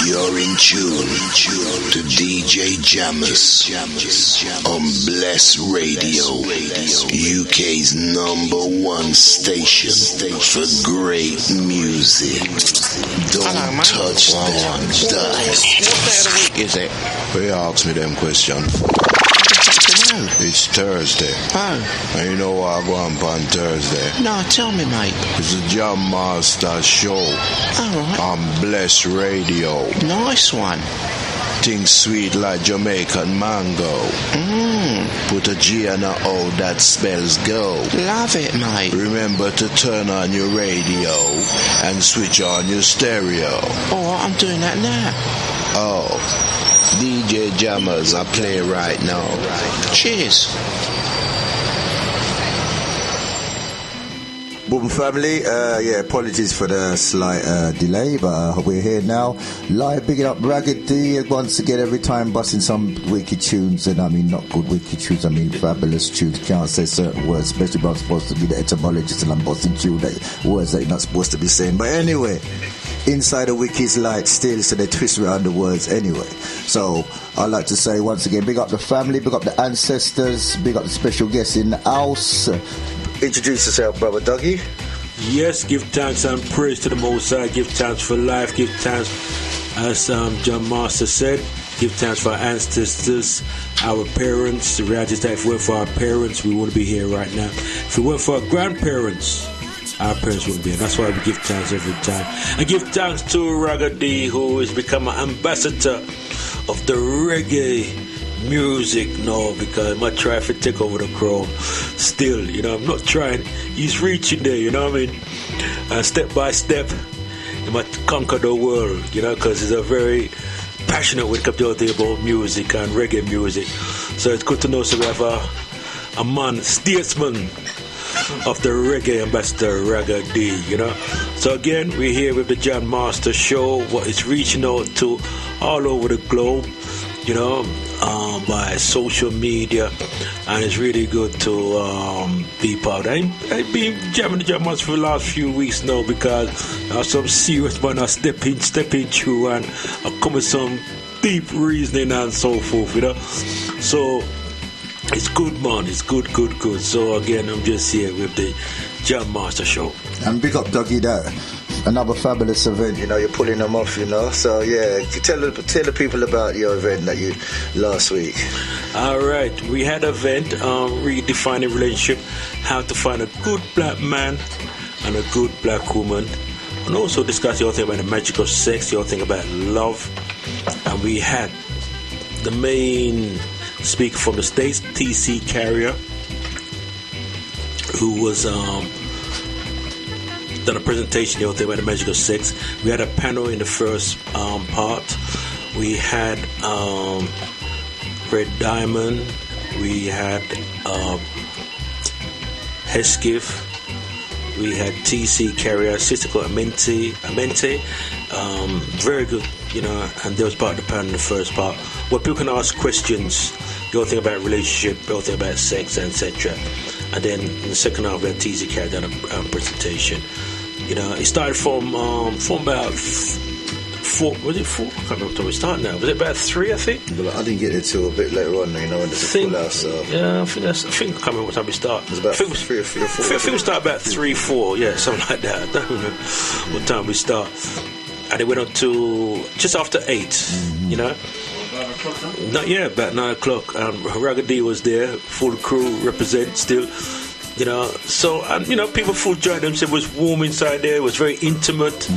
You're in tune to DJ Jammers on Bless Radio, UK's #1 station for great music. Don't touch them dice. What day of the week is it? They ask me them questions. It's Thursday. Oh. And you know what I go on Thursday? No, tell me, mate. It's the Jam Master Show. Alright. On Bless Radio. Nice one. Things sweet like Jamaican mango. Put a G and a O, that spells go. Love it, mate. Remember to turn on your radio and switch on your stereo. Alright, I'm doing that now. Oh. DJ Jammers, I play right now. Cheers. Boom family, apologies for the slight delay, but we're here now. Live, bigging up Ragged D once again, every time busting some wicked tunes, and I mean not good wicked tunes, I mean fabulous tunes. Can't say certain words, especially when I'm supposed to be the etymologist and I'm busting tunes, words that you're not supposed to be saying. But anyway, inside the wiki's light still, so they twist around the words anyway. So I'd like to say once again, big up the family, big up the ancestors, big up the special guests in the house. Introduce yourself, brother Dougie. Yes, give thanks and praise to the Most High. Give thanks for life. Give thanks, as John Master said, give thanks for our ancestors, our parents. The reality is that if it weren't for our parents, we wouldn't be here right now. If it weren't for our grandparents, our parents wouldn't be here. That's why we give thanks every time. And give thanks to Ragged D, who has become an ambassador of the reggae music now, because I might try to take over the crown. Still, you know, I'm not trying. He's reaching there, you know what I mean? Step by step, he might conquer the world, you know, because he's a very passionate when it comes to all things about music and reggae music. So it's good to know, so we have a man, statesman of the reggae ambassador, Ragged D, you know. So again, we're here with the Jam Master Show, what is reaching out to all over the globe, you know, by social media, and it's really good to be part. I've been jamming the Jam Master for the last few weeks now, because some serious man are stepping through and come with some deep reasoning and so forth, you know. So it's good, man. It's good. So again, I'm just here with the Jam Master Show. And big up Dougie, that another fabulous event, you know, you're pulling them off, you know. So yeah, tell the people about your event that you last week. Alright, we had an event, redefining relationship, how to find a good black man and a good black woman, and also discuss the whole thing about the magic of sex, the whole thing about love. And we had the main speaker from the States, TC Carrier, who was done a presentation, the whole thing about the magic of sex. We had a panel in the first part. We had Red Diamond, we had Hesketh, we had TC Carrier, sister called Amente, very good, you know, and there was part of the panel in the first part where people can ask questions, the whole thing about relationship, the whole thing about sex, etc. And then in the second half we had TC Carrier done a presentation. You know, it started from about 4, was it 4? I can't remember what time we started now. Was it about 3, I think? Well, I didn't get it till a bit later on, you know, when there's a full house. So. Yeah, I think I can't remember what time we started. It was about 3 or 4. I think we started about 3, 4, yeah, something like that. I don't know what time we start. And it went on to just after 8, you know. About 9 o'clock. Ragged D was there, full crew represent still. You know, so, and you know, people full joined them. Said it was warm inside there. It was very intimate,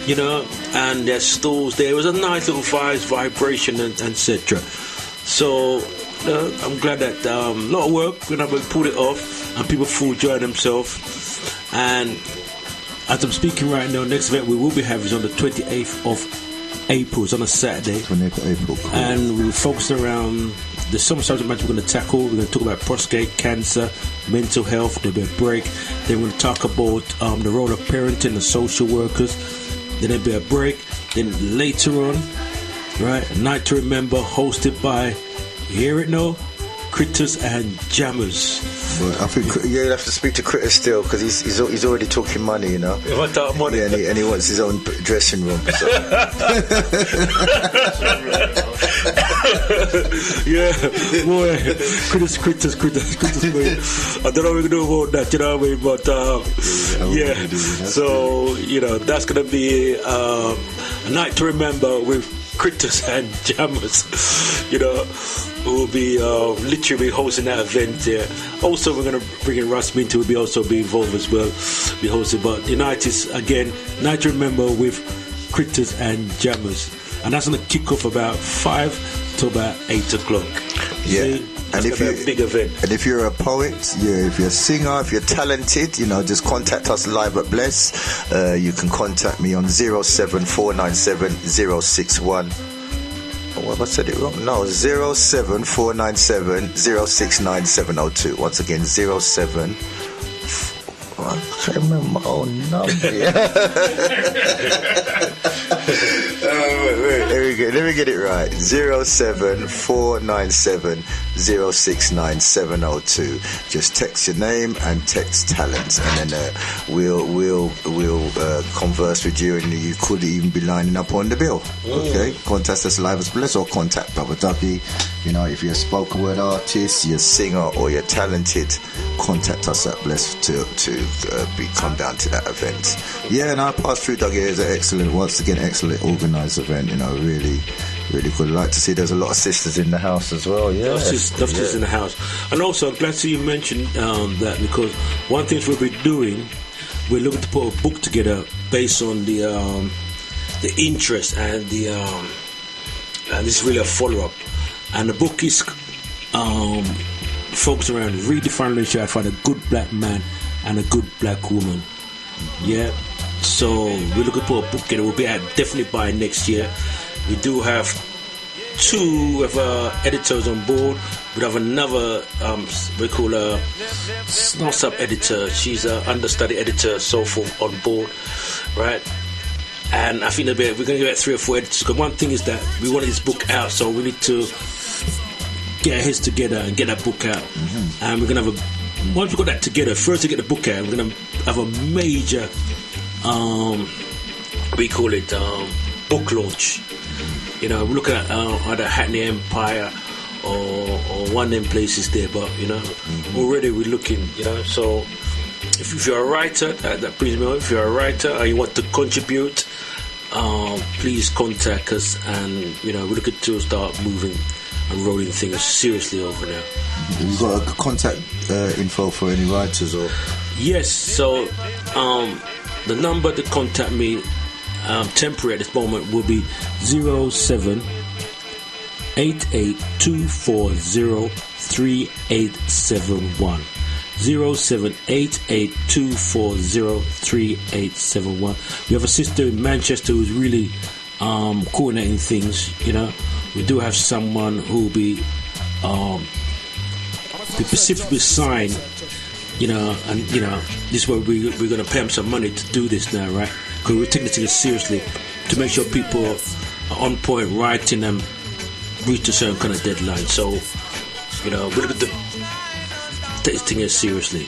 you know, and there's stools there. It was a nice little vibration, and etc. So, I'm glad that a lot of work, you know, we pulled it off, and people full joined themselves. And as I'm speaking right now, next event we will be having is on the 28th of April. It's on a Saturday. 28th of April. Cool. And we will focus around. There's some subject matter we're going to tackle. We're going to talk about prostate cancer, mental health. There'll be a break. Then we're going to talk about the role of parenting and social workers. Then there'll be a break. Then later on, right, Night to Remember, hosted by, you hear it now, Critters and Jammers. Well, I think you'll have to speak to Critter still because he's already talking money, you know. If I talk money, Yeah, and he wants his own dressing room. So. yeah, boy, critters. Boy. I don't know what we can do about that, you know what I mean? But yeah, so you know that's gonna be a night to remember with Critters and Jammers. You know, we'll be literally hosting that event there. Also, we're gonna bring in Russ Minty. Will be also be involved as well, be hosting. But the night is again night to remember with Critters and Jammers, and that's gonna kick off about 5 to about 8 o'clock. Yeah. See? And if a big event. And if you're a poet, if you're a singer, if you're talented, you know, just contact us live at Bless. You can contact me on 07497 061. Oh, what have I said it wrong? No, 07497 069702. Once again, 07. I can't remember my own number. Let me get it right. 07497 069702. Just text your name and text talent, and then we'll converse with you, and you could even be lining up on the bill. Okay, contact us live as Bless or contact Brother Ducky. You know, if you're a spoken word artist, you're a singer, or you're talented, contact us at Bless to come down to that event. Yeah, and our pass through Dougie is an excellent, once again, excellent organised event. You know, really good. I'd like to see there's a lot of sisters in the house as well. Yeah, sisters in the house. And also, I'm glad to see you mentioned that, because one thing we'll be doing, we're looking to put a book together based on the interest and the and this is really a follow-up. And the book is focused around redefining relationship. I find a good black man and a good black woman. Yeah. So we're looking for a book together. We'll be out definitely by next year. We do have 2 of our editors on board. We have another we call her not sub-editor. She's an understudy editor, so forth, on board, right? And I think we're going to get 3 or 4 editors. Because one thing is that we wanted this book out, so we need to get our heads together and get that book out. Mm-hmm. And we're going to have once we've got that together, first to get the book out, we're going to have a major we call it book launch. You know, we're looking at either Hackney Empire or one of them places there, but you know, already we're looking, you know. So if you're a writer, that brings me on. If you're a writer and you want to contribute, please contact us, and you know, we're looking to start moving and rolling things seriously over there. You've got a contact info for any writers, or? Yes, so the number to contact me temporary at this moment will be 0788240371. 0788240371. We have a sister in Manchester who's really coordinating things, you know. We do have someone who will be specifically signed, you know, and you know, this is where we're going to pay them some money to do this now, right? Because we're taking this seriously to make sure people are on point writing and reach a certain kind of deadline. So, you know, we're going to take this thing seriously.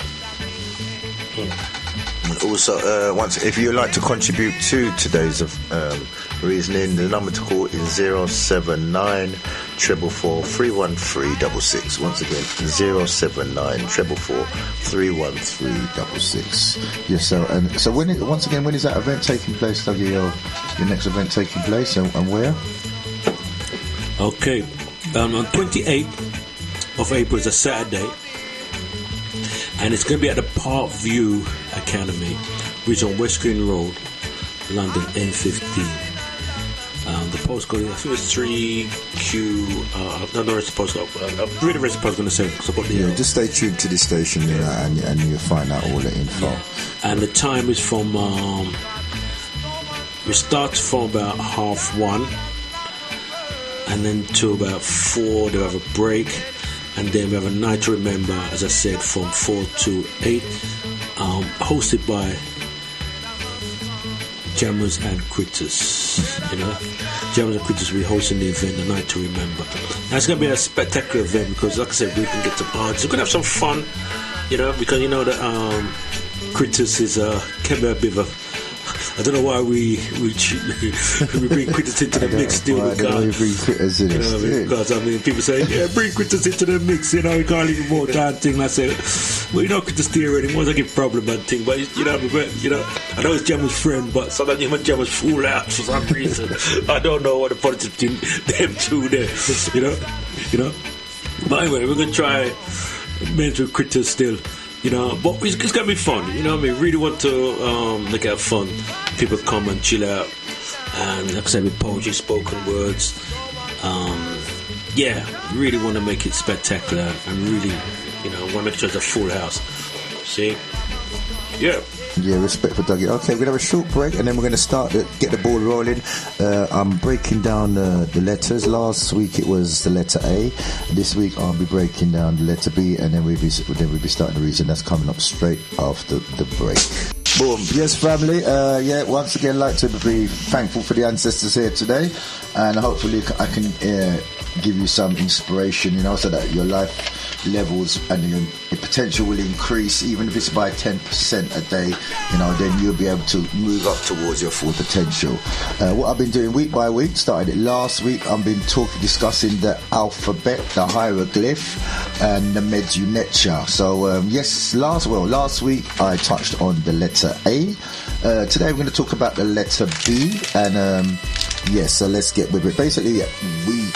And also, once if you'd like to contribute to today's reasoning, the number to call is 079 444 31366. Once again, 079 444 31366. Yes, so when is that event taking place, Dougie? Your next event taking place, and where? Okay, on 28th of April is a Saturday, and it's going to be at the Park View Academy, which is on West Green Road, London, N15. The postcode, I think it's 3Q. No, the rest of the postcode. I'll read the rest of the postcode in a second. Just stay tuned to this station, you know, and you'll find out all the info. Yeah. And the time is from. We start from about 1:30, and then to about 4. They'll have a break, and then we have a night to remember, as I said, from 4 to 8, hosted by Jammers and Critters, you know. Jammers and Critters will be hosting the event, The Night to Remember. And it's going to be a spectacular event because, like I said, we can get to parties. We're going to have some fun, you know, because you know that Critters is can be a bit of a. I don't know why we bring Critters into the mix still. Because I mean, people say, yeah, bring Critters into the mix, you know, you can't leave more damn thing. And I said, well, you know, Critters theory anymore, it's like a problem and thing, but you know, I know it's Jammer's friend, but sometimes even Jammer's fool out for some reason. I don't know what the politics between them two there, you know. But anyway, we're gonna try mental Critters still. You know, but it's going to be fun. You know what I mean? Really want to make it fun. People come and chill out. And like I said, with poetry, spoken words. Yeah, really want to make it spectacular. And really, you know, want to make sure it's a full house. See? Yeah. Yeah, respect for Dougie. Okay, we're going to have a short break and then we're going to get the ball rolling. I'm breaking down the letters. Last week it was the letter A. This week I'll be breaking down the letter B, and then we'll be starting the reason that's coming up straight after the break. Boom. Yes, family. Once again, like to be thankful for the ancestors here today, and hopefully I can give you some inspiration, you know, so that your life levels and your potential will increase, even if it's by 10% a day, you know, then you'll be able to move up towards your full potential. What I've been doing week by week, started it last week, I've been discussing the alphabet, the hieroglyph, and the Medu Neter. So last week I touched on the letter A. Today we're going to talk about the letter B, and so let's get with it. Basically, we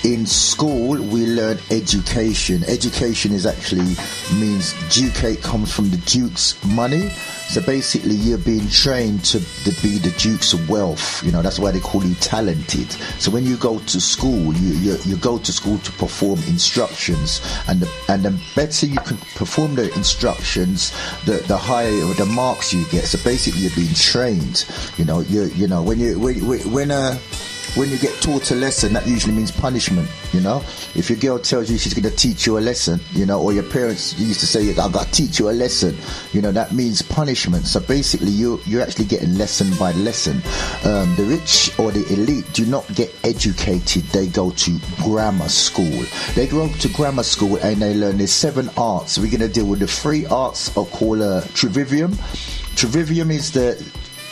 in school we learn education. Education is actually means ducate, comes from the duke's money. So basically you're being trained to be the duke's wealth. You know, that's why they call you talented. So when you go to school, you go to school to perform instructions, and the better you can perform the instructions, the higher the marks you get. So basically you're being trained. You know, when you get taught a lesson, that usually means punishment, you know. If your girl tells you she's going to teach you a lesson, you know, or your parents used to say, I've got to teach you a lesson, you know, that means punishment. So basically you're actually getting lesson by lesson. The rich or the elite do not get educated. They go to grammar school. They go to grammar school and they learn there's 7 arts. We're going to deal with the 3 arts are called trivium. Trivium is the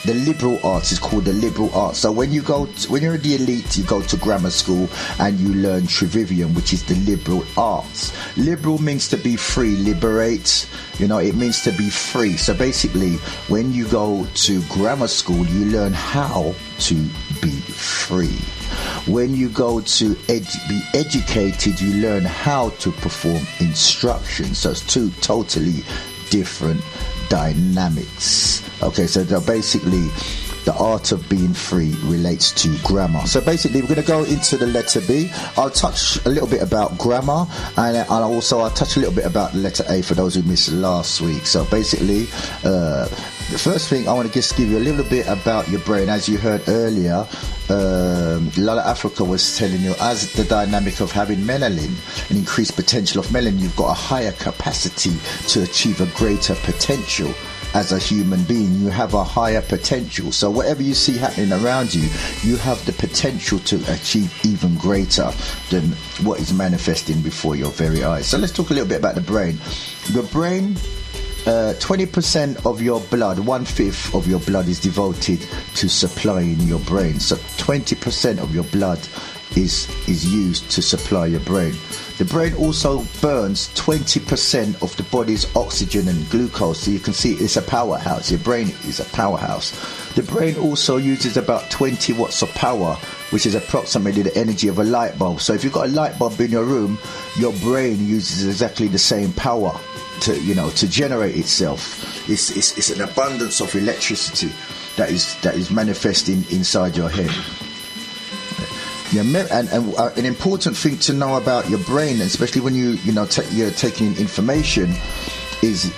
liberal arts, is called the liberal arts. So when you're the elite, you go to grammar school and you learn trivium, which is the liberal arts. Liberal means to be free, liberate, you know, it means to be free. So basically when you go to grammar school, you learn how to be free. When you go to be educated, you learn how to perform instructions. So it's 2 totally different dynamics. Okay, so basically the art of being free relates to grammar. So basically we're going to go into the letter B. I'll touch a little bit about grammar, and I'll touch a little bit about the letter A for those who missed last week. So basically the first thing I want to just give you a little bit about your brain. As you heard earlier, Lala Africa was telling you, as the dynamic of having melanin, an increased potential of melanin, you've got a higher capacity to achieve a greater potential. As a human being, you have a higher potential. So whatever you see happening around you, you have the potential to achieve even greater than what is manifesting before your very eyes. So let's talk a little bit about the brain. The brain, 20% of your blood, 1/5 of your blood is devoted to supplying your brain. So 20% of your blood is used to supply your brain. The brain also burns 20% of the body's oxygen and glucose. So you can see it's a powerhouse. Your brain is a powerhouse. The brain also uses about 20 watts of power, which is approximately the energy of a light bulb. So if you've got a light bulb in your room, your brain uses exactly the same power to generate itself. It's an abundance of electricity that is manifesting inside your head. Yeah, and an important thing to know about your brain, especially when you're taking information, is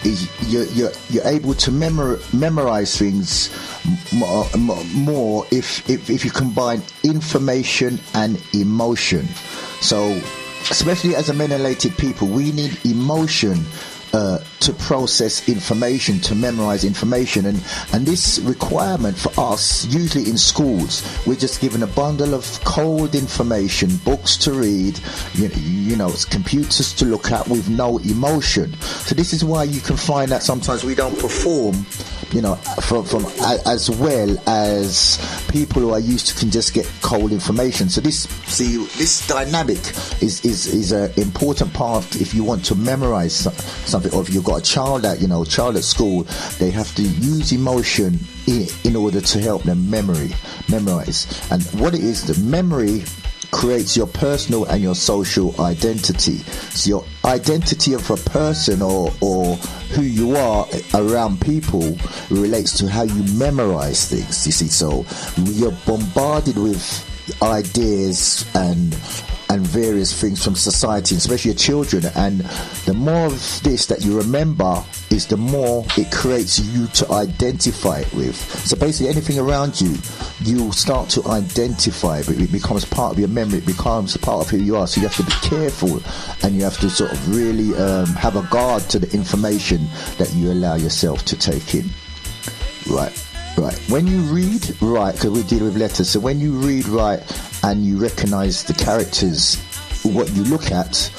you're able to memorize things more if you combine information and emotion. So, especially as a melanated people, we need emotion to process information, to memorize information, and this requirement for us, usually in schools, we're just given a bundle of cold information, books to read, you know, computers to look at with no emotion. So this is why you can find that sometimes we don't perform, you know, from as well as people who are used to can just get cold information. So this dynamic is an important part if you want to memorize something, or if you've got a child at school, they have to use emotion in order to help them memorize. And what it is, the memory creates your personal and your social identity. So your identity of a person or who you are around people relates to how you memorize things, you see. So you're bombarded with ideas and various things from society, especially your children, and the more of this that you remember is the more it creates you to identify it with. So basically anything around you, you start to identify, but it becomes part of your memory, it becomes part of who you are. So you have to be careful, and you have to sort of really have a guard to the information that you allow yourself to take in. Right. When you read, because we deal with letters, so when you read, and you recognize the characters, what you look at,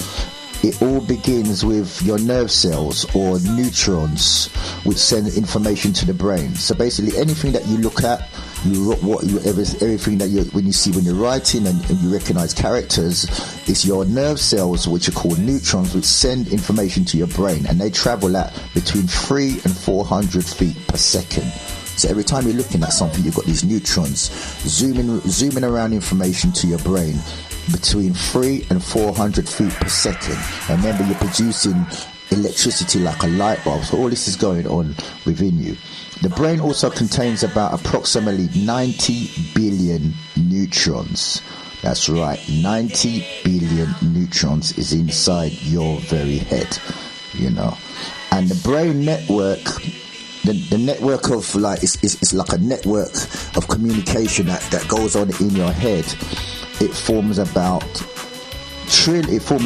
it all begins with your nerve cells or neurons, which send information to the brain. So basically anything that you look at, everything that when you see when you're writing and you recognize characters, it's your nerve cells, which are called neurons, which send information to your brain, and they travel at between 300 and 400 feet per second. So every time you're looking at something, you've got these neutrons zooming around information to your brain between 300 and 400 feet per second. And remember, you're producing electricity like a light bulb. So all this is going on within you. The brain also contains about approximately 90 billion neutrons. That's right, 90 billion neutrons is inside your very head, you know. And the brain network, the network of it's like a network of communication that goes on in your head. It forms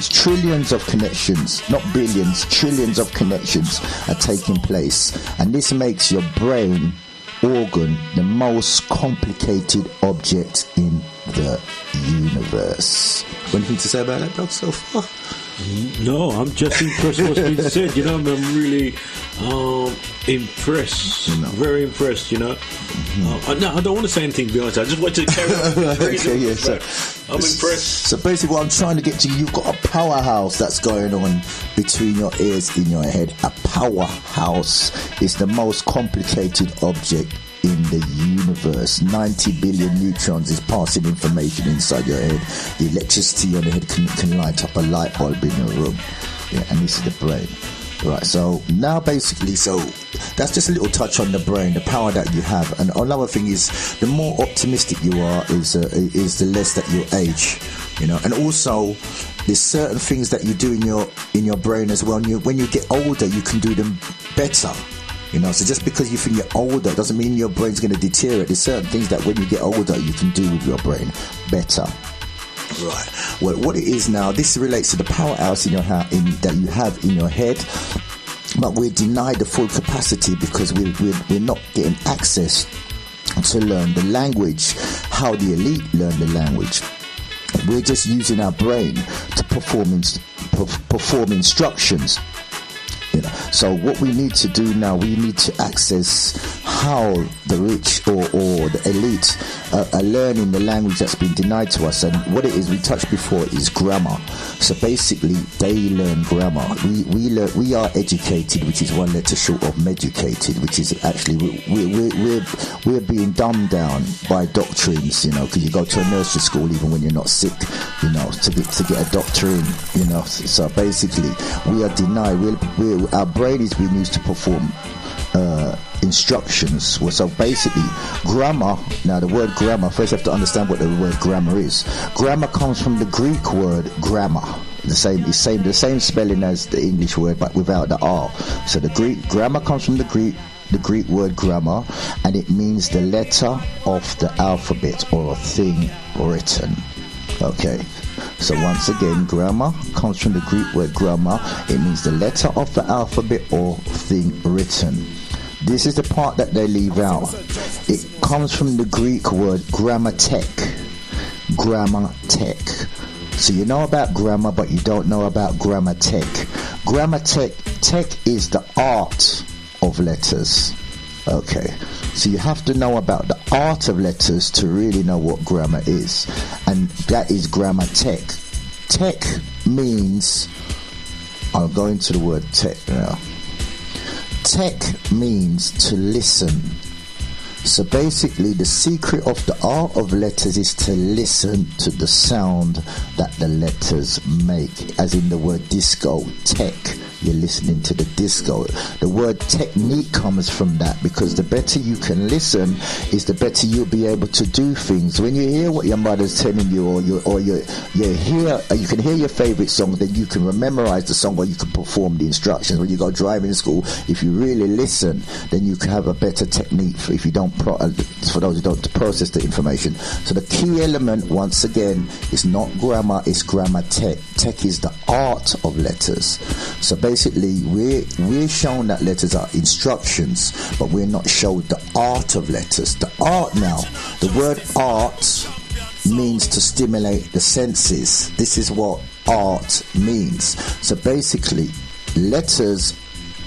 trillions of connections, not billions, trillions of connections are taking place, and this makes your brain organ the most complicated object in the universe. Anything to say about that, Doug, so far? No, I'm just impressed with what's been said, you know. I'm really impressed, very impressed, you know. No, I don't want to say anything, to be honest. I just want to carry on. Okay, yeah, so I'm impressed. So basically what I'm trying to get to, you've got a powerhouse that's going on between your ears in your head. A powerhouse is the most complicated object in the universe. 90 billion neutrons is passing information inside your head. The electricity on the head can light up a light bulb in your room. Yeah, and this is the brain. Right, so now basically, so that's just a little touch on the brain, the power that you have. And another thing is, the more optimistic you are, is the less that you age, you know. And also, there's certain things that you do in your brain as well. And when you get older, you can do them better. You know, so just because you think you're older doesn't mean your brain's going to deteriorate. There's certain things that when you get older you can do with your brain better. Right. Well, what it is now, this relates to the powerhouse that you have in your head, but we're denied the full capacity because we're not getting access to learn the language, how the elite learn the language. We're just using our brain to perform instructions. You know, so what we need to do now, we need to access how the rich or the elite are learning the language that's been denied to us. And what it is, we touched before, is grammar. So basically, they learn grammar. We are educated, which is one letter short of medicated, which is actually we're being dumbed down by doctrines. You know, because you go to a nursery school even when you're not sick. You know, to get a doctorate. You know, so basically, we are denied. Our brain is being used to perform instructions. So basically, grammar. Now, the word grammar. First, you have to understand what the word grammar is. Grammar comes from the Greek word grammar. The same spelling as the English word, but without the R. So the Greek grammar comes from the Greek word grammar, and it means the letter of the alphabet or a thing written. Okay. So once again, grammar comes from the Greek word gramma. It means the letter of the alphabet or thing written. This is the part that they leave out. It comes from the Greek word grammatek. Grammatek. So you know about grammar, but you don't know about grammatek. Grammatek is the art of letters. Okay, so you have to know about the art of letters to really know what grammar is, and that is grammatek. Tech means, I'll go into the word tech now. Tech means to listen. So basically the secret of the art of letters is to listen to the sound that the letters make, as in the word disco, tech. You're listening to the disco. The word technique comes from that, because the better you can listen is the better you'll be able to do things. When you hear what your mother's telling you, or you can hear your favorite song, then you can memorize the song, or you can perform the instructions. When you go driving to school, if you really listen, then you can have a better technique for those who don't process the information. So the key element, once again, is not grammar, it's grammatek. Tech is the art of letters. So basically, we're shown that letters are instructions, but we're not shown the art of letters. The art now, the word art means to stimulate the senses. This is what art means. So basically, letters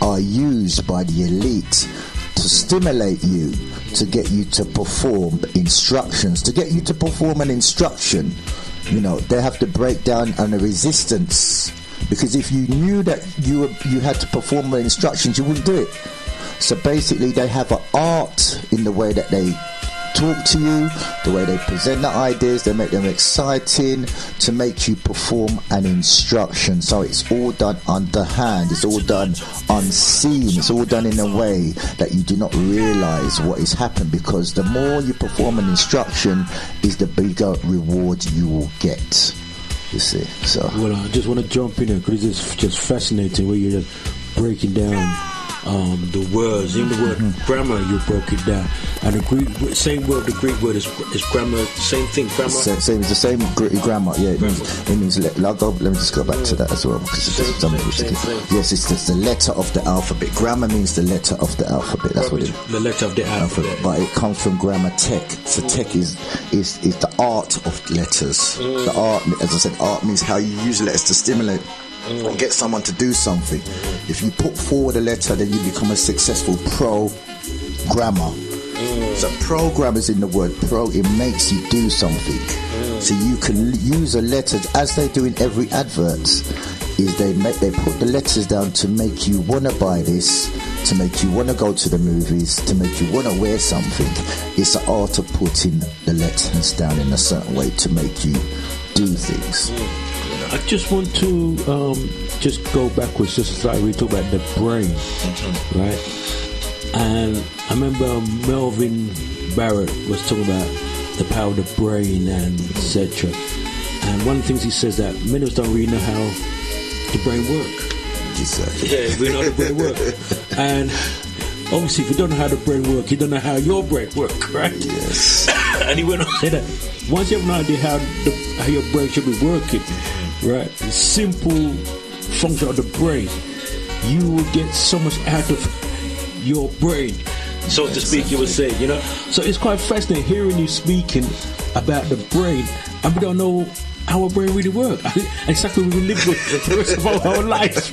are used by the elite to stimulate you, to get you to perform instructions, to get you to perform an instruction. You know, they have to break down on a resistance, because if you knew that you had to perform the instructions, you wouldn't do it. So basically, they have an art in the way that they talk to you, the way they present the ideas. They make them exciting to make you perform an instruction. So it's all done underhand, it's all done unseen, it's all done in a way that you do not realize what is happening, because the more you perform an instruction is the bigger reward you will get. You see, so. Well, I just want to jump in there, because it's just fascinating where you're just breaking down the words. In the word grammar, you broke it down, and the Greek same word. The Greek word is grammar. Same thing. Grammar. Same. It's the same grammar. Yeah, it means. Let me just go back to that as well, because it's something which yes, it's just the letter of the alphabet. Grammar means the letter of the alphabet. That's what it is. The letter of the alphabet. But it comes from grammatek. So tech is the art of letters. The art, as I said, art means how you use letters to stimulate and get someone to do something. If you put forward a letter, then you become a successful programmer. So program is in the word pro. It makes you do something. So you can use a letter, as they do in every advert, is they put the letters down to make you want to buy this, to make you want to go to the movies, to make you want to wear something. It's the art of putting the letters down in a certain way to make you do things. I just want to just go backwards, just like we talk about the brain, right? And I remember Melvin Barrett was talking about the power of the brain and etc. And one of the things he says that many of us don't really know how the brain works. Exactly. Yeah, we know how the brain works. And obviously, if you don't know how the brain works, you don't know how your brain works, right? Yes. And he went on to say that once you have an idea how your brain should be working, right, the simple function of the brain, you will get so much out of your brain, so to speak, you would say, you know. So it's quite fascinating hearing you speaking about the brain, and we don't know how our brain really works. Exactly what we live with the rest of our lives.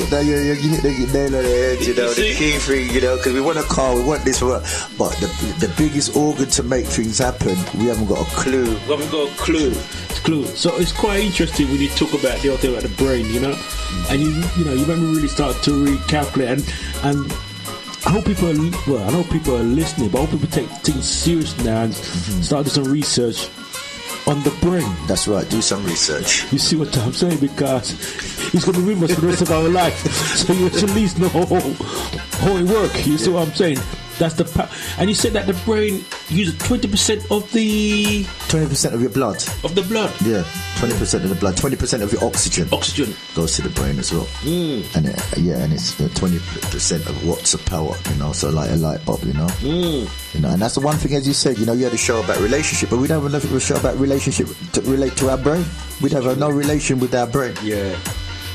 That's you hit the nail on the head, you know, the key thing, you know, because we want a car, we want this, but the biggest organ to make things happen, we haven't got a clue. We haven't got a clue. So it's quite interesting when you talk about the whole thing about the brain, you know, and you know, you make me really start to recalculate, and I hope people are listening, but I hope people take things seriously now and start doing some research on the brain. That's right, do some research. You see what I'm saying? Because it's going to be with us for the rest of our life, so you at least know how it works. You see what I'm saying? That's the power. And you said that the brain uses 20% of the... 20% of your blood. Of the blood? Yeah, 20% of the blood. 20% of your oxygen. Oxygen. Goes to the brain as well. And it's 20% of watts of power, you know, so like a light bulb, you know. You know, and that's the one thing, as you said, you know, you had a show about relationship, but we don't have a show about relationship to relate to our brain. we'd have no relation with our brain. Yeah.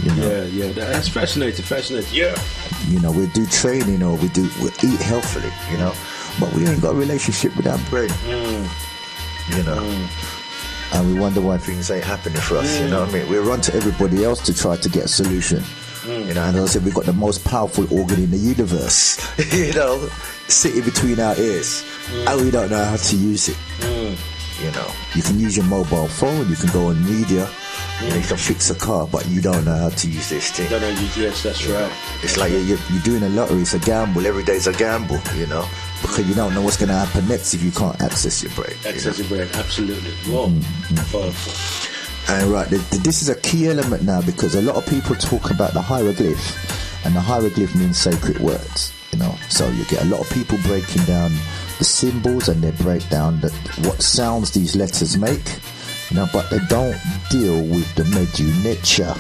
You know? Yeah. That's fascinating. Yeah. You know, we do training or we eat healthily, you know, but we ain't got a relationship with our brain. You know. And we wonder why things ain't happening for us, you know what I mean? We run to everybody else to try to get a solution. You know, and as I said, we've got the most powerful organ in the universe, you know, sitting between our ears, and we don't know how to use it. You know, you can use your mobile phone, you can go on media, you know, you can fix a car, but you don't know how to use this thing. Yes, that's right. It's like you're doing a lottery, it's a gamble, every day's a gamble, you know, because you don't know what's going to happen next if you can't access your brain. Access your brain, absolutely. Whoa, powerful. And right, this is a key element now, because a lot of people talk about the hieroglyph, and the hieroglyph means sacred words, you know. So you get a lot of people breaking down the symbols, and they break down what sounds these letters make, you know, but they don't deal with the Medu Neter,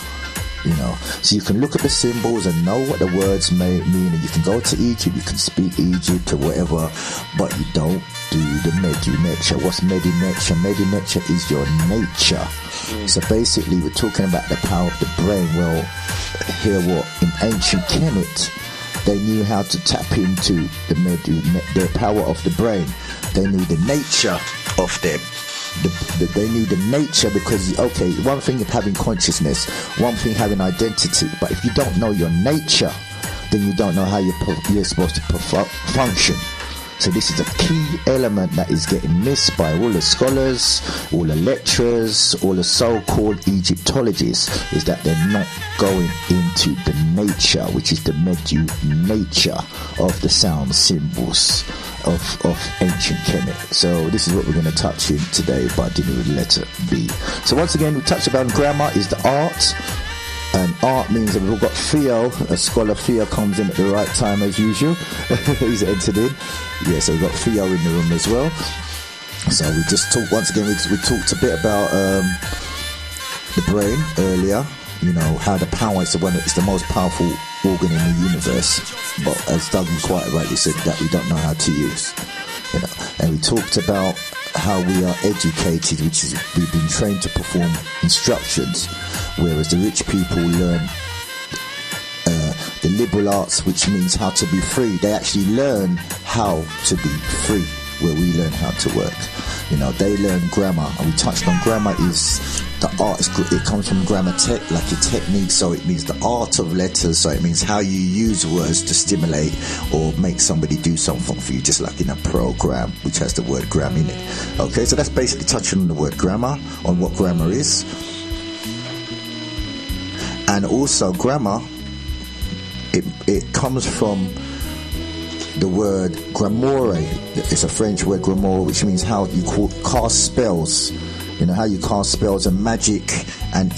you know. So you can look at the symbols and know what the words may mean, and you can go to Egypt, you can speak Egypt or whatever, but you don't do the Medu Neter. What's Medu Neter? Medu Neter is your nature. So basically, we're talking about the power of the brain. Well, here what in ancient Kemet, they knew how to tap into the power of the brain. They knew the nature of them. They knew the nature, because okay, one thing is having consciousness, one thing having identity, but if you don't know your nature, then you don't know how you're supposed to function. So this is a key element that is getting missed by all the scholars, all the lecturers, all the so-called Egyptologists, is that they're not going into the nature, which is the Medu Neter of the sound symbols of ancient Kemet. So this is what we're going to touch in today by dealing with letter B. So once again, we touched about grammar is the art. And art means that we've got Theo, a scholar. Theo comes in at the right time as usual. He's entered in. Yeah, so we've got Theo in the room as well. So we just talked, once again, we talked a bit about the brain earlier. You know, how the power is the most powerful organ in the universe. But as Douglas quite rightly said, that we don't know how to use. You know, and we talked about how we are educated, which is we've been trained to perform instructions, whereas the rich people learn the liberal arts, which means how to be free. They actually learn how to be free, where we learn how to work. You know, they learn grammar, and we touched on grammar is the art. It comes from grammar tech, like a technique, so it means the art of letters, so it means how you use words to stimulate or make somebody do something for you, just like in a program, which has the word gram in it. Okay, so that's basically touching on the word grammar, on what grammar is. And also grammar, it comes from the word grammore. It's a French word, grammore, which means how you cast spells. You know, how you cast spells and magic and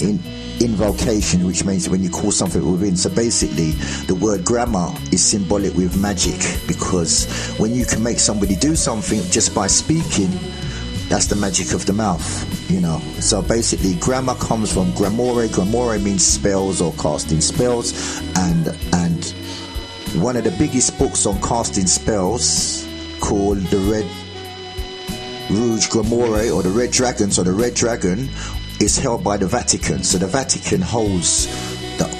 invocation, which means when you call something within. So basically, the word grammar is symbolic with magic, because when you can make somebody do something just by speaking, that's the magic of the mouth, you know. So basically, grammar comes from grammore. Grammore means spells or casting spells, and one of the biggest books on casting spells, called the Red Rouge Grammore, or the Red Dragon. So the Red Dragon is held by the Vatican. So the Vatican holds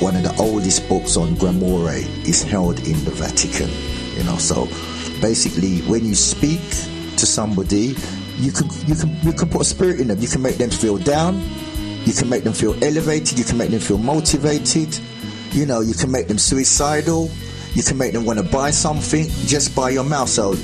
one of the oldest books on grammore is held in the Vatican. You know, so basically, when you speak to somebody, you can put a spirit in them. You can make them feel down. You can make them feel elevated. You can make them feel motivated. You know, you can make them suicidal. You can make them want to buy something just by your mouth. So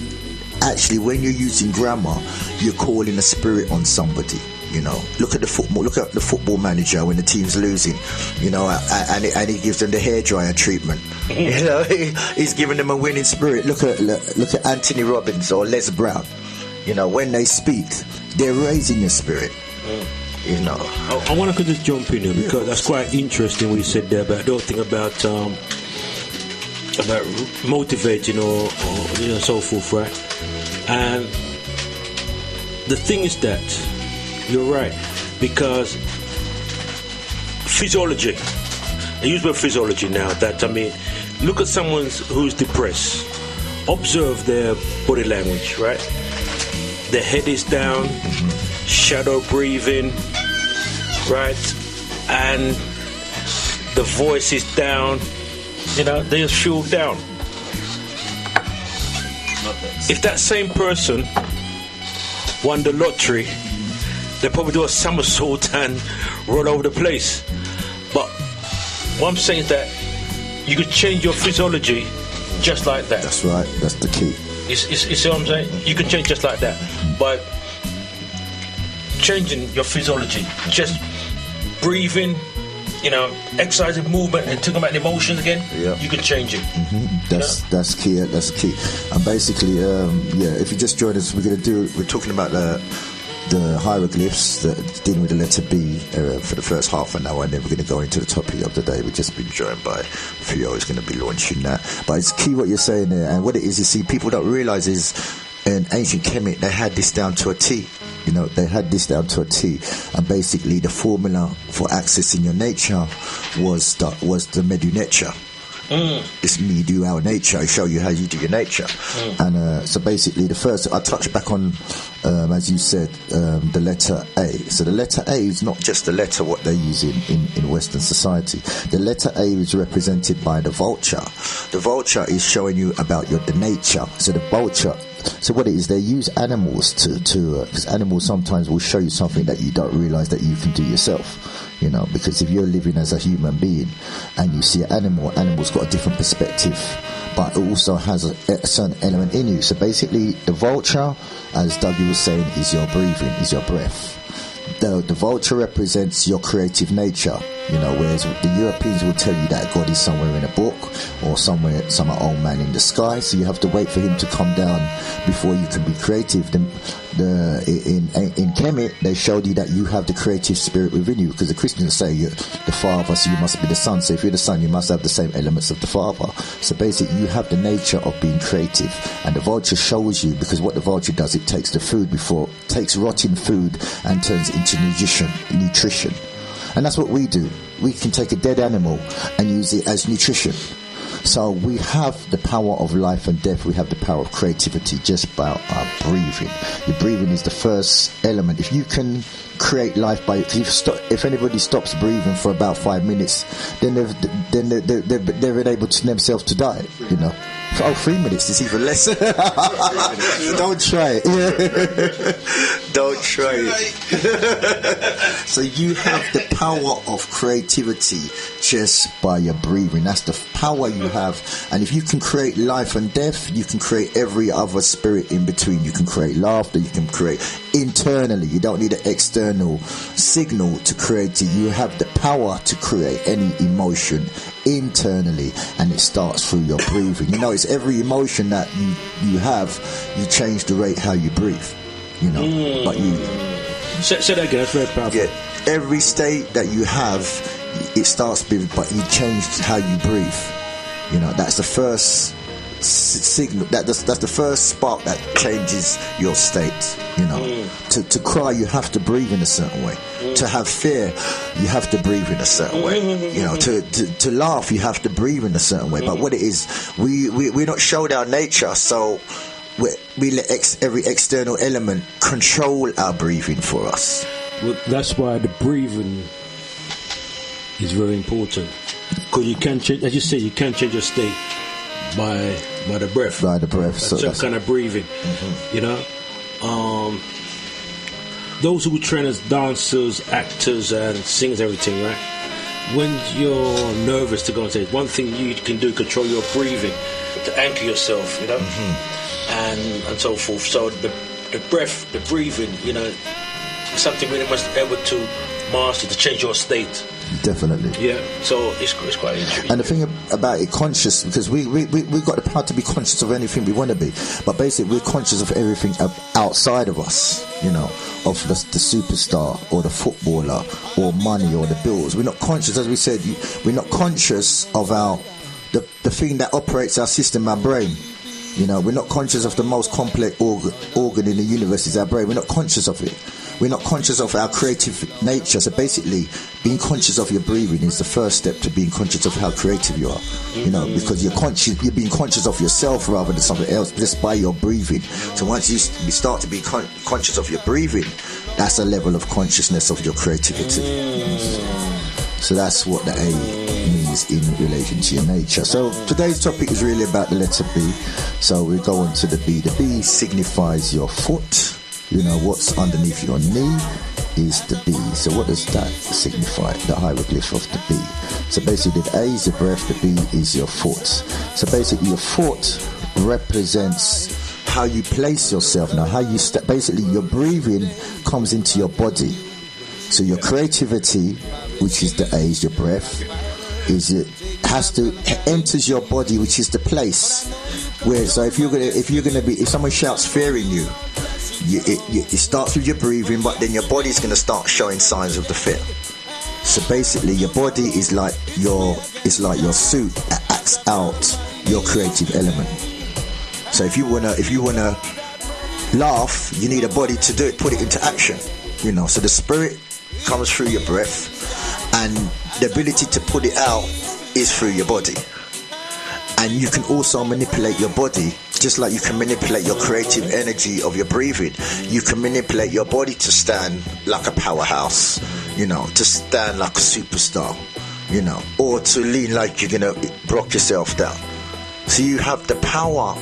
actually, when you're using grammar, you're calling a spirit on somebody. You know, look at the football manager when the team's losing. You know, and he gives them the hairdryer treatment. You know, he's giving them a winning spirit. Look at Anthony Robbins or Les Brown. You know, when they speak, they're raising your spirit. You know, I want to just jump in here, because that's quite interesting what you said there about the whole thing about motivating or you know, so forth, right? And the thing is that you're right, because physiology, I use the word physiology now, that I mean, look at someone who's depressed, observe their body language, right? Their head is down, shadow breathing, right? And the voice is down, they're fueled down. If that same person won the lottery, they probably do a somersault and roll over the place. But what I'm saying is that you could change your physiology just like that. That's right. That's the key. You see what I'm saying? You can change just like that by changing your physiology, just breathing, exercising, movement, and talking about emotions again. Yeah. You can change it. That's key. That's key. And basically, if you just join us, we're talking about the hieroglyphs that dealing with the letter B for the first half an hour, and then we're going to go into the topic of the day. We've just been joined by Theo, who's going to be launching that. But it's key what you're saying there, and what it is, you see, people don't realise is in ancient Kemet they had this down to a T. They had this down to a T, and basically the formula for accessing your nature was the Medu Nature. It's me do our nature. I show you how you do your nature. And so basically the first, I touched back on, as you said, the letter A. So the letter A is not just the letter what they use in Western society. The letter A is represented by the vulture. The vulture is showing you about the nature. So the vulture, so what it is, they use animals to because animals sometimes will show you something that you don't realize that you can do yourself. Because if you're living as a human being and you see an animal's got a different perspective, but it also has a certain element in you. So basically, the vulture, as Dougie was saying, is your breathing, is your breath. The vulture represents your creative nature, whereas the Europeans will tell you that God is somewhere in a book or some old man in the sky, so you have to wait for him to come down before you can be creative. In Kemet, they showed you that you have the creative spirit within you, because the Christians say you're the Father, so you must be the Son. So if you're the Son, you must have the same elements of the Father. So basically, you have the nature of being creative, and the vulture shows you, because what the vulture does, it takes the food takes rotting food and turns it into nutrition. And that's what we do. We can take a dead animal and use it as nutrition. So we have the power of life and death. We have the power of creativity just by our breathing. Your breathing is the first element. If you can create life by, if anybody stops breathing for about 5 minutes, then they're unable to themselves to die. 3 minutes is even less. Don't try it. Don't try it. So you have the power of creativity just by your breathing. That's the power you have. And if you can create life and death, you can create every other spirit in between. You can create laughter. You can create internally. You don't need an external signal to create it. You have the power to create any emotion internally, and it starts through your breathing. It's every emotion that you have, you change the rate how you breathe. But you say that again. That's very powerful. Yeah, every state that you have, it starts with, but you change how you breathe. That's the first signal. That's the first spark that changes your state. To cry, you have to breathe in a certain way. To have fear, you have to breathe in a certain way. To laugh, you have to breathe in a certain way. But what it is, we're not showed our nature, so we let every external element control our breathing for us. Well, that's why the breathing is very important, because you can change, as you say, you can change your state by the breath. By the breath. So some kind of breathing. Those who train as dancers, actors, and singers, everything, right? When you're nervous to go on stage, one thing you can do, control your breathing to anchor yourself, and so forth. So the breath, the breathing, something really must be able to master to change your state. Definitely. Yeah. So it's quite interesting. And the thing about it, conscious, because we got the power to be conscious of anything we want to be, but basically we're conscious of everything outside of us. Of the superstar or the footballer or money or the bills. We're not conscious, as we said. We're not conscious of the thing that operates our system, our brain. We're not conscious of the most complex organ in the universe is our brain. We're not conscious of it. We're not conscious of our creative nature. So basically, being conscious of your breathing is the first step to being conscious of how creative you are. Because you're being conscious of yourself rather than something else just by your breathing. So once you start to be conscious of your breathing, That's a level of consciousness of your creativity. So that's what the A means in relation to your nature. So today's topic is really about the letter B. So we go on to the B. The B signifies your foot. You know, what's underneath your knee is the B. So what does that signify? The hieroglyph of the B. So basically the A is your breath, the B is your foot. So basically your foot represents how you place yourself. Now how you basically your breathing comes into your body. So your creativity, which is the A, is your breath, enters your body, which is the place where. So if someone shouts fear in you, it starts with your breathing, but then your body's going to start showing signs of the fear. So basically, your body is like your suit that acts out your creative element. So if you wanna laugh, you need a body to do it, put it into action. You know, so the spirit comes through your breath, and the ability to put it out is through your body. And you can also manipulate your body, just like you can manipulate your creative energy of your breathing. You can manipulate your body to stand like a powerhouse, you know, to stand like a superstar, you know, or to lean like you're gonna rock yourself down. So you have the power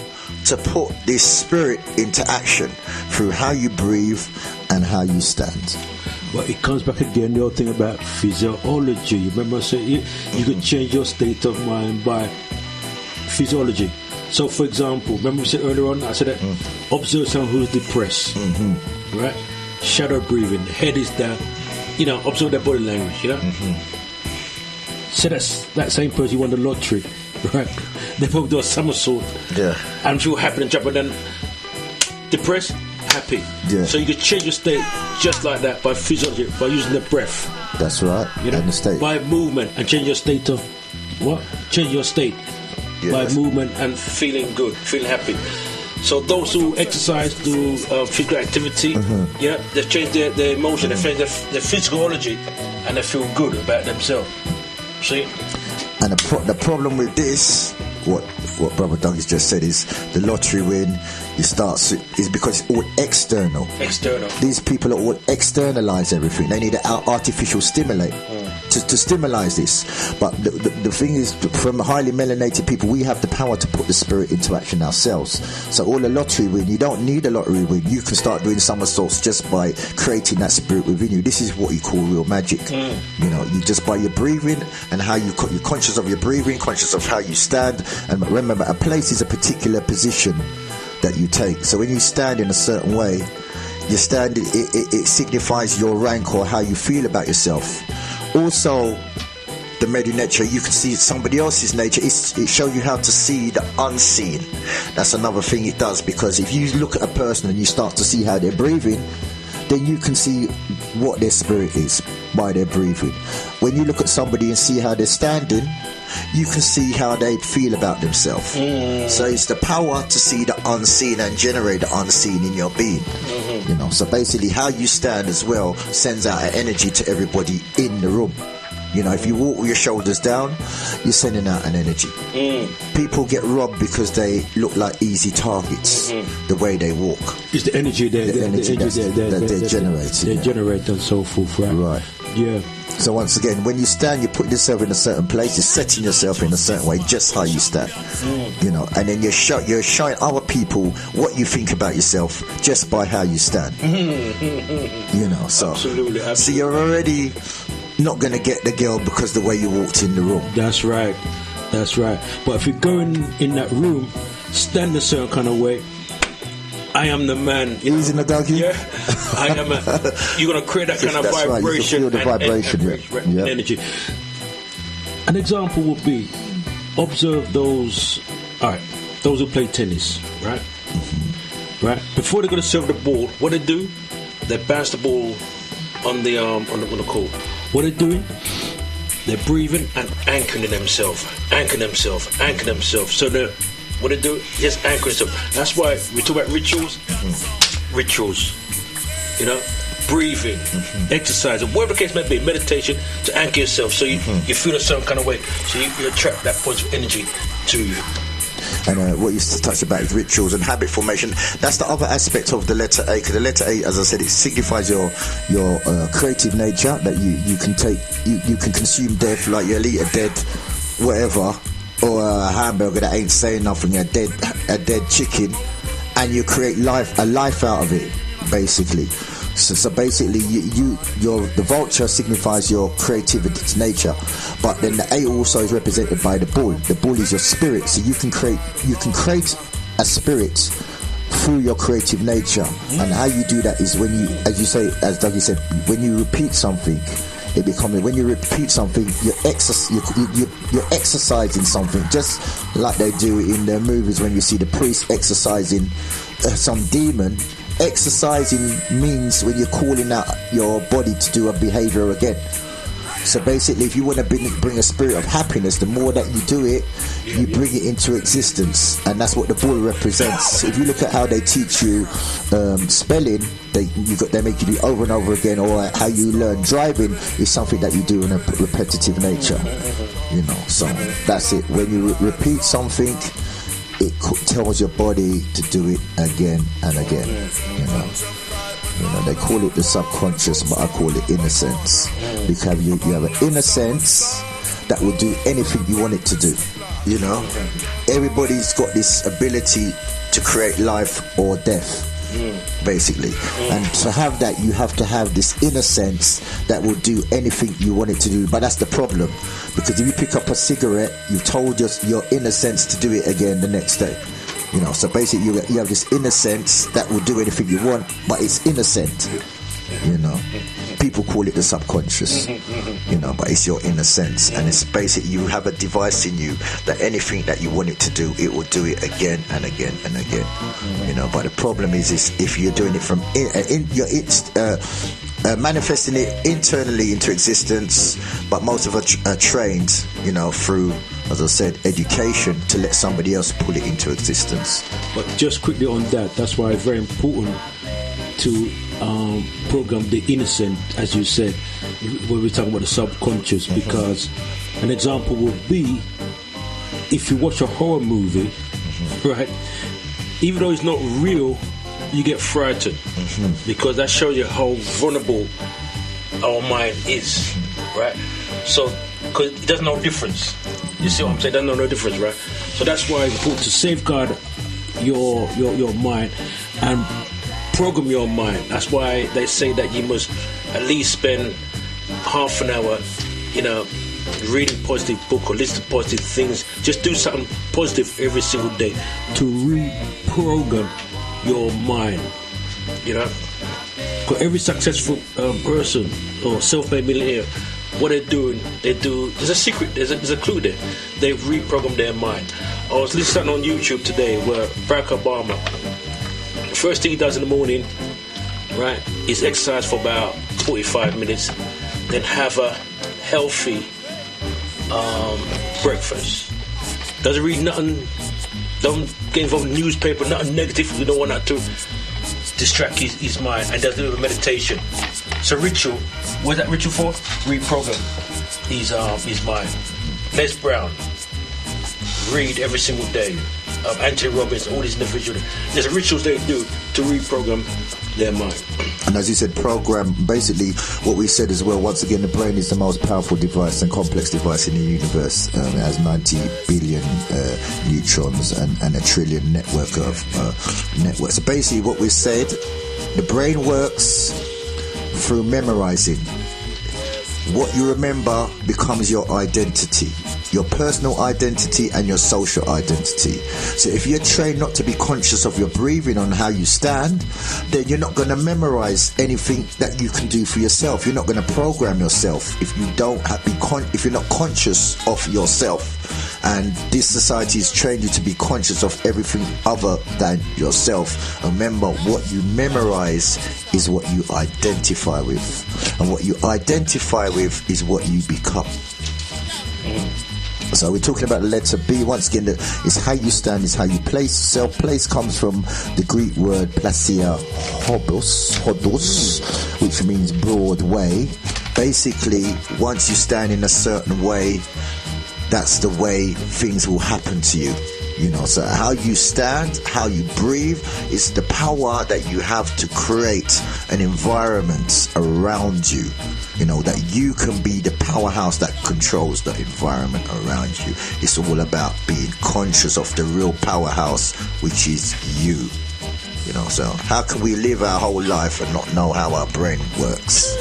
to put this spirit into action through how you breathe and how you stand. But it comes back again, the whole thing about physiology. You remember I said you can change your state of mind by physiology. So for example, remember we said earlier on, I said that observe someone who's depressed, right? Shadow breathing, the head is down, you know, observe their body language, you know? So that's that same person who won the lottery, right? They probably do a somersault. Yeah. I'm sure happy and jump, and then depressed, happy. Yeah. So you can change your state just like that by physiology, by using the breath. That's right. You know, and the state. by movement, and change your state of what? Change your state by movement and feeling good, feeling happy. So those who exercise, do physical activity, they change their emotion, they change their physiology, and they feel good about themselves. See? And the problem with this, what Brother Douglas just said, is the lottery win. Is because it's all external. These people are all externalize everything. They need an artificial stimulate to stimulate this. But the thing is, from highly melanated people, we have the power to put the spirit into action ourselves. So all the lottery win, you don't need a lottery win. You can start doing somersaults just by creating that spirit within you. This is what you call real magic. You know, you just by your breathing and how you're conscious of your breathing, conscious of how you stand. And remember, a place is a particular position that you take. So when you stand in a certain way, you stand, it signifies your rank or how you feel about yourself. Also, the Medu nature, you can see somebody else's nature. It shows you how to see the unseen. That's another thing it does, because if you look at a person and you start to see how they're breathing, then you can see what their spirit is by their breathing. When you look at somebody and see how they're standing, you can see how they feel about themselves. So it's the power to see the unseen and generate the unseen in your being. You know, so basically how you stand as well sends out an energy to everybody in the room. You know, if you walk with your shoulders down, you're sending out an energy. People get robbed because they look like easy targets, the way they walk. It's the energy they're generating. They generate and so forth, right? Right. Yeah. So once again, when you stand, you put yourself in a certain place, you're setting yourself in a certain way, just how you stand. You know, and then you're showing other people what you think about yourself just by how you stand. You know, so absolutely. So you're already not going to get the girl because the way you walked in the room. That's right. But if you're going in that room, stand a certain kind of way, I am the man. Easy, Nagagi? Yeah. I am you're going to create that kind of vibration. Right. You can feel the vibration, energy. An example would be, observe those who play tennis, right? Right? Before they go to serve the ball, what they do, they bounce the ball on the court. What they're doing, they're breathing and anchoring themselves. So what they do, just anchor themselves. That's why we talk about rituals. Rituals, you know, breathing, exercise, whatever the case may be, meditation, to anchor yourself so you feel a certain kind of way. So you attract that positive energy to you. And what you touched about is rituals and habit formation. That's the other aspect of the letter A, because the letter A, as I said, it signifies your creative nature, that you can take, you can consume death, like you'll eat a dead whatever, or a hamburger that ain't saying nothing, a dead chicken, and you create a life out of it, basically. So basically, the vulture signifies your creativity nature, but then the A also is represented by the bull. The bull is your spirit, so you can create a spirit through your creative nature. And how you do that is when you, as Dougie said, when you repeat something, it becomes. When you repeat something, you're exercising something, just like they do in the movies when you see the priest exercising some demon. Exercising means when you're calling out your body to do a behavior again. So basically, if you want to bring a spirit of happiness, the more that you do it, you bring it into existence, and that's what the bull represents. If you look at how they teach you spelling, they make you do over and over again, or how you learn driving is something that you do in a repetitive nature. So that's it. When you repeat something, it tells your body to do it again and again. They call it the subconscious, but I call it innocence, because you have an innocence that will do anything you want it to do. Everybody's got this ability to create life or death, basically. And to have that, you have to have this innocence that will do anything you want it to do. But that's the problem, because if you pick up a cigarette, you've told your innocence to do it again the next day. So basically you have this innocence that will do anything you want, but it's innocent. People call it the subconscious, but it's your innocence, and it's basically you have a device in you that anything that you want it to do, it will do it again and again and again. But the problem is if you're doing it from manifesting it internally into existence, but most of us are trained, through, as I said, education, to let somebody else pull it into existence. But just quickly on that's why it's very important to program the innocent, as you said, when we're talking about the subconscious, because an example would be if you watch a horror movie, right, even though it's not real, you get frightened, because that shows you how vulnerable our mind is, right? So, because it doesn't know difference. You see what I'm saying? It doesn't know no difference, right? So that's why it's important to safeguard your mind and program your mind. That's why they say that you must at least spend half an hour, reading positive book or listening to positive things. Just do something positive every single day to reprogram your mind. Because every successful person or self-made millionaire, what they're doing, there's a secret, there's a clue there. They've reprogrammed their mind. I was listening on YouTube today where Barack Obama, the first thing he does in the morning, right, is exercise for about 45 minutes, then have a healthy breakfast. Doesn't read nothing, don't get involved in newspaper, nothing negative. We don't want that to distract his mind, and does a little meditation. So ritual, what's that ritual for? Reprogram his mind. Les Brown, read every single day. Anthony Robbins, all these individuals. There's rituals they do to reprogram their mind. And as you said, program, basically what we said as well, once again, the brain is the most powerful device and complex device in the universe. It has 90 billion neutrons and a trillion network of networks. So basically what we said, the brain works through memorizing. What you remember becomes your identity, your personal identity and your social identity. So if you're trained not to be conscious of your breathing on how you stand, then you're not going to memorize anything that you can do for yourself. You're not going to program yourself if you if you're not conscious of yourself. And this society has trained you to be conscious of everything other than yourself. Remember, what you memorize is what you identify with, and what you identify with is what you become. So we're talking about the letter B. Once again, it's how you stand, is how you place yourself. Place comes from the Greek word placia hodos, which means broad way. Basically, once you stand in a certain way, that's the way things will happen to you. You know, so how you stand, how you breathe is the power that you have to create an environment around you. You know, that you can be the powerhouse that controls the environment around you. It's all about being conscious of the real powerhouse, which is you. You know, so how can we live our whole life and not know how our brain works?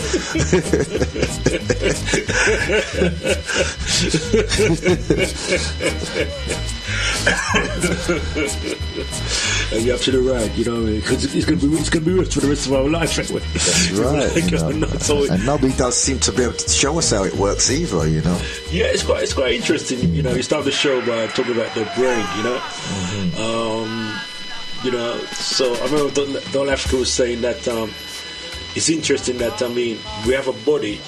You're absolutely right. You know, what I mean? Because it's gonna be rich for the rest of our life, anyway. That's right. You know, and nobody does seem to be able to show us how it works either. You know. Yeah, it's quite interesting. You know, you start the show by talking about the brain. You know. You know, so I remember Don Africa was saying that it's interesting that, I mean, we have a body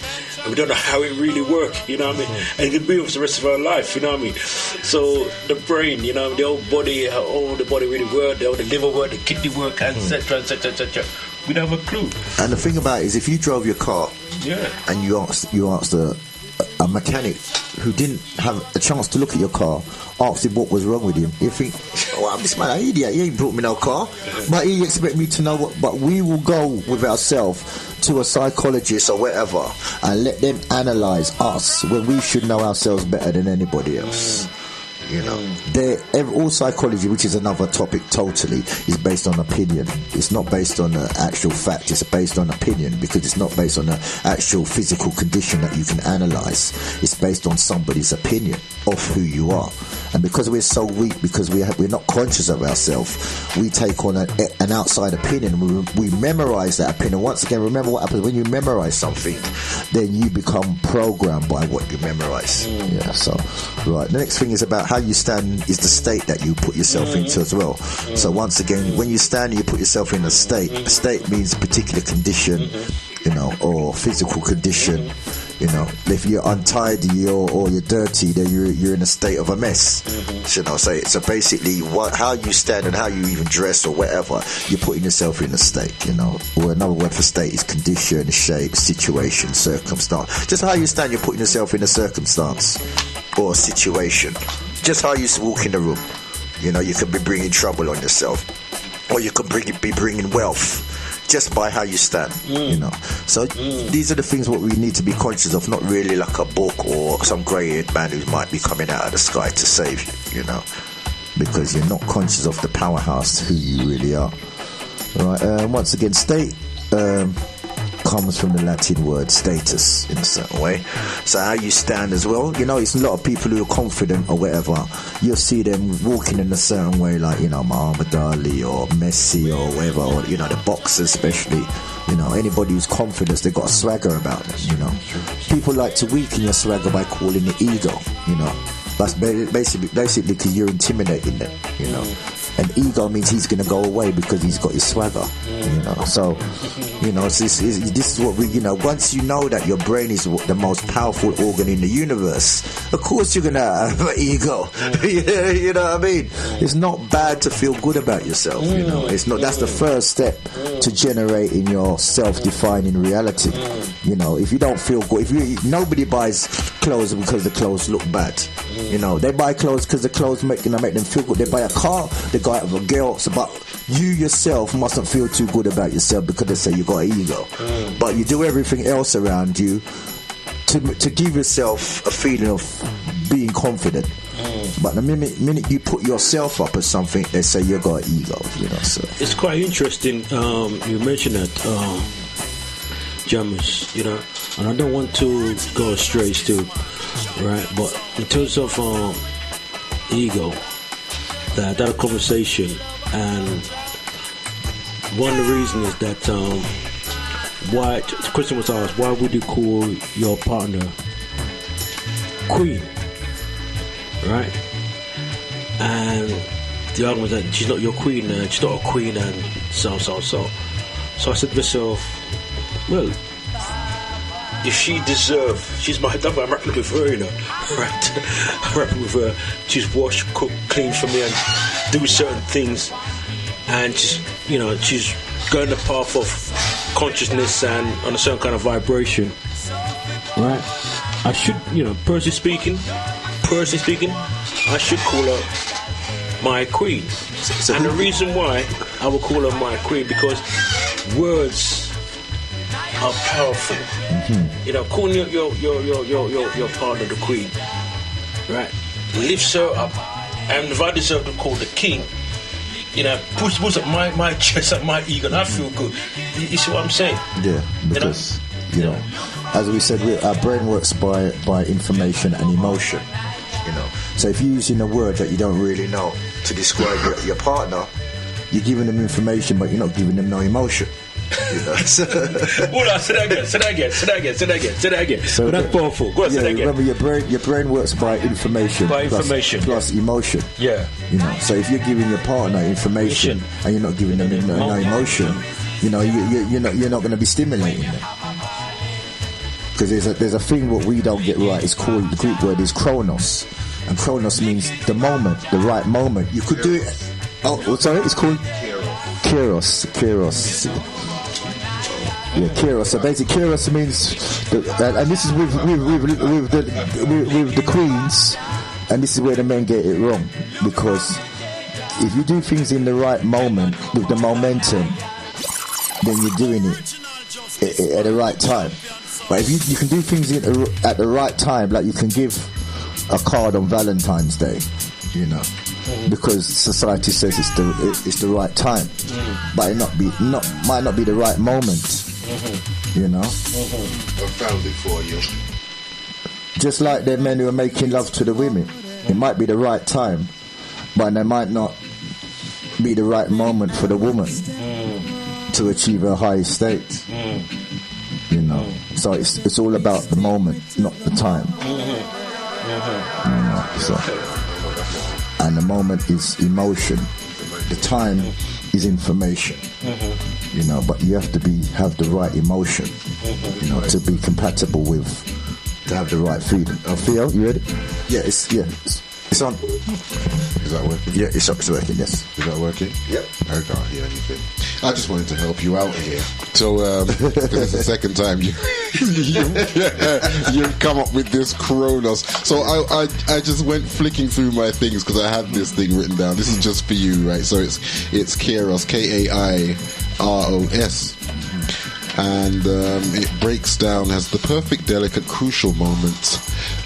and we don't know how it really works, you know what I mean? And it can be with the rest of our life, you know what I mean? So the brain, you know, the whole body, how all the body really works, how the liver works, the kidney works, etc., etc., etc. We don't have a clue. And the thing about it is, if you drove your car and you asked a mechanic who didn't have a chance to look at your car, asked him what was wrong with him, you think, well, this man an idiot, he ain't brought me no car, but he expect me to know what. But we will go with ourselves to a psychologist or whatever and let them analyse us when we should know ourselves better than anybody else. You know, all psychology, which is another topic totally, is based on opinion. It's not based on actual fact. It's based on opinion, because it's not based on an actual physical condition that you can analyse. It's based on somebody's opinion of who you are. And because we're so weak, because we're not conscious of ourselves, we take on an outside opinion. We memorise that opinion. Once again, remember what happens when you memorise something, then you become programmed by what you memorise. Yeah. So, right. The next thing is about how you stand is the state that you put yourself into as well. So once again, when you stand, you put yourself in a state. A state means a particular condition, you know, or physical condition. You know, if you're untidy or you're dirty, then you're in a state of a mess. You know, so basically, how you stand and how you even dress or whatever, you're putting yourself in a state. You know, or another word for state is condition, shape, situation, circumstance. Just how you stand, you're putting yourself in a circumstance or a situation. Just how you walk in the room. You know, you could be bringing trouble on yourself, or you could be bringing wealth. Just by how you stand, you know. So these are the things what we need to be conscious of, not really like a book or some grey-haired man who might be coming out of the sky to save you, you know, because you're not conscious of the powerhouse who you really are. Right. Once again, state comes from the Latin word status in a certain way. So how you stand as well, you know, it's a lot of people who are confident or whatever. You'll see them walking in a certain way, like, you know, Muhammad Ali or Messi or whatever, or, you know, the boxers especially. You know, anybody who's confident, they've got a swagger about them, you know. People like to weaken your swagger by calling it ego, you know. That's basically because you're intimidating them, you know. And ego means he's going to go away because he's got his swagger, you know. So, you know, this is what we, you know, once you know that your brain is the most powerful organ in the universe, of course you're going to have an ego. You know what I mean? It's not bad to feel good about yourself, you know. It's not. That's the first step to generating your self-defining reality. You know, if you don't feel good, nobody buys clothes because the clothes look bad. You know, they buy clothes because the clothes make them feel good. They buy a car, they go out with a girl. So, but you yourself mustn't feel too good about yourself because they say you got an ego. But you do everything else around you to give yourself a feeling of being confident. But the minute you put yourself up as something, they say you got an ego. You know, so it's quite interesting. You mentioned that, Jammers, you know, and I don't want to go astray still, right? But in terms of ego, that a conversation, and one of the reasons is that why the question was asked, why would you call your partner queen, right? And the argument was that she's not your queen, she's not a queen, and so I said to myself, well, if she deserves, she's my double, I'm rapping with her, you know, right? I'm rapping with her, she's washed, cooked, clean for me and do certain things, and she's, you know, she's going the path of consciousness and on a certain kind of vibration, right? I should, you know, personally speaking, I should call her my queen. And the reason why I will call her my queen, because words are powerful. You know, calling your partner the queen, right, lifts her up. And if I deserve to call the king, you know, push up my chest and my ego, and I feel good. You see what I'm saying? Yeah, because you know, as we said, our brain works by information and emotion. You know, so if you're using a word that you don't really know to describe your partner, you're giving them information, but you're not giving them no emotion. You know? Hold on, say that again. So that's powerful. Go on, say that again. Remember, your brain works by information. Plus emotion. Yeah. You know, so if you're giving your partner information and you're not giving them no emotion, you know, you're not going to be stimulating them. Because there's a thing what we don't get right. It's called, the Greek word is chronos, and chronos means the moment, the right moment. You could do it. Oh, sorry, it's called Kairos. Yeah, Kairos. So basically, Kairos means, and this is with the queens, and this is where the men get it wrong, because if you do things in the right moment with the momentum, then you're doing it at the right time. But if you can do things at the right time, like you can give a card on Valentine's Day, you know, because society says it's the right time, but it might not be the right moment, you know. I found it for you. Just like the men who are making love to the women, it might be the right time, but it might not be the right moment for the woman to achieve her highest state. You know, so it's all about the moment, not the time. You know, so, and the moment is emotion. The time is information. You know, but you have to have the right emotion. You know, to be compatible with, to have the right feeling. Theo, you ready? Yeah, it's on. Is that working? Yeah, it's working. Yes. Is that working? Yep. I can't hear anything. I just wanted to help you out here. So, because it's the second time you've come up with this Chronos. So I just went flicking through my things because I had this thing written down. This is just for you, right? So it's Kairos, Kairos. And it breaks down as the perfect, delicate, crucial moment,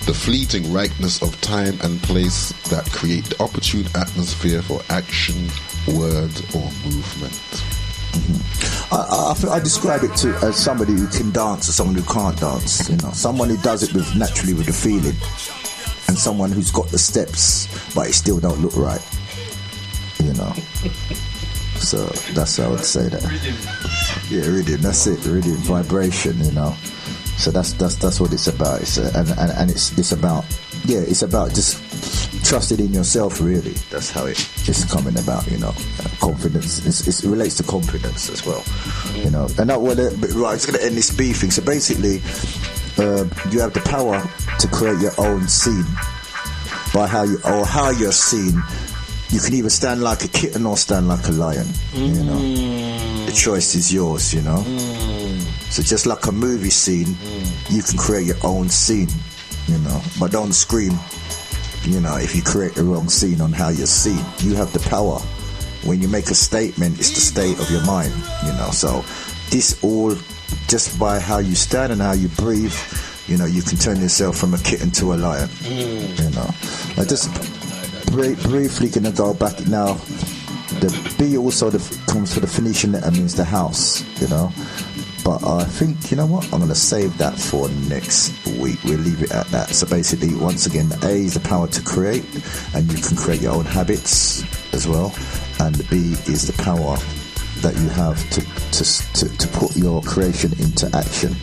the fleeting rightness of time and place that create the opportune atmosphere for action, word, or movement. I describe it as somebody who can dance or someone who can't dance. You know, someone who does it naturally with the feeling, and someone who's got the steps but it still don't look right. You know. So that's how I would say that. Yeah, rhythm. That's it. Rhythm, vibration. You know. So that's what it's about. It's about just trusting in yourself. Really, that's how it's coming about. You know, confidence. It relates to confidence as well. You know, and that right. It's going to end this beefing. So basically, you have the power to create your own scene by how you're seen. You can either stand like a kitten or stand like a lion. You know, the choice is yours. You know. So just like a movie scene, you can create your own scene. You know, but don't scream. You know, if you create the wrong scene on how you're seen, you have the power. When you make a statement, it's the state of your mind. You know, so this all just by how you stand and how you breathe. You know, you can turn yourself from a kitten to a lion. You know, I just briefly gonna go back now. The B also comes for the Phoenician letter, means the house. You know. But I think, you know what, I'm going to save that for next week. We'll leave it at that. So basically, once again, the A is the power to create, and you can create your own habits as well. And the B is the power that you have to put your creation into action.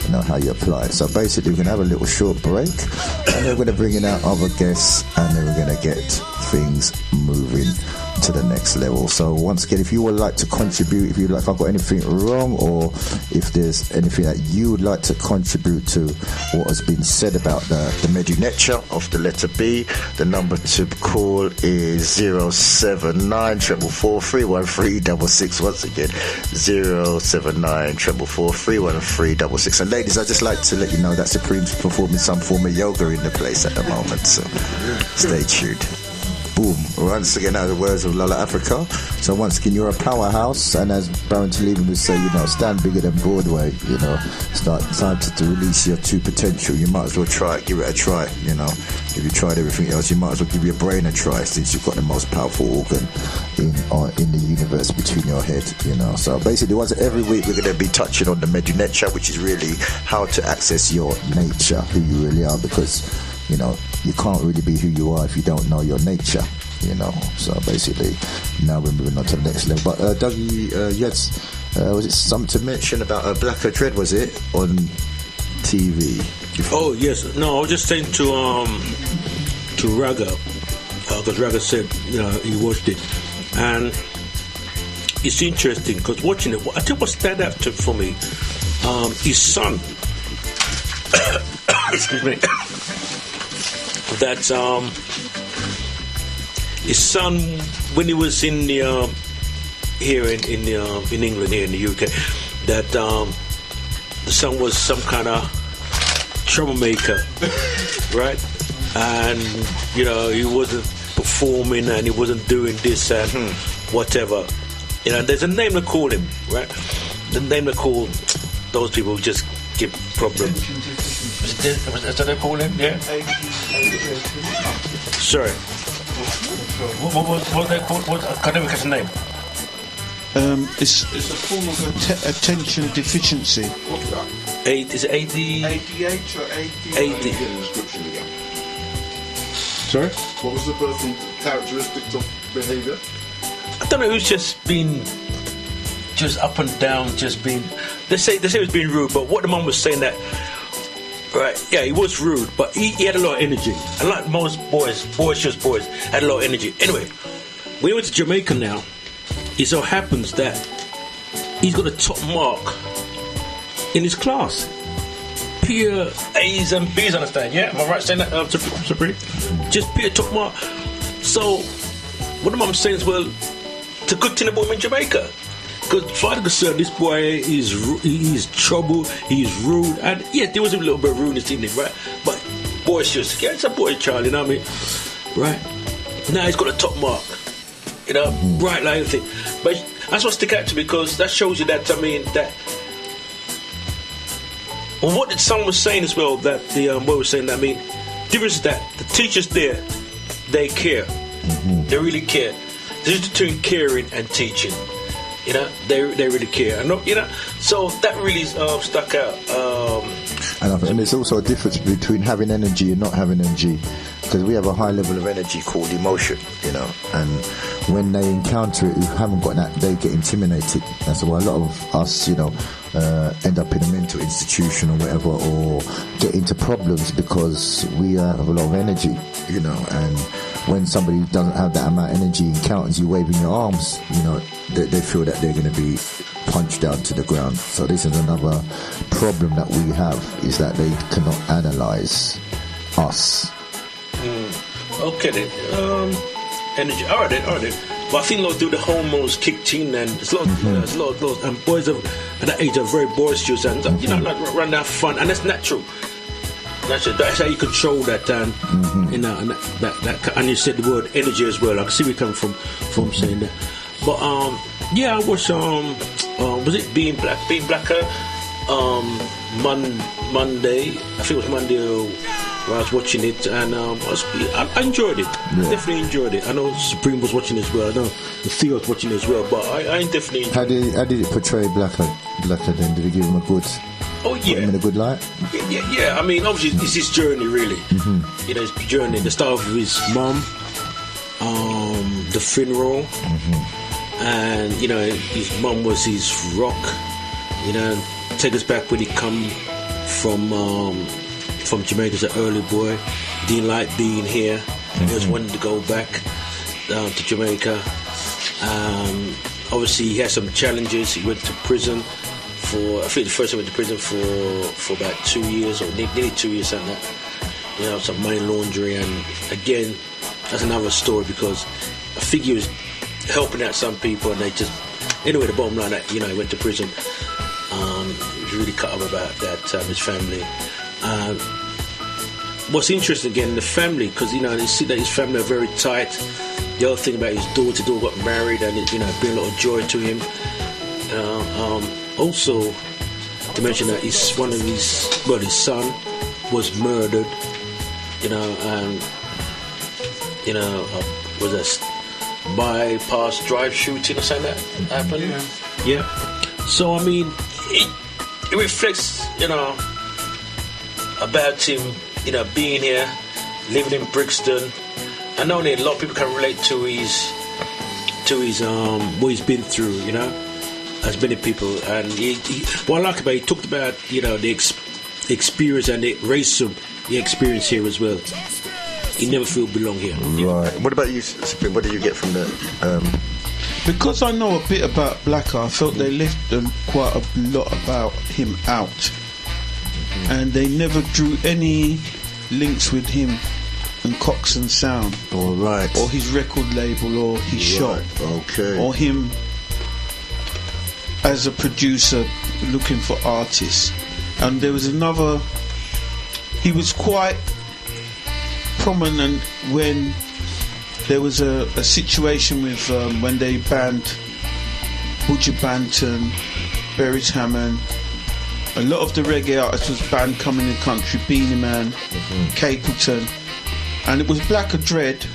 You know, how you apply it. So basically, we're going to have a little short break, and then we're going to bring in our other guests, and then we're going to get things moving to the next level. So once again, if you would like to contribute, if I've got anything wrong, or if there's anything that you would like to contribute to what has been said about the Medinecha of the letter B, the number to call is 079 444 31366. Once again, 079 444 31366. And ladies, I'd just like to let you know that Supreme's performing some form of yoga in the place at the moment, so stay tuned. Boom. Once again, out of the words of Lala Africa. So once again, you're a powerhouse, and as Barrington Levy would say, stand bigger than Broadway. Start time to release your true potential. You might as well try it, give it a try. If you tried everything else, you might as well give your brain a try, since you've got the most powerful organ in the universe between your head. So basically, once every week we're going to be touching on the Medunecha, which is really how to access your nature, who you really are, because you can't really be who you are if you don't know your nature. So basically, now we're moving on to the next level. But Dougie, was it something to mention about Blacker Dread? Was it on TV? Oh yes, no, I was just saying to Raga, because Raga said he watched it, and it's interesting because watching it, I think what stand out for me, his son, excuse me, that his son, when he was in the here in England, here in the UK, that the son was some kind of troublemaker, right? And he wasn't performing, and he wasn't doing this and whatever. There's a name to call him, right? The name to call those people who just give problems. Is that they call him? Yeah. Sorry. What they call? I never catch the name. It's a form of attention deficiency. Is it AD? ADH or AD. Sorry? What was the person's characteristics of behaviour? I don't know. Who's just up and down, just being. They say he was being rude, but what the mum was saying that. Right, yeah, he was rude, but he had a lot of energy. And like most boisterous boys, had a lot of energy. Anyway, when he went to Jamaica now, it so happens that he's got a top mark in his class. Pure A's and B's, understand, yeah? Am I right saying that, Sabri? Just pure top mark. So, what am I saying is, well, it's a good thing about him in Jamaica. Because Father concerned, this boy he's trouble, he's rude, and yeah, there was a little bit of rudeness in him, right? But boisterous, yeah, it's a boy child, you know what I mean? Right? Now he's got a top mark, bright like everything. But that's what stick out to me, because that shows you that, well, what someone was saying as well, that the boy was saying that, difference is that the teachers there, they care. They really care. There's between caring and teaching. They really care. So that really stuck out. And there's also a difference between having energy and not having energy, because we have a high level of energy called emotion, and when they encounter it, who haven't got that, they get intimidated. That's why a lot of us, end up in a mental institution or whatever, or get into problems because we have a lot of energy, and when somebody doesn't have that amount of energy encounters you waving your arms, they feel that they're going to be punched down to the ground. So this is another problem that we have, is that they cannot analyse us. Okay then. Energy. All right then. But I think do the hormones kicked in, and there's a lot, and boys at that age are very boisterous, and like run that fun, and that's natural. That's how you control that, and and that, and you said the word energy as well. I can see where you come from saying that. But yeah, I watched was it Being Blacker? Monday, I think it was Monday. Where I was watching it, and I enjoyed it. Yeah. Definitely enjoyed it. I know Supreme was watching it as well. I know Theo was watching it as well. But I definitely enjoyed it. How did it portray Blacker then? Did it give him a good? Oh yeah. Put him in a good light. Yeah. I mean, obviously, it's his journey, really. His journey. The start of his mum, the funeral, and his mum was his rock. Take us back when he come from Jamaica as an early boy. Didn't like being here. He just wanted to go back to Jamaica. Obviously, he had some challenges. He went to prison I think the first time he went to prison for about 2 years, or nearly 2 years, something like that. Some money laundering, and again, that's another story, because I think he was helping out some people, and they just, anyway, the bottom line that, he went to prison. He was really cut up about that, his family. what's interesting again, the family, because you see that his family are very tight. The other thing about his daughter got married, and it bring a lot of joy to him. Also, to mention that his son was murdered. Was a bypass drive shooting or something that happened. Yeah. So I mean, it reflects, about him, being here, living in Brixton. I know that a lot of people can relate to his what he's been through, as many people. And what I like about it, he talked about, the experience and the racism he experienced here as well. He never felt belong here. Right. What about you, Supreme? What did you get from that? Because I know a bit about Blacker, I felt they left quite a lot about him out. And they never drew any links with him and Coxsone Sound. All right. Or his record label, or his shop. Okay. Or him as a producer looking for artists. And there was another... He was quite prominent when there was a situation with when they banned Buju Banton, Beres Hammond. A lot of the reggae artists was banned coming in the country, Beanie Man, Capleton, and it was Blacker Dread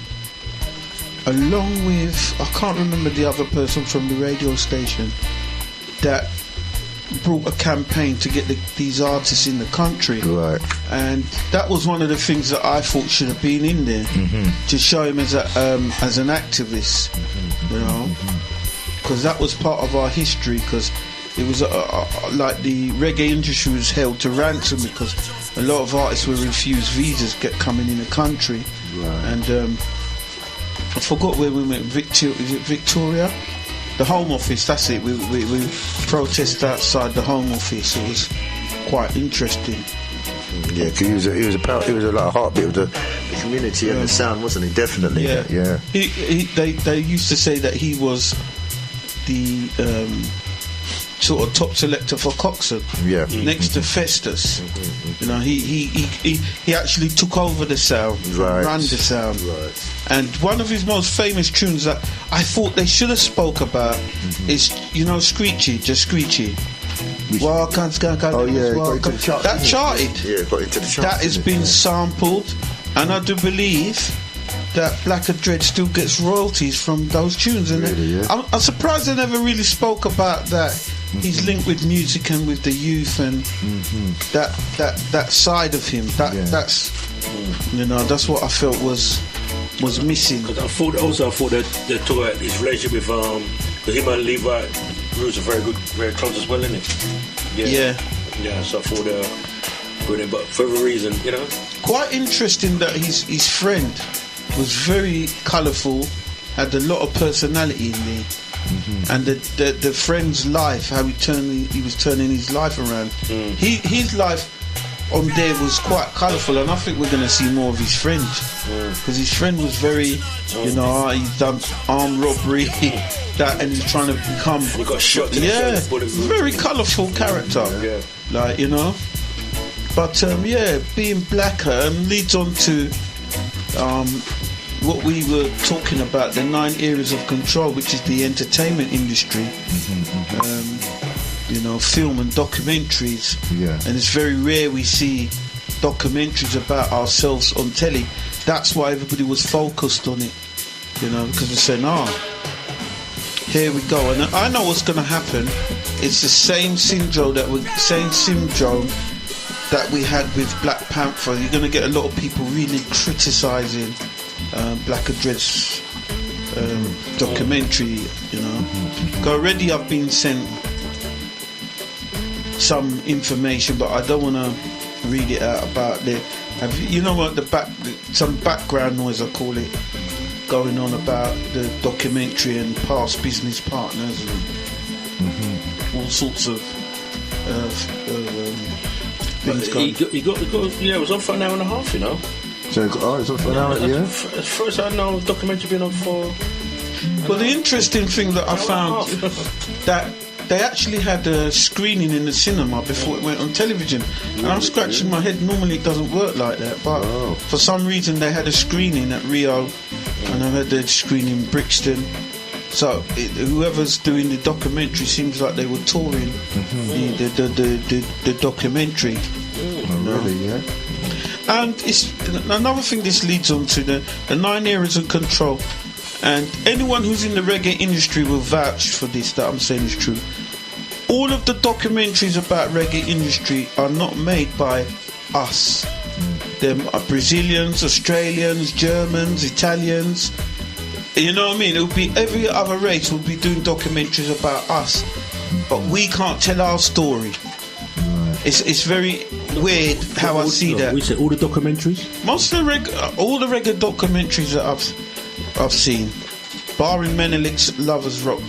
along with, I can't remember the other person from the radio station, that brought a campaign to get these artists in the country. Right. And that was one of the things that I thought should have been in there, to show him as an activist, because that was part of our history, because it was like the reggae industry was held to ransom because a lot of artists were refused visas coming in the country. Right. And I forgot where we went. Is it Victoria? The Home Office, that's it. We protested outside the Home Office. It was quite interesting. Yeah, because he was like a heartbeat of the community and the sound, wasn't he? Definitely. Yeah. They used to say that he was the sort of top selector for Coxsone. Yeah. Next to Festus. He actually took over the sound, ran the sound. Right. And one of his most famous tunes that I thought they should have spoke about is, Screechy, just Screechy. Walk on, that charted. Yeah, got into the charts. That has been sampled, and I do believe that Blacker Dread still gets royalties from those tunes. And really, yeah. I'm surprised they never really spoke about that. He's linked with music and with the youth and that side of him. That's what I felt was missing. I thought that they talk about his relationship with him and Levi Roots are very close as well, isn't it? Yeah. Yeah, so I thought brilliant, but for every reason, Quite interesting that his friend was very colourful, had a lot of personality in there. And the friend's life, how he was turning his life around. His life on there was quite colourful, and I think we're going to see more of his friend, because his friend was very, he's done armed robbery, and he's trying to become. He got shot. Very colourful character, But being Blacker leads on to what we were talking about, the 9 areas of control, which is the entertainment industry. Film and documentaries. Yeah. And it's very rare we see documentaries about ourselves on telly. That's why everybody was focused on it, because we're saying, here we go. And I know what's going to happen. It's the same syndrome that we had with Black Panther. You're going to get a lot of people really criticising Blacker Dread's documentary, Already I've been sent some information, but I don't want to read it out about it. Some background noise, I call it, going on about the documentary and past business partners and all sorts of things going. It was on for an hour and a half, So it's on for an hour, yeah? First I know documentary been on for... Well, the interesting thing that I found, that they actually had a screening in the cinema before it went on television. And I'm scratching my head. Normally it doesn't work like that, but for some reason they had a screening at Rio, and I had the screening in Brixton. So whoever's doing the documentary seems like they were touring the documentary. Really, yeah. And it's another thing this leads on to the 9 areas of control. And anyone who's in the reggae industry will vouch for this, that I'm saying is true. All of the documentaries about reggae industry are not made by us. They're Brazilians, Australians, Germans, Italians. You know what I mean? It would be every other race will be doing documentaries about us, but we can't tell our story. It's very weird how I see that. We say all the documentaries. Most of the all the reggae documentaries that I've seen, barring Menelik's Lovers Rock,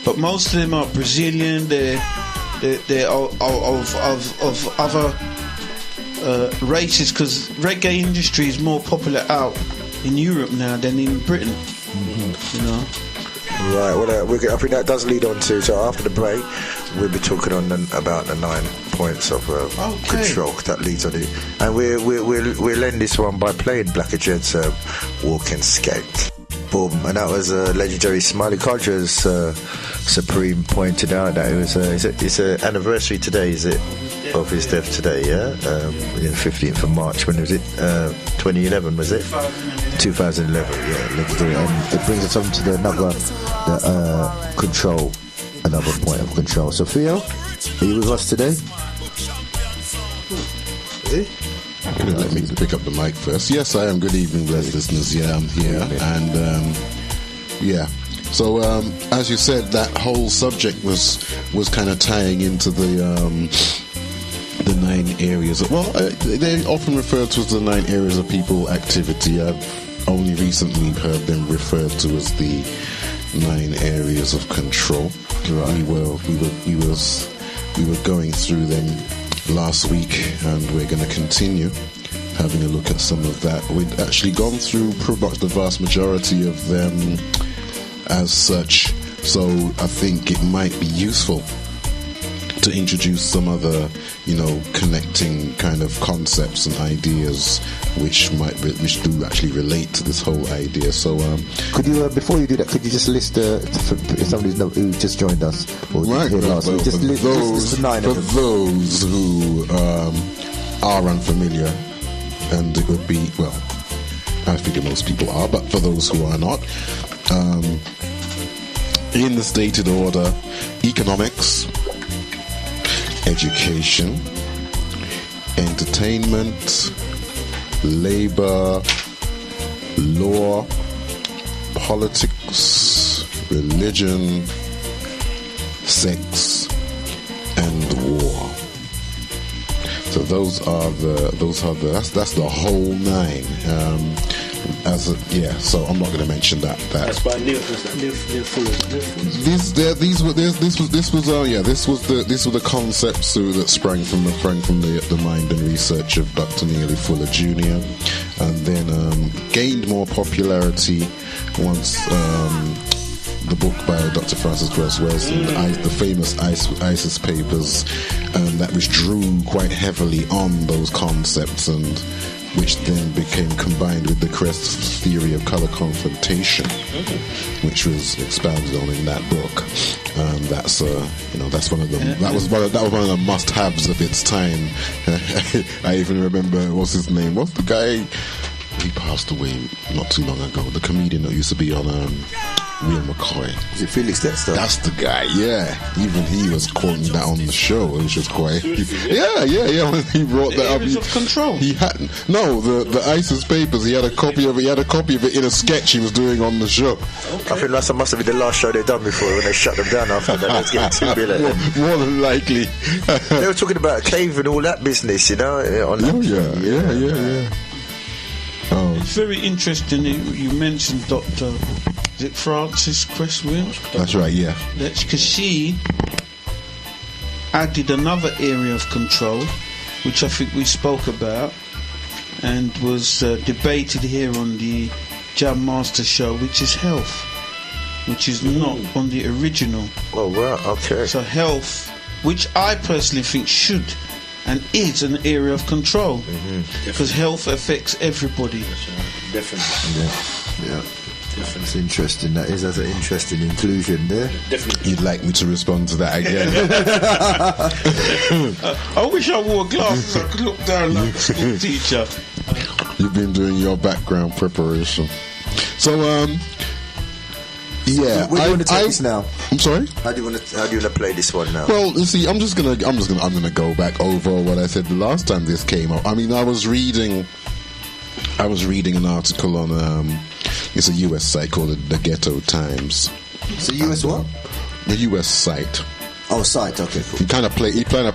but most of them are Brazilian. They're of other races, because reggae industry is more popular out in Europe now than in Britain. You know. Right, well, I think that does lead on to, so after the break, we'll be talking about the 9 points of control. That leads on it. And we'll end this one by playing Black Agent's Walk and Skate. Boom. And that was legendary Smiley Conjur's Supreme pointed out that it's an anniversary today, is it? Of his death today, yeah? 15th of March, when was it? 2011, was it? 2011, yeah, legendary. And it brings us on to another point of control. So, Theo, are you with us today? Let me pick up the mic first. Yes, I am. Good evening, listeners. Yeah, I'm here. And, yeah. So, as you said, that whole subject was kind of tying into the 9 areas. Well, they often refer to as the 9 areas of people activity. I've only recently heard them referred to as the 9 areas of control. Right. We were going through them last week, and we're going to continue having a look at some of that. We'd actually gone through pretty much the vast majority of them as such, so I think it might be useful to introduce some other, connecting kind of concepts and ideas which do actually relate to this whole idea. So, could you, before you do that, could you just list if somebody who just joined us or right, here last week, just list the 9 of them. For those who are unfamiliar, and it would be, well, I figure most people are, but for those who are not, in the stated order: economics, education, entertainment, labor, law, politics, religion, sex, and war. So that's the whole 9. So I'm not going to mention that. That's by Neil Fuller. These were the concepts that sprang from the mind and research of Dr. Neely Fuller Jr. and then gained more popularity once the book by Dr. Francis Gross Weston, the famous ISIS papers, that which drew quite heavily on those concepts, and which then became combined with the Crest theory of color confrontation, which was expounded on in that book. That's one of them. That was one of the must-haves of its time. I even remember, what's his name? What's the guy? He passed away not too long ago. The comedian that used to be on Real McCoy. Is it Felix Dexter? That's the guy, yeah. Even he was quoting that on the show. It was just quite... Yeah. When he brought that up... Areas of control. He had... No, the ISIS papers, he had a copy of it. He had a copy of it in a sketch he was doing on the show. Okay. I think that must have been the last show they'd done before when they shut them down after that. Let's get $2 billion. More than likely. They were talking about a cave and all that business, Yeah. It's very interesting. You mentioned Dr. Is it Francis Cress Williams? That's right, yeah. That's because she added another area of control, which I think we spoke about and was debated here on the Jam Master show, which is health. which is not on the original. Oh, right, okay. So health, which I personally think should and is an area of control, because health affects everybody. Definitely. Yeah. It's interesting. That's an interesting inclusion there. Definitely. You'd like me to respond to that again? I wish I wore glasses. I could look down like a school teacher. You've been doing your background preparation. So, yeah. Where do you want to take this now? I'm sorry? How do you want to play this one now? Well, you see, I'm gonna go back over what I said the last time this came up. I mean, I was reading an article on it's a US site called the Ghetto Times. It's a US what? The US site. Oh, site. Okay, cool. He kind of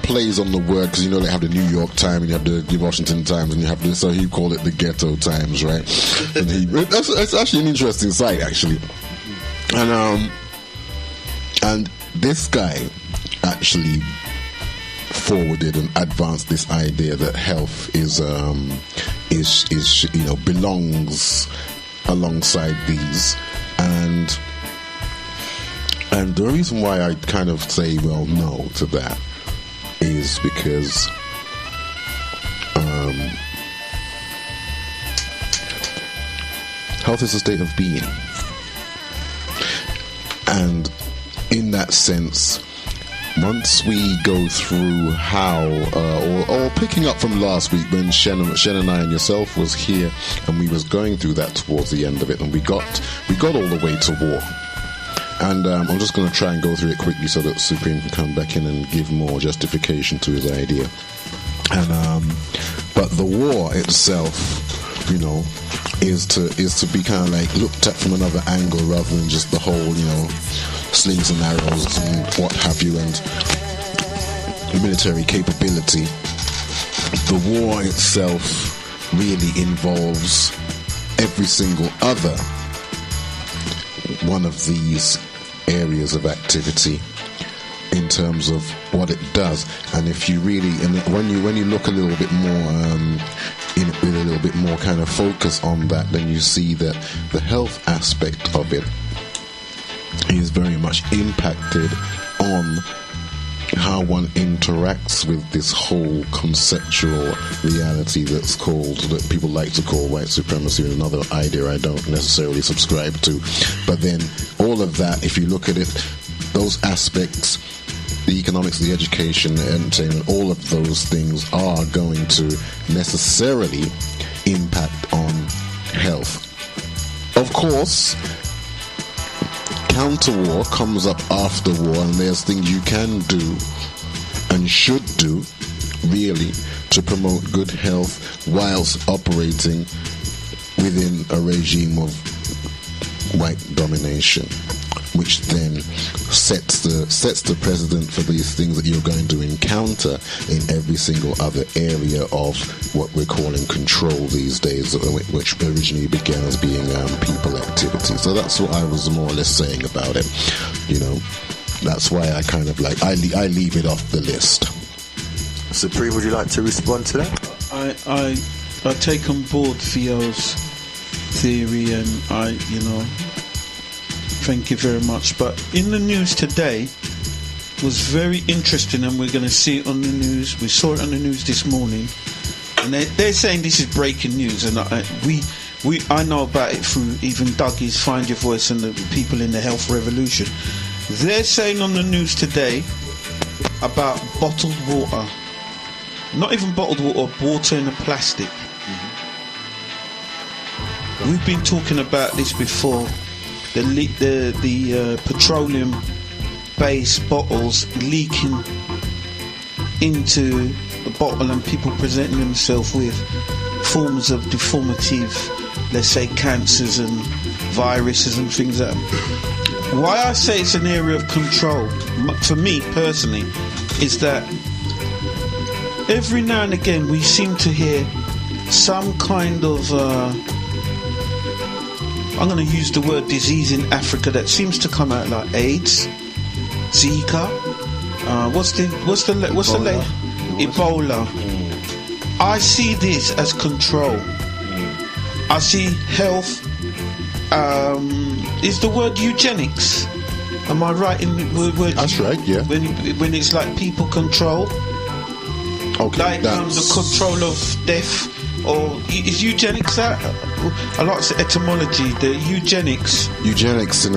plays on the word, because you know they have the New York Times and you have the Washington Times and you have this, so he called it the Ghetto Times, right? And that's actually an interesting site, actually. And this guy actually forwarded and advanced this idea that health is belongs alongside these, and the reason why I kind of say no to that is because health is a state of being, and in that sense, once we go through how, or picking up from last week when Shen and I and yourself was here, and we was going through that towards the end of it, and we got all the way to war. And I'm just going to try and go through it quickly so that Supreme can come back in and give more justification to his idea. And but the war itself, you know, is to be kind of like looked at from another angle rather than just the whole, you know, slings and arrows and what have you, and military capability. The war itself really involves every single other one of these areas of activity in terms of what it does. And if you really, and when you look a little bit more with a little bit more kind of focus on that, then you see that the health aspect of it is very much impacted on how one interacts with this whole conceptual reality that people like to call white supremacy, and another idea I don't necessarily subscribe to. But then all of that, if you look at it, those aspects, the economics, the education, the entertainment, all of those things are going to necessarily impact on health. Of course, counter-war comes up after war, and there's things you can do and should do, really, to promote good health whilst operating within a regime of white domination, which then sets the precedent for these things that you're going to encounter in every single other area of what we're calling control these days, which originally began as being people activity. So that's what I was more or less saying about it. You know, that's why I kind of like I leave it off the list. Supreme, would you like to respond to that? I take on board Theo's theory, and thank you very much. But in the news today was very interesting, and we're going to see it on the news. We saw it on the news this morning, and they're saying this is breaking news, and I know about it through even Dougie's Find Your Voice and the people in the health revolution. They're saying on the news today about bottled water, not even bottled water in a plastic. We've been talking about this before. The petroleum-based bottles leaking into the bottle, and people presenting themselves with forms of deformative, let's say, cancers and viruses and things like that. Why I say it's an area of control, for me personally, is that every now and again we seem to hear some kind of I'm going to use the word disease in Africa that seems to come out like AIDS, Zika, Ebola. I see this as control. I see health is the word eugenics. Am I right in the word? That's right, yeah. When it's like people control, Okay, like the control of death, or is eugenics that? I like the etymology. The eugenics in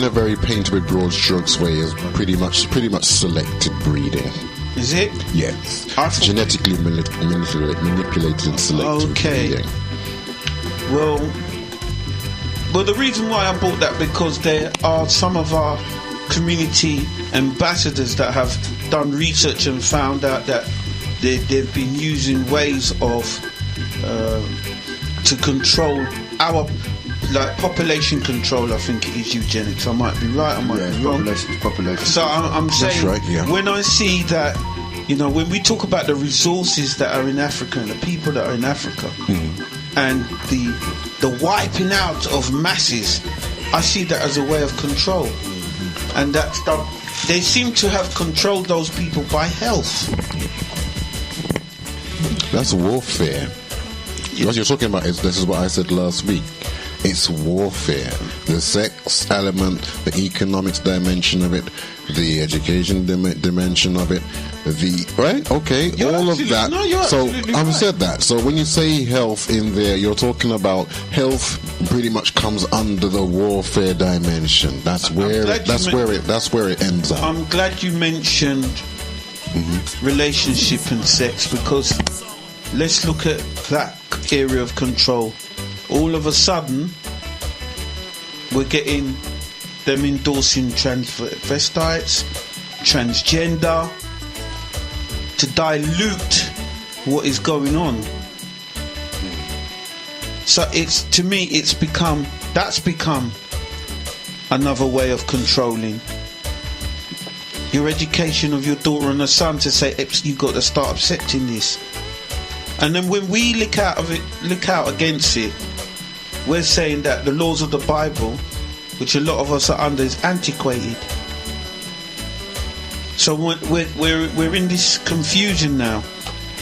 a very painted with broad strokes way is pretty much selected breeding. Is it? Yes. Genetically manipulated and selected breeding. Well, the reason why I bought that because there are some of our community ambassadors that have done research and found out that they've been using ways of to control our population control. I think it is eugenics. I might be right. I might be wrong. Population. So I'm saying right, yeah. when I see that, when we talk about the resources that are in Africa and the people that are in Africa, and the wiping out of masses, I see that as a way of control, and that they seem to have controlled those people by health. That's warfare. What you're talking about this is what I said last week. It's warfare. The sex element, the economics dimension of it, the education dimension of it, all of that. No, you're so absolutely I've right. said that. So when you say health in there, you're talking about health. Pretty much comes under the warfare dimension. That's where it ends up. I'm glad you mentioned relationship and sex, because let's look at that area of control. All of a sudden, we're getting them endorsing transvestites, transgender, to dilute what is going on. So that's become another way of controlling your education of your daughter and her son, to say you've got to start accepting this. And then when we look out against it, we're saying that the laws of the Bible, which a lot of us are under, is antiquated. So we're in this confusion now.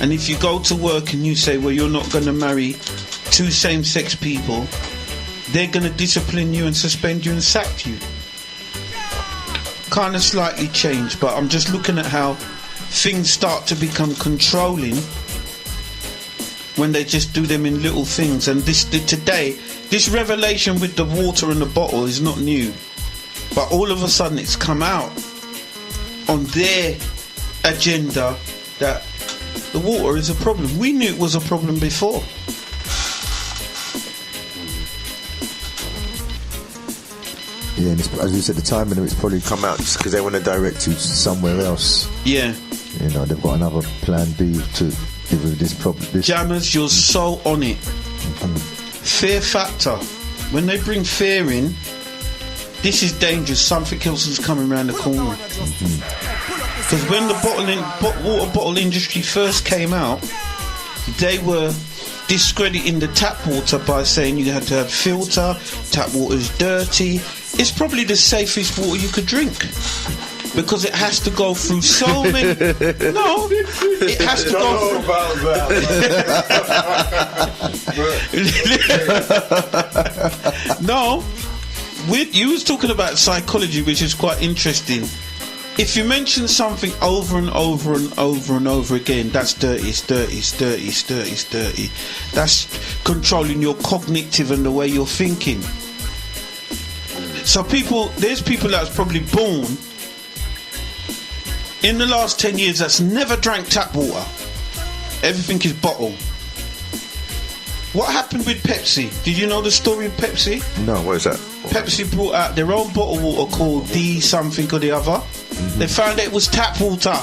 And if you go to work and you say, well, you're not going to marry two same-sex people, they're going to discipline you and suspend you and sack you. Kind of slightly changed, but I'm just looking at how things start to become controlling when they just do them in little things. And this revelation with the water in the bottle is not new, but all of a sudden it's come out on their agenda that the water is a problem. We knew it was a problem before. Yeah, and as you said, the timing of it's probably come out just because they want to direct you somewhere else. Yeah. They've got another plan B to deal with this problem. Jammers, you're so on it. Fear factor. When they bring fear in, this is dangerous. Something else is coming around the corner. Because when the water bottle industry first came out, they were discrediting the tap water by saying you had to have filter, tap water's dirty. It's probably the safest water you could drink, because it has to go through so many. No, it has to go through. No, you was talking about psychology, which is quite interesting. If you mention something over and over and over and over again, that's dirty, it's dirty, it's dirty, it's dirty, it's dirty. That's controlling your cognitive and the way you're thinking. So there's people that's probably born in the last 10 years that's never drank tap water. Everything is bottled. What happened with Pepsi? Did you know the story of Pepsi? No, what is that? Pepsi brought out their own bottled water called D something or the other. They found out it was tap water.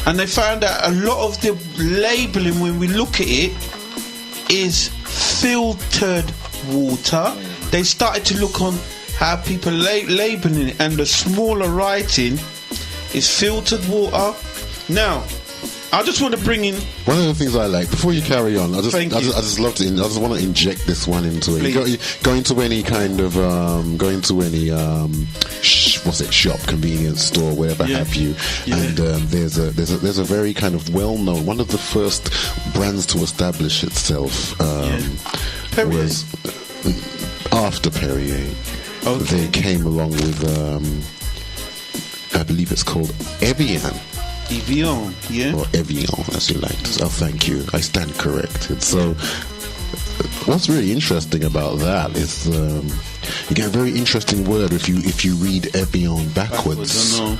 And they found out a lot of the labelling, when we look at it, is filtered water. They started to look on how people labelling it, and the smaller writing is filtered water. Now, I just want to bring in one of the things I like, before you carry on, I just love to. I just want to inject this one into it. Go into any kind of shop, convenience store, wherever have you, and there's a very kind of well-known, one of the first brands to establish itself was after Perrier. They came along with, I believe it's called Evian. Evian, yeah. Or Evian, as you like. So thank you. I stand corrected. So what's really interesting about that is you get a very interesting word if you read Evian backwards. I know.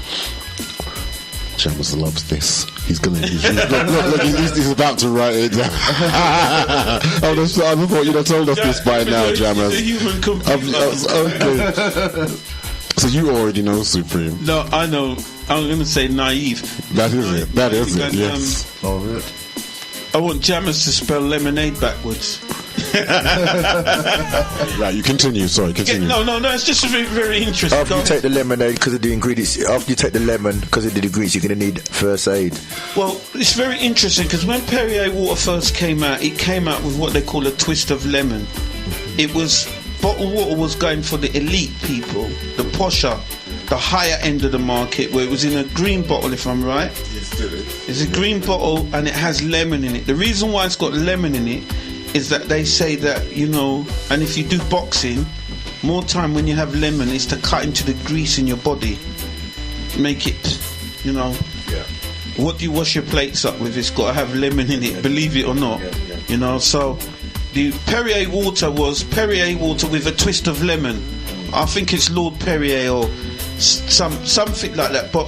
Jammers loves this. He's about to write it down. I thought you'd have told us this by now, Jammers. The human computer. Okay. So you already know Supreme. No, I know. I'm going to say naive. That is it. That is it. And, Yes. I want Jammers to spell lemonade backwards. Right, you continue. Sorry, continue. No, it's just very, very interesting. After you take the lemonade because of the ingredients, after you take the lemon because of the ingredients, you're going to need first aid. Well, it's very interesting because when Perrier water first came out, it came out with what they call a twist of lemon. It was bottled water was going for the elite people, the posher, the higher end of the market, where it was in a green bottle, if I'm right. Yes, it is. It's a green bottle and it has lemon in it. The reason why it's got lemon in it is that they say that, and if you do boxing, more time when you have lemon is to cut into the grease in your body. Make it, Yeah. What do you wash your plates up with? It's got to have lemon in it, believe it or not. So the Perrier water was Perrier water with a twist of lemon. I think it's Lord Perrier or something like that. But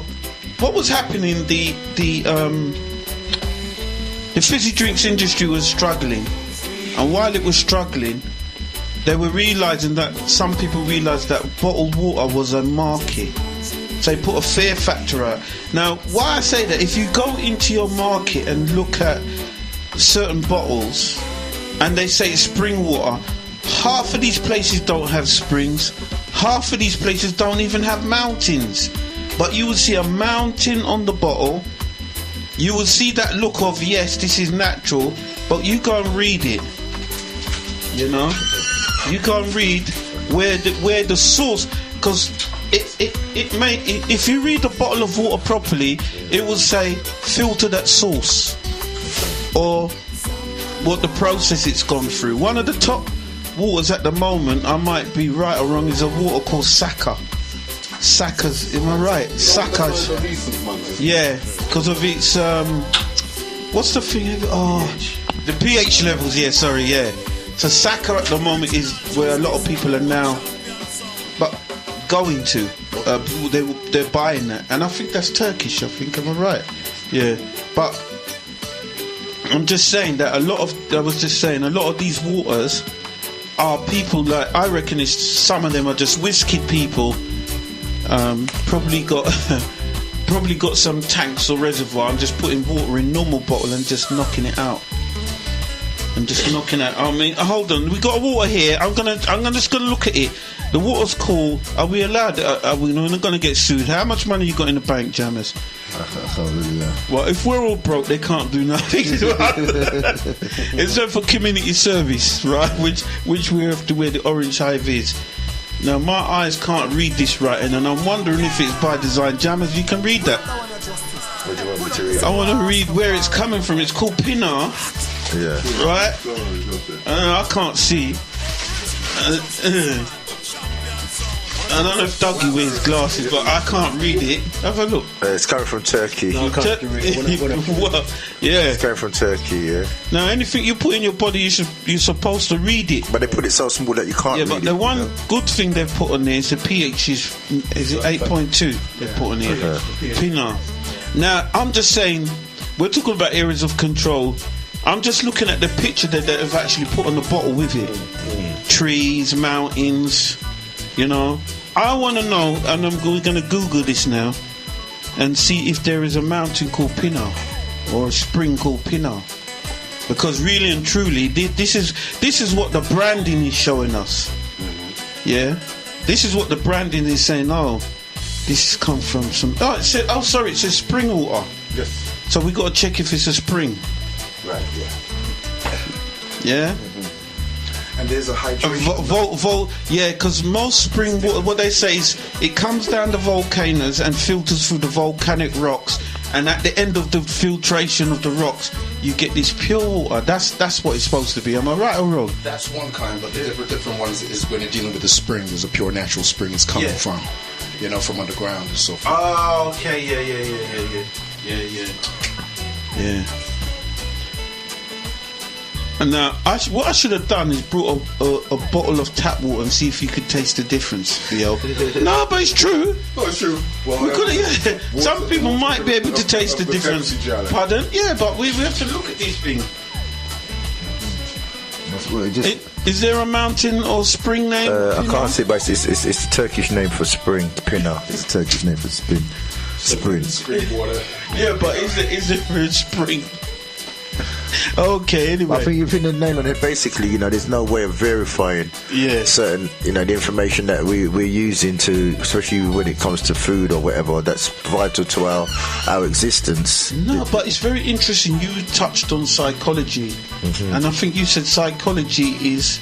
what was happening, the fizzy drinks industry was struggling. And while it was struggling, they were realising that some people realised that bottled water was a market. So they put a fear factor out. Now, why I say that, if you go into your market and look at certain bottles and they say spring water, half of these places don't have springs, half of these places don't even have mountains. But you will see a mountain on the bottle. You will see that look of, yes, this is natural, but you go and read it. You go and read where the source, because if you read a bottle of water properly, it will say filtered at source, or what the process it's gone through. One of the top waters at the moment, I might be right or wrong, is a water called Saka. Saka's, am I right? Saka's. Yeah, because of its what's the thing? The pH levels. Yeah, sorry. Yeah. So Saka at the moment is where a lot of people are now, going to. They're buying that, and I think that's Turkish. I think, am I right? Yeah. But I'm just saying that a lot of these waters are people like, I reckon some of them are just whiskey people. Probably got some tanks or reservoir and just putting water in normal bottle and just knocking it out. I mean, hold on, we got a water here. I'm just gonna look at it. The water's cool. Are we allowed? Are we not gonna get sued? How much money you got in the bank, Jammers? Well, if we're all broke, they can't do nothing. Except for community service, right? Which we have to wear the orange hive is. Now my eyes can't read this writing, and I'm wondering if it's by design. Jammers, you can read that. What do you want me to read? I want to read where it's coming from. It's called Pinar. Yeah. Right? I can't see. I don't know if Dougie wears glasses, but I can't read it. Have a look. It's coming from Turkey. No, I can't read it. Well, yeah. It's coming from Turkey, yeah. Now, anything you put in your body, you're supposed to read it. But they put it so small that you can't read it. Yeah, but the one good thing they've put on there is the pH is it 8.2 they've put on here. Pinar. Now, I'm just saying, we're talking about areas of control. I'm just looking at the picture that they've actually put on the bottle with it. Trees, mountains, I want to know, and we're going to Google this now and see if there is a mountain called Pinar or a spring called Pinar. Because really and truly, this is what the branding is showing us. Yeah? This is what the branding is saying. Oh, this has come from some... it says spring water. Yes. So we got to check if it's a spring. Right, yeah. Yeah? And there's a hydration. Yeah, because most spring water, what they say is it comes down the volcanoes and filters through the volcanic rocks and at the end of the filtration of the rocks, you get this pure water. That's what it's supposed to be. Am I right or wrong? That's one kind, but the different ones is when you're dealing with the spring. There's a pure natural spring it's coming from, from underground and so forth. Oh, okay, yeah. And now, what I should have done is brought a bottle of tap water and see if you could taste the difference, Theo. No, but it's true. Oh, it's true. Well, we could, some people might be able to taste the difference. Pardon? Yeah, but we have to look at these things. Is there a mountain or spring name? I can't see, but it's the Turkish name for spring. Pina. It's the Turkish name for spring. Spring water. Yeah, but is it for a spring? Okay, anyway. I think you've hit the nail on it. Basically, there's no way of verifying certain, the information that we're using to, especially when it comes to food or whatever, that's vital to our existence. No, but it's very interesting. You touched on psychology, and I think you said psychology is.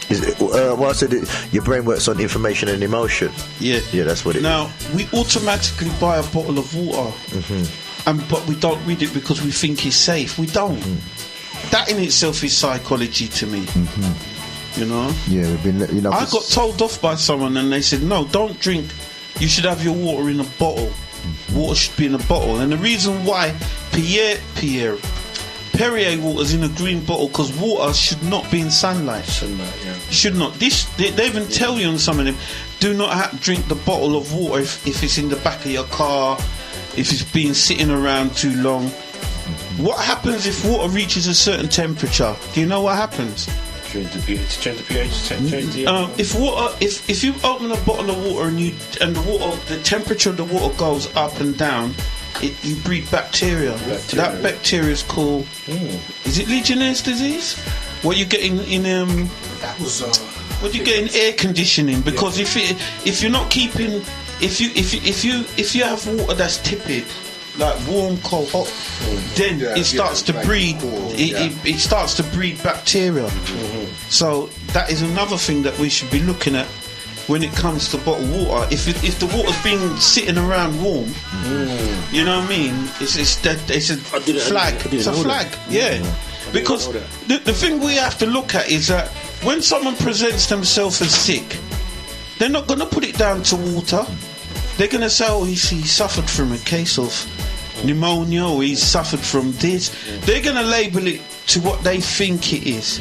I said your brain works on information and emotion. Yeah, that's what it is. Now, we automatically buy a bottle of water. But we don't read it because we think it's safe. We don't. That in itself is psychology to me. Yeah, we've been. I got told off by someone, and they said, "No, don't drink. You should have your water in a bottle. Water should be in a bottle." And the reason why Perrier water's in a green bottle because water should not be in sunlight. Should not. They even tell you on some of them, do not drink the bottle of water if it's in the back of your car. If it's been sitting around too long. What happens if water reaches a certain temperature? Do you know what happens? Change the pH. If you open a bottle of water and the temperature of the water goes up and down, you breed bacteria. That bacteria is called. Is it Legionnaire's disease? What you get in what you get in air conditioning? Because if you're not keeping. If you have water that's tepid, like warm, cold, hot, then it starts to breed. It starts to breed bacteria. So that is another thing that we should be looking at when it comes to bottled water. If the water's been sitting around warm, you know what I mean? It's a flag. It's a flag. Yeah. Because the thing we have to look at is that when someone presents themselves as sick, they're not going to put it down to water. They're going to say, he suffered from a case of pneumonia, or he suffered from this. They're going to label it to what they think it is.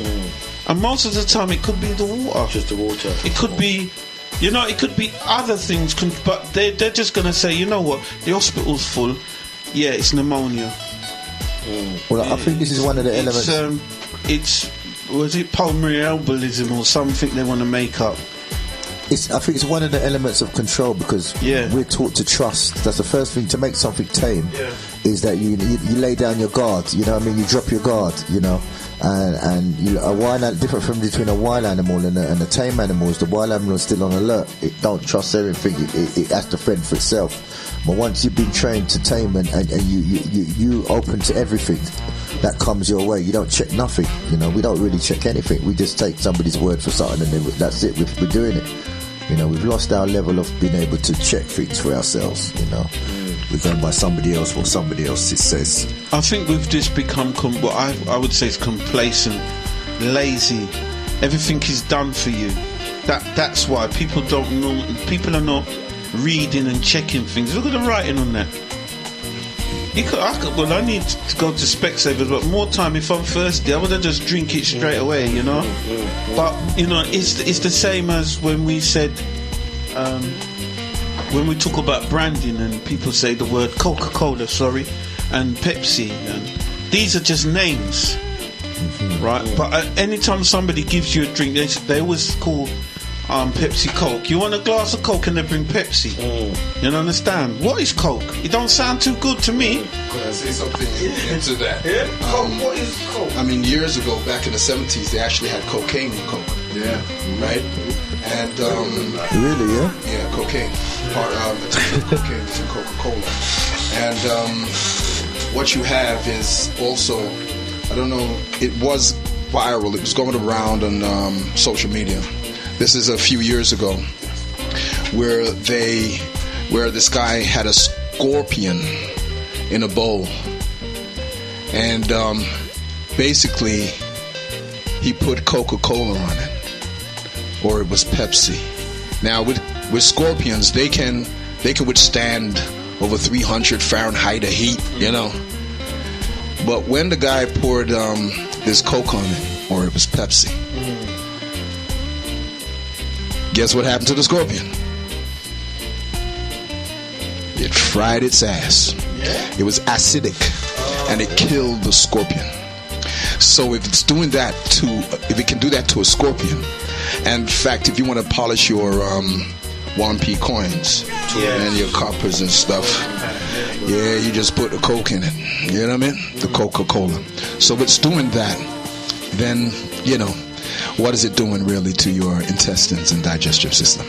And most of the time, it could be the water. Just the water. It could be, it could be other things. But they're just going to say, you know what, the hospital's full. Yeah, it's pneumonia. Well, I think this is one of the elements. Was it pulmonary embolism or something they want to make up? I think it's one of the elements of control because we're taught to trust. That's the first thing to make something tame. Is that you lay down your guard. You know what I mean? You drop your guard. And a wild different from between a wild animal and a tame animal is the wild animal is still on alert. It don't trust everything. It has to fend for itself. But once you've been trained to tame and you open to everything that comes your way, you don't check nothing. We don't really check anything. We just take somebody's word for something and then that's it. We're doing it. We've lost our level of being able to check things for ourselves. We're going by somebody else, what somebody else says. I think we've just become what I would say is complacent, lazy. Everything is done for you. That's why people don't know. People are not reading and checking things. Look at the writing on that. I need to go to Specsavers, but more time if I'm thirsty, I would have just drink it straight away, But it's the same as when we said, when we talk about branding and people say the word Coca-Cola, and Pepsi, and these are just names, right? But anytime somebody gives you a drink, they always call Pepsi Coke. You want a glass of Coke and they bring Pepsi. You don't understand? What is Coke? It don't sound too good to me. Could I say something into that? Coke, what is Coke? I mean, years ago, back in the 70s, they actually had cocaine in Coke. Yeah. Right? And really, yeah? Yeah, cocaine. Part of cocaine is in Coca-Cola. And what you have is also, I don't know, it was viral. It was going around on social media. This is a few years ago, where this guy had a scorpion in a bowl. And basically, he put Coca-Cola on it, or it was Pepsi. Now, with scorpions, they can withstand over 300 Fahrenheit of heat, you know. But when the guy poured this Coke on it, or it was Pepsi, guess what happened to the scorpion? It fried its ass. It was acidic, and it killed the scorpion. So if it can do that to a scorpion, and in fact, if you want to polish your 1p coins and your coppers and stuff, you just put the Coke in it. You know what I mean? The Coca-Cola. So if it's doing that, then, you know, what is it doing really to your intestines and digestive system?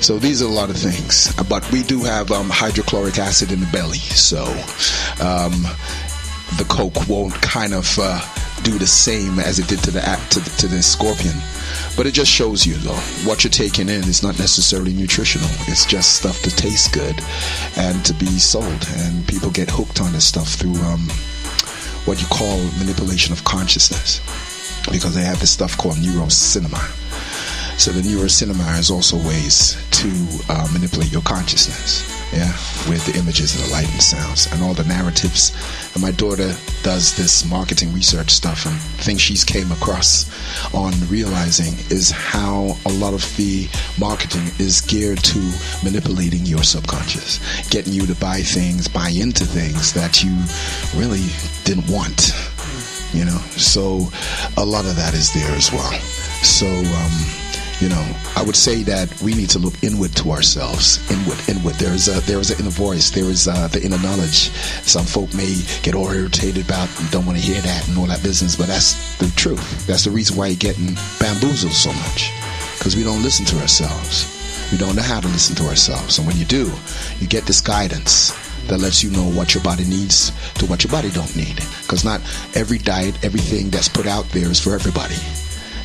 So these are a lot of things. But we do have hydrochloric acid in the belly. So the Coke won't kind of do the same as it did to the scorpion. But it just shows you, though, what you're taking in is not necessarily nutritional. It's just stuff to taste good and to be sold. And people get hooked on this stuff through what you call manipulation of consciousness, because they have this stuff called neurocinema. So the neurocinema is also ways to manipulate your consciousness, with the images and the light and sounds and all the narratives. And my daughter does this marketing research stuff, and things she's came across on realizing is how a lot of the marketing is geared to manipulating your subconscious, getting you to buy into things that you really didn't want, you know. So a lot of that is there as well. So you know, I would say that we need to look inward to ourselves. Inward. There is an inner voice. There is the inner knowledge. Some folk may get all irritated about, don't want to hear that and all that business, but that's the truth. That's the reason why you're getting bamboozled so much, because we don't listen to ourselves. We don't know how to listen to ourselves. And when you do, you get this guidance that lets you know what your body needs to what your body don't need. Because not every diet, everything that's put out there is for everybody.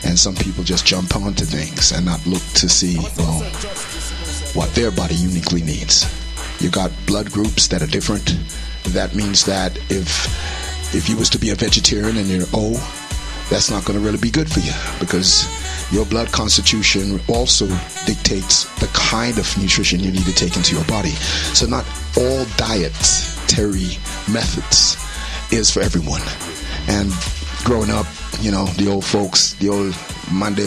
And some people just jump onto things and not look to see, well, what their body uniquely needs. You got blood groups that are different. That means that if you was to be a vegetarian and you're O, that's not going to really be good for you, because your blood constitution also dictates the kind of nutrition you need to take into your body. So not all dietary methods is for everyone. And growing up, you know, the old folks, the old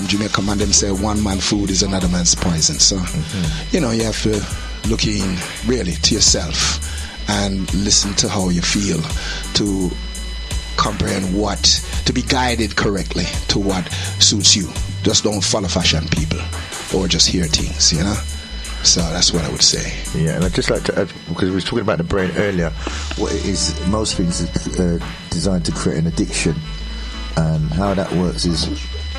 Jamaica man, them say one man's food is another man's poison. So, you know, you have to look in really to yourself and listen to how you feel, to comprehend to be guided correctly to what suits you. Just don't follow fashion people or just hear things, you know. So that's what I would say. Yeah, and I'd just like to add, because we were talking about the brain earlier, what it is, most things are designed to create an addiction. And how that works is,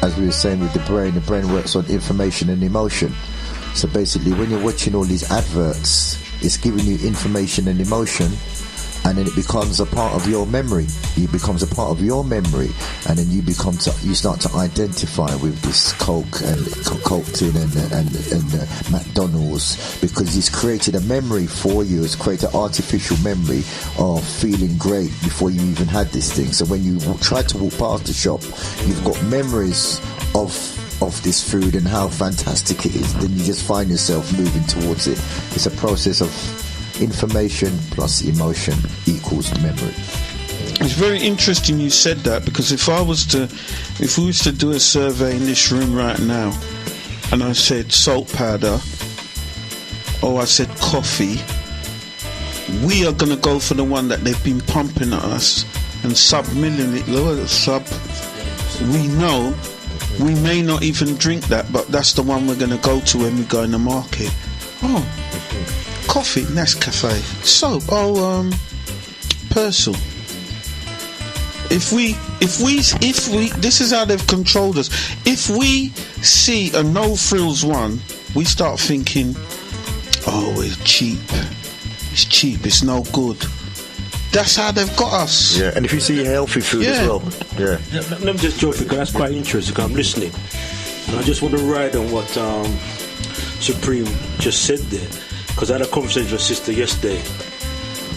as we were saying with the brain works on information and emotion. So basically, when you're watching all these adverts, it's giving you information and emotion, and then it becomes a part of your memory. It becomes a part of your memory, and then you start to identify with this Coke and Coke tin and McDonald's, because it's created a memory for you. It's created an artificial memory of feeling great before you even had this thing. So when you try to walk past the shop, you've got memories of this food and how fantastic it is. Then you just find yourself moving towards it. It's a process of information plus emotion equals memory. It's very interesting you said that, because if we was to do a survey in this room right now, and I said salt powder, or I said coffee, we are going to go for the one that they've been pumping at us and we know we may not even drink that, but that's the one we're going to go to when we go in the market. Oh, coffee, Nescafe, soap, Persil. If we, this is how they've controlled us. If we see a no frills one, we start thinking, oh, it's cheap. It's cheap. It's no good. That's how they've got us. Yeah, and if you see healthy food as well. Yeah. Let me just jump, because that's quite interesting, because I'm listening. And I just want to ride on what Supreme just said there, because I had a conversation with my sister yesterday,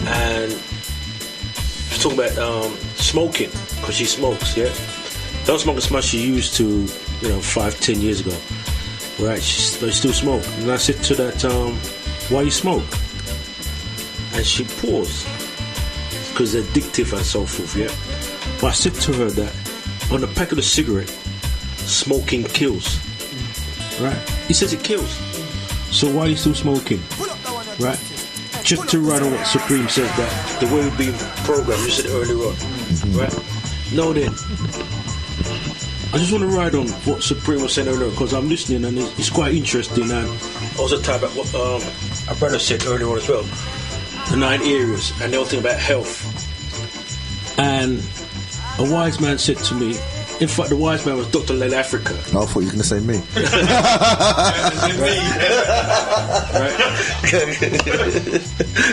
and was talking about smoking, because she smokes, yeah? Don't smoke as much as she used to, 5-10 years ago. Right, but she still smoke. And I said to that, why you smoke? And she paused, because they're addictive and so forth, yeah? But I said to her that on the pack of the cigarette, smoking kills. Right? He says it kills. So why are you still smoking? Right? Just to run on what Supreme says, that the way we're being programmed, you said earlier on. Right? No, then. I just want to ride on what Supreme was saying earlier, because I'm listening and it's quite interesting. And also talk about what our brother said earlier on as well. The 9 areas, and the whole thing about health. And a wise man said to me, in fact, the wise man was Dr. Lel Africa. No, I thought you were going to say me.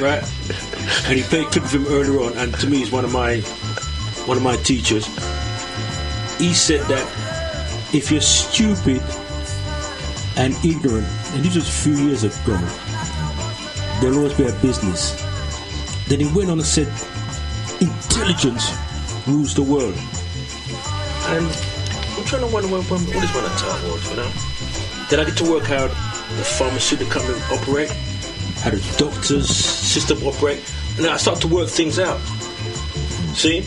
Right? And he played a clip of him earlier on, and to me he's one of my teachers. He said that if you're stupid and ignorant, and this was a few years ago, there'll always be a business. Then he went on and said, intelligence rules the world. And I'm trying to wonder what is one of the top words, Then I get to work out the pharmaceutical company operate, how the doctor's system operate, and then I start to work things out. See?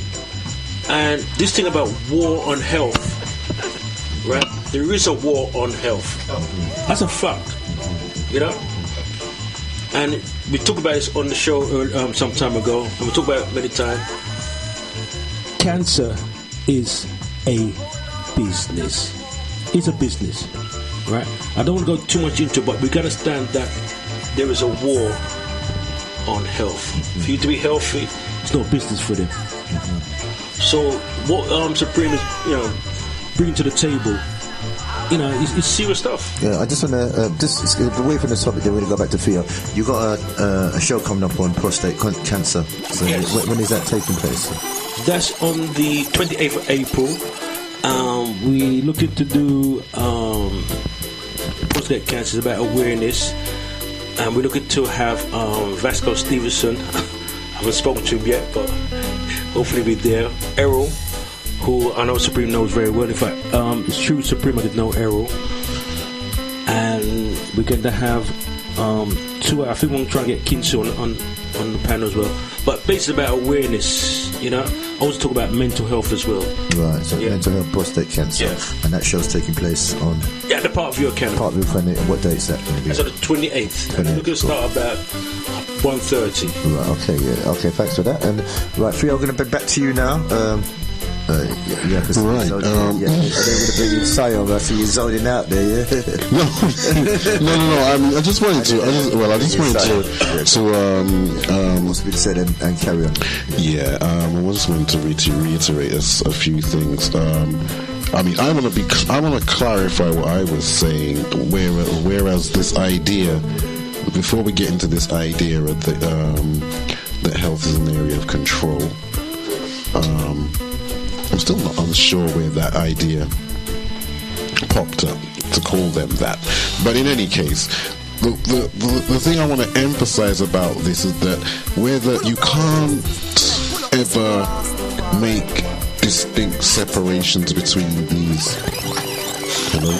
And this thing about war on health, right? There is a war on health. That's a fact, And we talked about this on the show some time ago, and we talked about it many times. Cancer is a business. It's a business, right? I don't want to go too much into it, but we got to stand that there is a war on health. For you to be healthy, it's not business for them. So what Supreme is, bringing to the table, it's serious stuff. Yeah, I just want to just away from the topic. Then we're going to go back to Theo. You got a show coming up on prostate cancer. So yes. When is that taking place? That's on the 28th of April. We're looking to do prostate cancer is about awareness, and we're looking to have Vasco Stevenson. I haven't spoken to him yet, but hopefully be there. Errol, who I know Supreme knows very well. In fact, it's true Supreme I did know Errol. And we're going to have 2 I think we're going to try and get Kinsu on the panel as well. But basically about awareness, I also talk about mental health as well. Right, so mental health, prostate cancer. Yeah. And that show's taking place on... Yeah, the Parkview Academy. Parkview Academy. What date is that going to be? It's on the 28th. We're going to start about 1:30. Right, okay, yeah. Okay, thanks for that. And right, Theo, I'm going to be back to you now. Right. So, and then we're going to bring in Sion. I see you zoning out there, yeah? No. I just wanted to. I just wanted to. What's been said and carry on. Yeah. I just wanted to reiterate a few things. I want to clarify what I was saying. Whereas this idea, before we get into this idea of that health is an area of control. I'm still not unsure where that idea popped up to call them that. But in any case, the thing I want to emphasize about this is that whether you can't ever make distinct separations between these. Hello?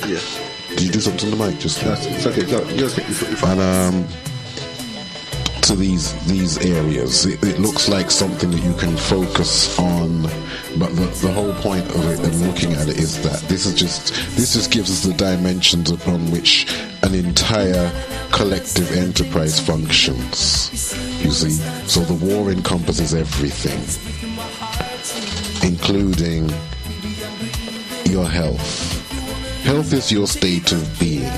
Yes. Did you do something to the mic just now? It's okay. Go. And to these areas, it looks like something that you can focus on, but the whole point of it and looking at it is that this just gives us the dimensions upon which an entire collective enterprise functions. You see, so the war encompasses everything, including your health. Health is your state of being.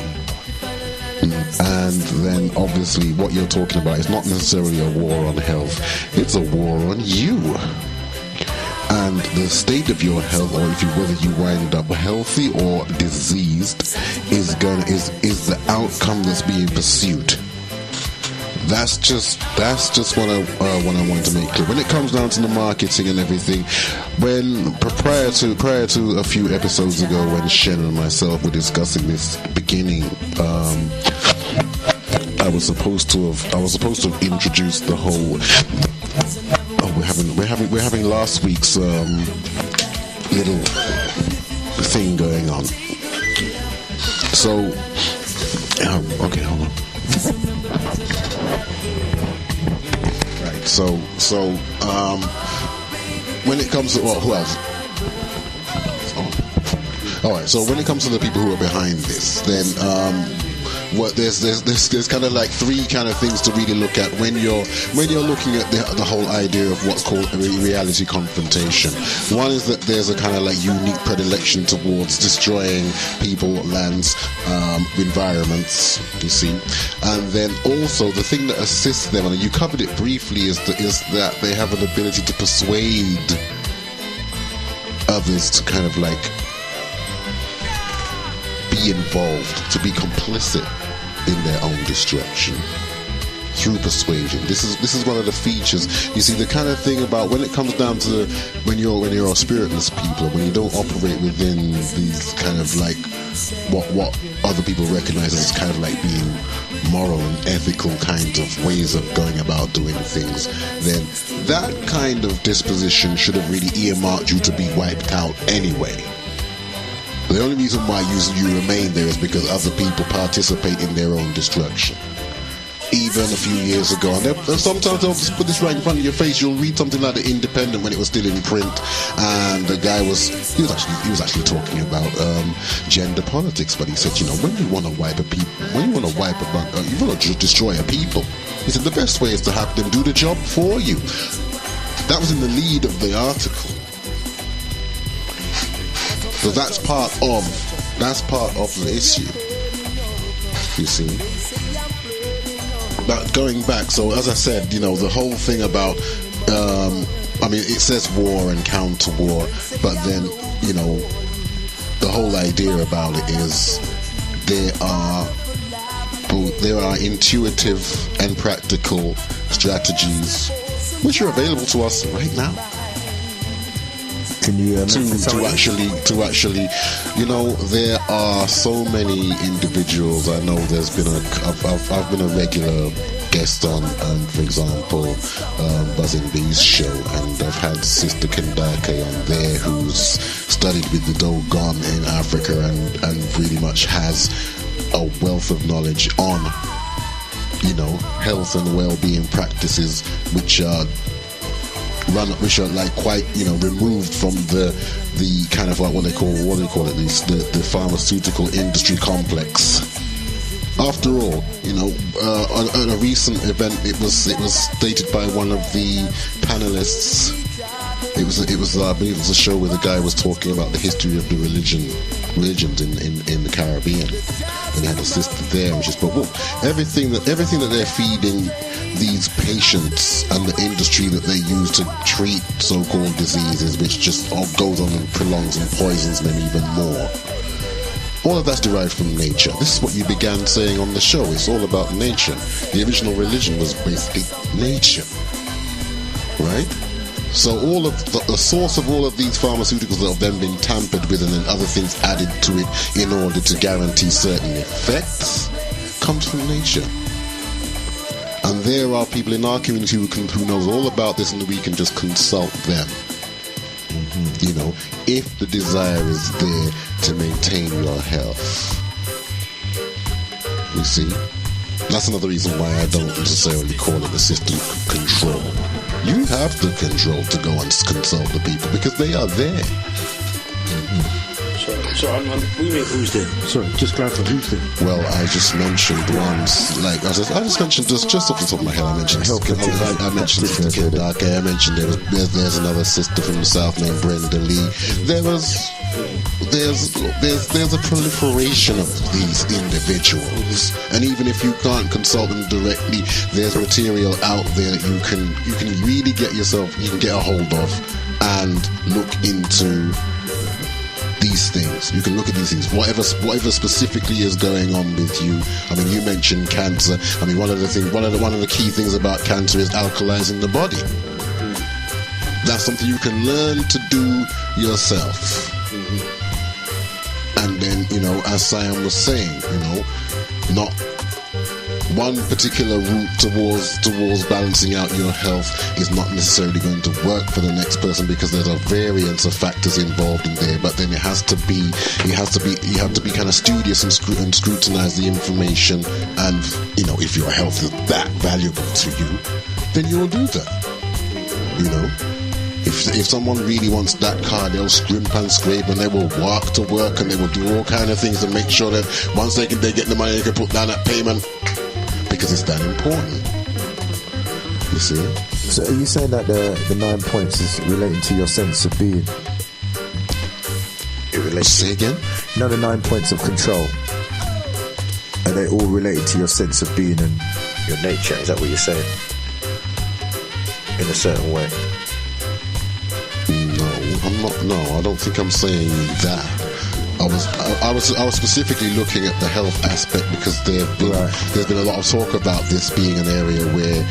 And then obviously what you're talking about is not necessarily a war on health, it's a war on you. And the state of your health, or whether you wind up healthy or diseased, is the outcome that's being pursued. That's just what I want to make clear. When it comes down to the marketing and everything, when prior to a few episodes ago, when Shen and myself were discussing this beginning, I was supposed to have introduced the we're having last week's little thing going on. So, okay, hold on. Right. So when it comes to who else? All right. So when it comes to the people who are behind this, then there's kind of like three kind of things to really look at when you're looking at the whole idea of what's called a reality confrontation. One is that there's a kind of like unique predilection towards destroying people, lands, environments, you see, and then also the thing that assists them, and you covered it briefly, is that they have an ability to persuade others to kind of like be involved, to be complicit in their own destruction through persuasion. This is one of the features. You see, the kind of thing about when it comes down to when you're a spiritless people, when you don't operate within these kind of like what other people recognize as kind of like being moral and ethical kind of ways of going about doing things, then that kind of disposition should have really earmarked you to be wiped out anyway. The only reason why you remain there is because other people participate in their own destruction. Even a few years ago, and sometimes they'll just put this right in front of your face. You'll read something like The Independent when it was still in print, and the guy was actually talking about gender politics. But he said, when you want to wipe a people, when you want to destroy a people, he said the best way is to have them do the job for you. That was in the lead of the article. So that's part of the issue, you see. But going back, so as I said, the whole thing about, it says war and counter war, but then, the whole idea about it is there are intuitive and practical strategies which are available to us right now. Can you to actually, there are so many individuals. I know there's been I've been a regular guest on, for example, Buzzing Bees show, and I've had Sister Kendake on there, who's studied with the Dogon in Africa and really much has a wealth of knowledge on, health and well-being practices, which are like quite removed from the kind of like what they call it the pharmaceutical industry complex. After all, on a recent event, it was stated by one of the panelists. It was I believe it was a show where the guy was talking about the history of the religions in the Caribbean, and he had a sister there, and she spoke, well, everything that they're feeding these patients and the industry that they use to treat so-called diseases, which just goes on and prolongs and poisons them even more. All of that's derived from nature. This is what you began saying on the show. It's all about nature. The original religion was basically nature, right? So all of the source of all of these pharmaceuticals that have then been tampered with and then other things added to it in order to guarantee certain effects comes from nature. And there are people in our community who knows all about this, and we can just consult them. If the desire is there to maintain your health. You see? That's another reason why I don't necessarily call it a system control. You have the control to go and consult the people because they are there. So we mean who's there? Sorry, just clarify who's there. Well, I just mentioned ones like I just mentioned just off the top of my head. I mentioned Sister Kendake. I mentioned there's another sister from the south named Brenda Lee. There's a proliferation of these individuals, and even if you can't consult them directly, there's material out there that you can really get a hold of and look into these things. You can look at these things, whatever specifically is going on with you. You mentioned cancer. One of the key things about cancer is alkalizing the body. That's something you can learn to do yourself. And then, as Siam was saying, not one particular route towards balancing out your health is not necessarily going to work for the next person, because there's a variance of factors involved in there. But then you have to be kind of studious and scrutinize the information. And if your health is that valuable to you, then you'll do that. If someone really wants that car, they'll scrimp and scrape, and they will walk to work, and they will do all kind of things to make sure that once they get the money, they can put down that payment, because it's that important. You see? So are you saying that the 9 points is relating to your sense of being? It relates. Say again? The 9 points of control, are they all related to your sense of being and Your nature, is that what you're saying? In a certain way. No, I don't think I'm saying that. I was specifically looking at the health aspect, because there's been a lot of talk about this being an area where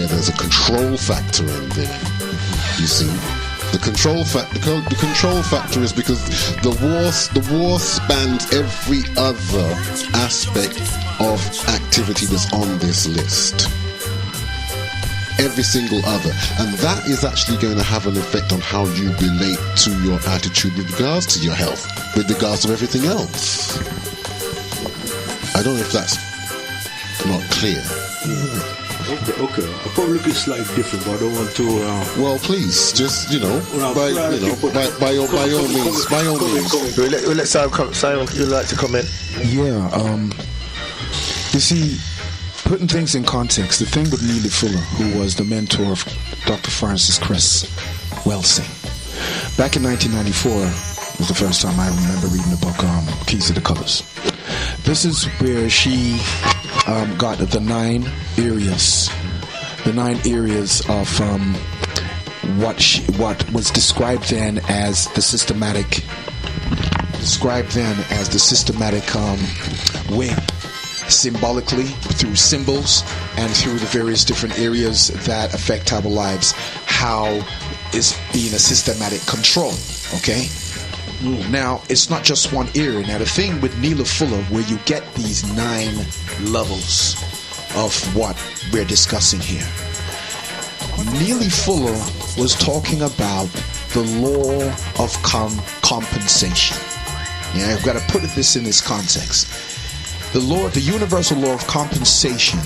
there's a control factor in there. You see, the control factor is because the war spans every other aspect of activity that's on this list. Every single other, and that is actually going to have an effect on how you relate to your attitude with regards to your health, with regards to everything else. I don't know if that's not clear. Okay. I'll probably look at it slightly different, but I don't want to. Well, please, just by all means. We'll let Simon, you'd like to comment? Yeah. You see, putting things in context, the thing with Neely Fuller, who was the mentor of Dr. Francis Cress Welsing, back in 1994 was the first time I remember reading the book Keys to the Colors. This is where she got the 9 areas of what was described then as the systematic way, symbolically, through symbols and through the various different areas that affect our lives, how is being a systematic control. Okay, now it's not just one area. Now the thing with Neely Fuller, where you get these 9 levels of what we're discussing here, Neely Fuller was talking about the law of compensation. Yeah, I've got to put this in this context. The universal law of compensation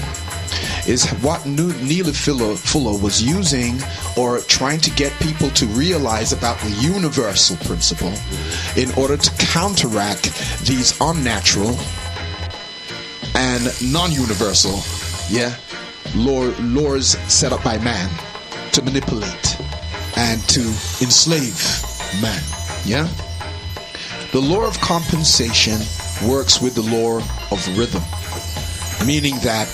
is what Neely Fuller was using, or trying to get people to realize about the universal principle, in order to counteract these unnatural and non-universal, laws set up by man to manipulate and to enslave man. Yeah, the law of compensation works with the law of rhythm, meaning that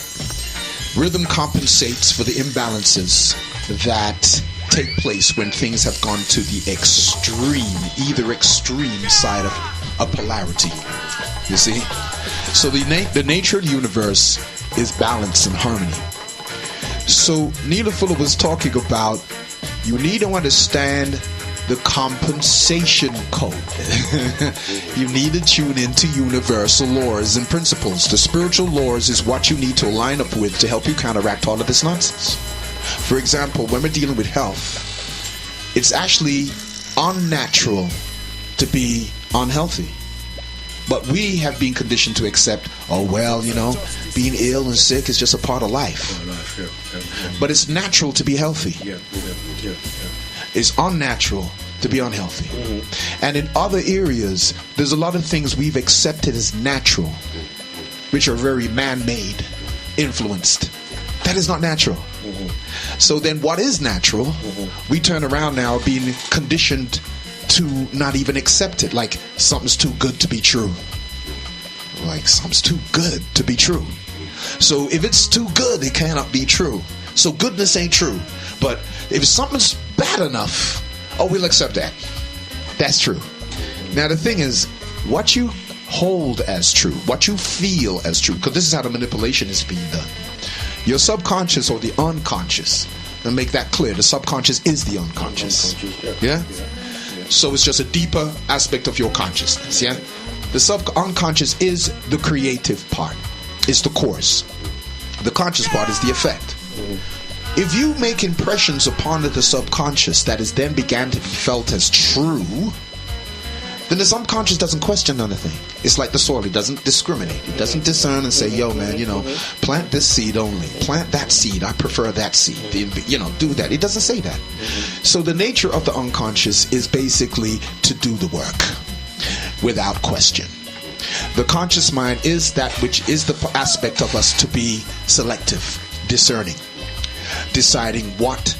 rhythm compensates for the imbalances that take place when things have gone to the either extreme side of a polarity. You see? So the nature of the universe is balance and harmony. So Neely Fuller was talking about, you need to understand the compensation code. You need to tune into universal laws and principles. The spiritual laws is what you need to line up with to help you counteract all of this nonsense. For example, when we're dealing with health, it's actually unnatural to be unhealthy. But we have been conditioned to accept, being ill and sick is just a part of life. But it's natural to be healthy. It's unnatural to be unhealthy. And in other areas, there's a lot of things we've accepted as natural, which are very man-made, influenced. That is not natural. So then what is natural, we turn around now being conditioned to not even accept it. Like something's too good to be true. Like something's too good to be true. So if it's too good, it cannot be true. So goodness ain't true. But if something's bad enough, we'll accept that. That's true. Now the thing is, what you hold as true, what you feel as true, because this is how the manipulation is being done. Your subconscious or the unconscious, and make that clear, the subconscious is the unconscious. Yeah? So it's just a deeper aspect of your consciousness. Yeah? The unconscious is the creative part. is the cause. The conscious part is the effect. If you make impressions upon the subconscious that is then began to be felt as true, then the subconscious doesn't question anything. It's like the soil. It doesn't discriminate. It doesn't discern and say, yo, man, plant this seed only. Plant that seed. I prefer that seed. Do that. It doesn't say that. So the nature of the unconscious is basically to do the work without question. The conscious mind is that which is the aspect of us to be selective, discerning, deciding what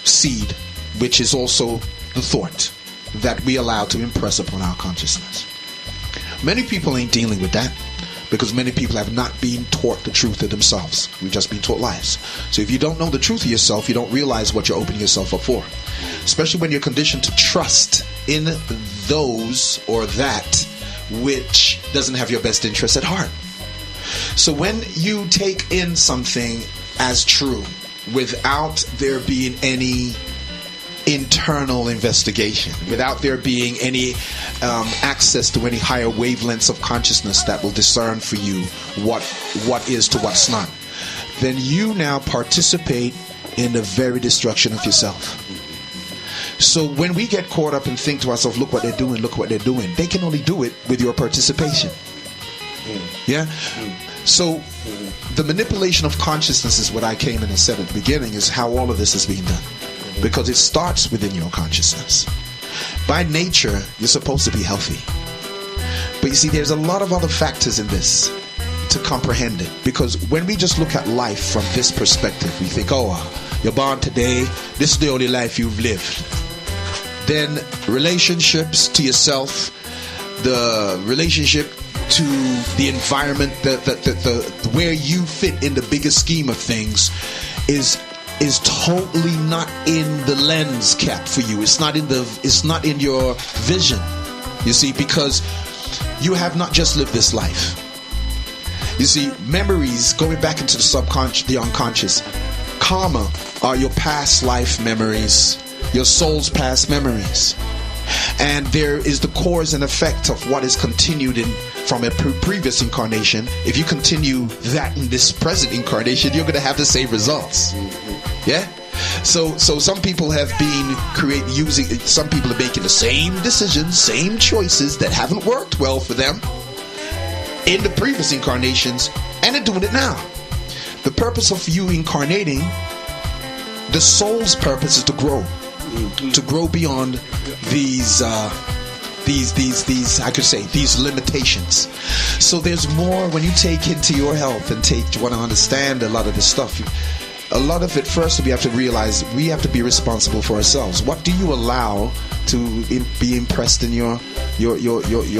seed, which is also the thought, that we allow to impress upon our consciousness. Many people ain't dealing with that because many people have not been taught the truth of themselves. We've just been taught lies. So if you don't know the truth of yourself, you don't realize what you're opening yourself up for. Especially when you're conditioned to trust in those or that which doesn't have your best interest at heart. So when you take in something as true without there being any internal investigation, without there being any access to any higher wavelengths of consciousness that will discern for you what is to what's not, then you now participate in the very destruction of yourself. So when we get caught up and think to ourselves, look what they're doing, they can only do it with your participation. Yeah? So the manipulation of consciousness is what I came in and said at the beginning, is how all of this is being done. Because it starts within your consciousness. By nature, you're supposed to be healthy. But you see, there's a lot of other factors in this to comprehend it. Because when we just look at life from this perspective, we think, you're born today, this is the only life you've lived. Then relationships to yourself, the relationship to the environment, the where you fit in the bigger scheme of things is totally not in the lens cap for you. It's not in your vision. You see, because you have not just lived this life. You see, memories going back into the subconscious, the unconscious, karma are your past life memories, your soul's past memories. And there is the cause and effect of what is continued from a previous incarnation. If you continue that in this present incarnation, you're going to have the same results. Yeah? So some people have been some people are making the same decisions, same choices that haven't worked well for them in the previous incarnations, and they're doing it now. The purpose of you incarnating, the soul's purpose is to grow beyond these I could say these limitations. So there's more when you take into your health and want to understand a lot of this stuff. A lot of it, first, we have to realize we have to be responsible for ourselves. What do you allow to be impressed in your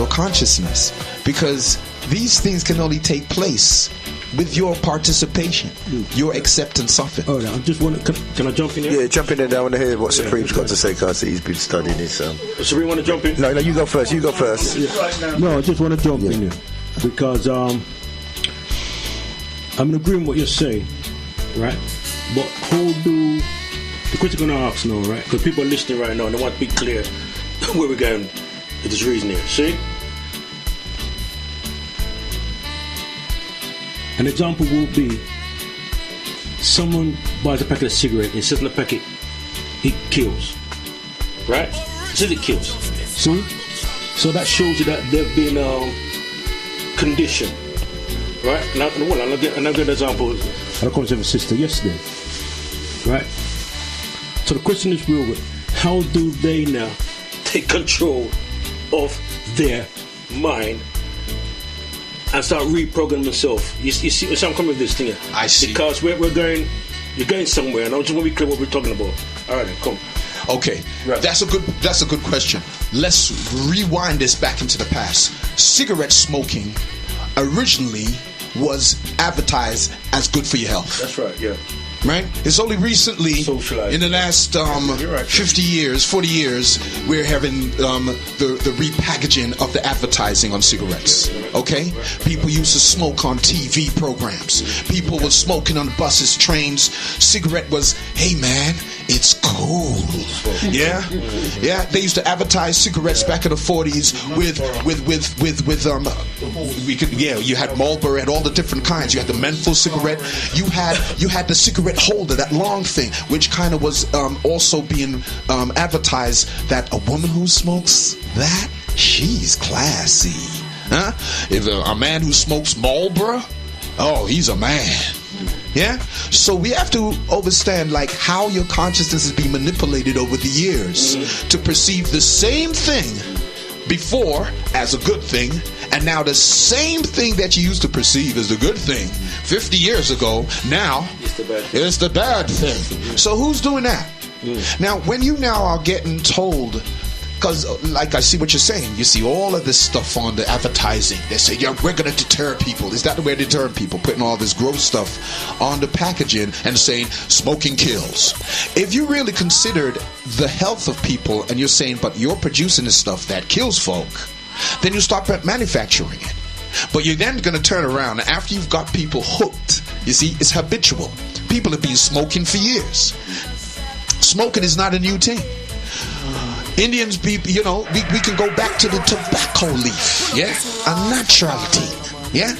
consciousness? Because these things can only take place with your participation, your acceptance of it. Oh, I just want to. Can I jump in here? Yeah, jump in there. I want to hear what Supreme's got to say, because he's been studying this. Supreme, want to jump in? No, you go first. Yeah. No, I just want to jump in here because I'm in agreement with what you're saying, right? But how do the question going to ask now, right? Because people are listening right now and they want to be clear where we're going with this reason here. See? An example will be someone buys a packet of cigarettes and says in the packet, it kills. Right? It says it kills. See? So that shows you that they've been conditioned. Right? And I'll get an example. I called a sister yesterday. Right? So the question is real, how do they now take control of their mind and start reprogramming themselves? You see, so I'm coming with this thing here. I see. Because you're going somewhere, and I just want to be clear what we're talking about. All right, then, come. Okay, right. That's a good question. Let's rewind this back into the past. Cigarette smoking originally was advertised as good for your health. That's right, yeah. Right? It's only recently, in the last 50 years, 40 years, we're having the repackaging of the advertising on cigarettes. Okay? People used to smoke on TV programs. People were smoking on buses, trains. Cigarette was, hey man, it's cool. Yeah? Yeah? They used to advertise cigarettes back in the 40s with You had Marlboro, you had all the different kinds. You had the menthol cigarette. You had the cigarette holder, that long thing, which kind of was also being advertised that a woman who smokes that, she's classy. Huh? If a man who smokes Marlboro, oh, he's a man. Yeah? So we have to understand like how your consciousness is being manipulated over the years to perceive the same thing before as a good thing, and now the same thing that you used to perceive as the good thing 50 years ago, now it's the bad thing. So who's doing that? Now, when you now are getting told, because like I see what you're saying, you see all of this stuff on the advertising. They say, yeah, we're going to deter people. Is that the way to deter people? Putting all this gross stuff on the packaging and saying smoking kills. If you really considered the health of people and you're saying, but you're producing this stuff that kills folk, then you stop manufacturing it. But you're then going to turn around after you've got people hooked. You see, it's habitual. People have been smoking for years. Smoking is not a new thing. Indians, you know, we can go back to the tobacco leaf, yeah, a natural thing, yeah.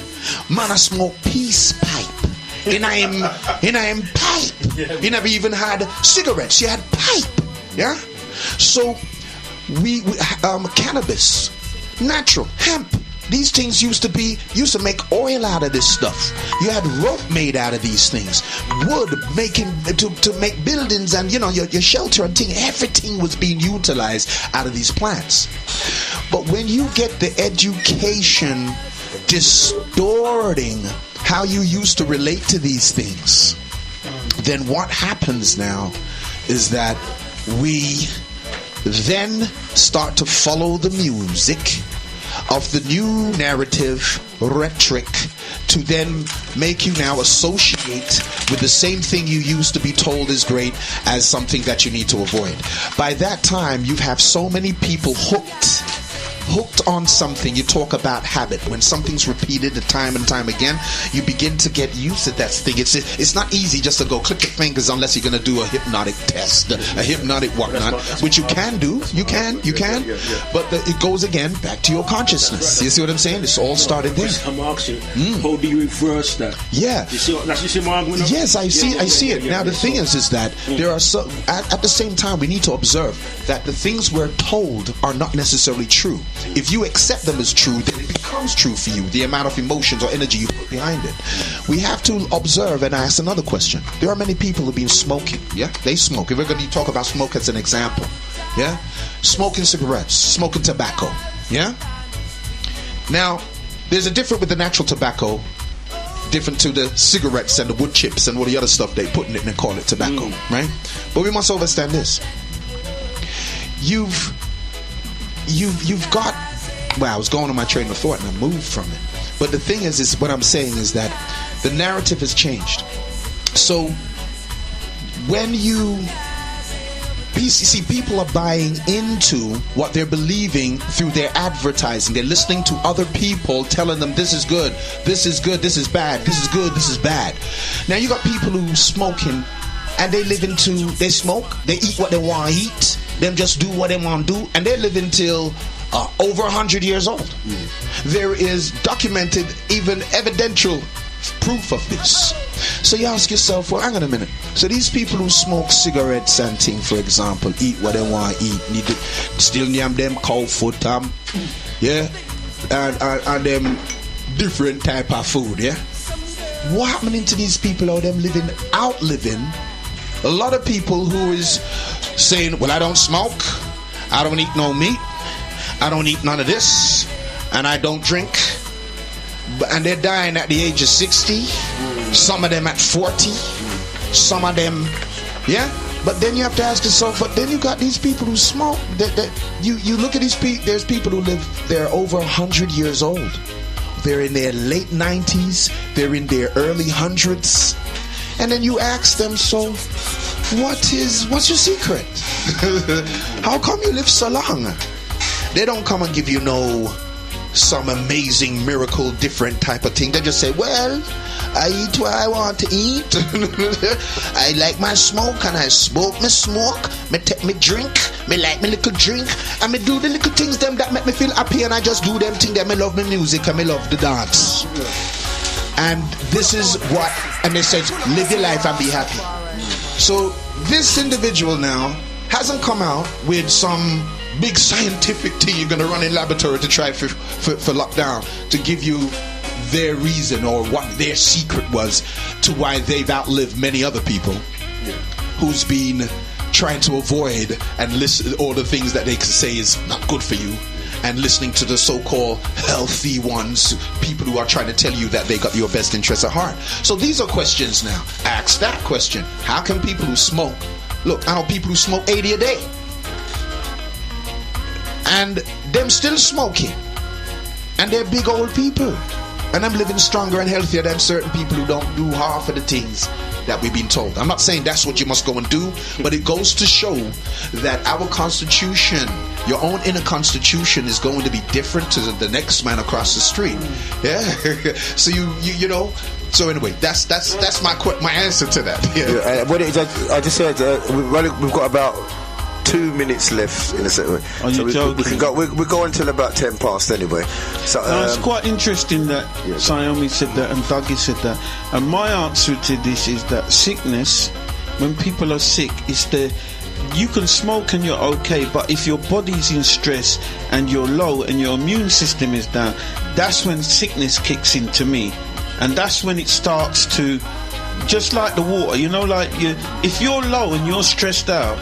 Man, I smoke peace pipe, and I am pipe. You never even had cigarettes, you had pipe, yeah. So we cannabis, natural, hemp. These things used to make oil out of this stuff. You had rope made out of these things, wood making to make buildings, and you know your shelter and thing. Everything was being utilized out of these plants. But when you get the education distorting how you used to relate to these things, then what happens now is that we then start to follow the music of the new narrative rhetoric to then make you now associate with the same thing you used to be told is great as something that you need to avoid. By that time, you have so many people hooked on something. You talk about habit. When something's repeated time and time again, you begin to get used to that thing. It's not easy just to go click your fingers unless you're going to do a hypnotic test, a hypnotic whatnot, which you can do. You can. But it goes again back to your consciousness. You see what I'm saying? It's all started there. I'm asking, how do you reverse that? Yeah. You see my argument? Yes, I see it. Now the thing is that there are at the same time we need to observe that the things we're told are not necessarily true. If you accept them as true, then it becomes true for you, the amount of emotions or energy you put behind it. We have to observe and ask another question. There are many people who've been smoking, yeah? They smoke. If we're going to talk about smoke as an example, yeah? Smoking cigarettes, smoking tobacco, yeah? Now, there's a difference with the natural tobacco, different to the cigarettes and the wood chips and all the other stuff they put in it and call it tobacco, right? But we must understand this. You've got, well, I was going on my train of thought and I moved from it. But the thing is what I'm saying is that the narrative has changed. So when you see, people are buying into what they're believing through their advertising. They're listening to other people telling them this is good, this is good, this is bad, this is good, this is bad. Now you got people who smoking and they smoke, they eat what they want to eat, them just do what they want to do, and they live until over 100 years old. There is documented, even evidential proof of this. So you ask yourself, well, hang on a minute. So these people who smoke cigarettes and things, for example, eat what they want to eat, need to still name them cow foot, yeah, and them different type of food, yeah. What happening to these people out them outliving a lot of people who is saying, well, I don't smoke, I don't eat no meat, I don't eat none of this, and I don't drink, and they're dying at the age of 60, some of them at 40, some of them, yeah. But then you have to ask yourself, but then you got these people who smoke, you look at these people, there's people who live, they're over 100 years old, they're in their late 90s, they're in their early hundreds. And then you ask them, so what's your secret? How come you live so long? They don't come and give you some amazing miracle different type of thing. They just say, well, I eat what I want to eat. I like my smoke and I smoke my smoke. Me take me drink, me like me little drink, and me do the little things them that make me feel happy, and I just do them things that me love me music and me love the dance. And this is what, and it says, live your life and be happy. So this individual now hasn't come out with some big scientific thing you're going to run in laboratory to try for lockdown to give you their reason or what their secret was to why they've outlived many other people who's been trying to avoid and listen all the things that they can say is not good for you, and listening to the so-called healthy ones, people who are trying to tell you that they got your best interests at heart. So these are questions now. Ask that question. How can people who smoke, look, I know people who smoke 80 a day and them still smoking, and they're big old people, and I'm living stronger and healthier than certain people who don't do half of the things that we've been told. I'm not saying that's what you must go and do, but it goes to show that our constitution, your own inner constitution, is going to be different to the next man across the street. Yeah. So you know. So anyway, that's my answer to that. Yeah. What it is, I just said we've got about 2 minutes left in a second. So we can go. We go until about 10 past anyway. So it's quite interesting that Xiaomi said that and Dougie said that. And my answer to this is that sickness, when people are sick, is you can smoke and you're okay, but if your body's in stress and you're low and your immune system is down, that's when sickness kicks in to me. And that's when it starts to, just like the water, you know, like if you're low and you're stressed out,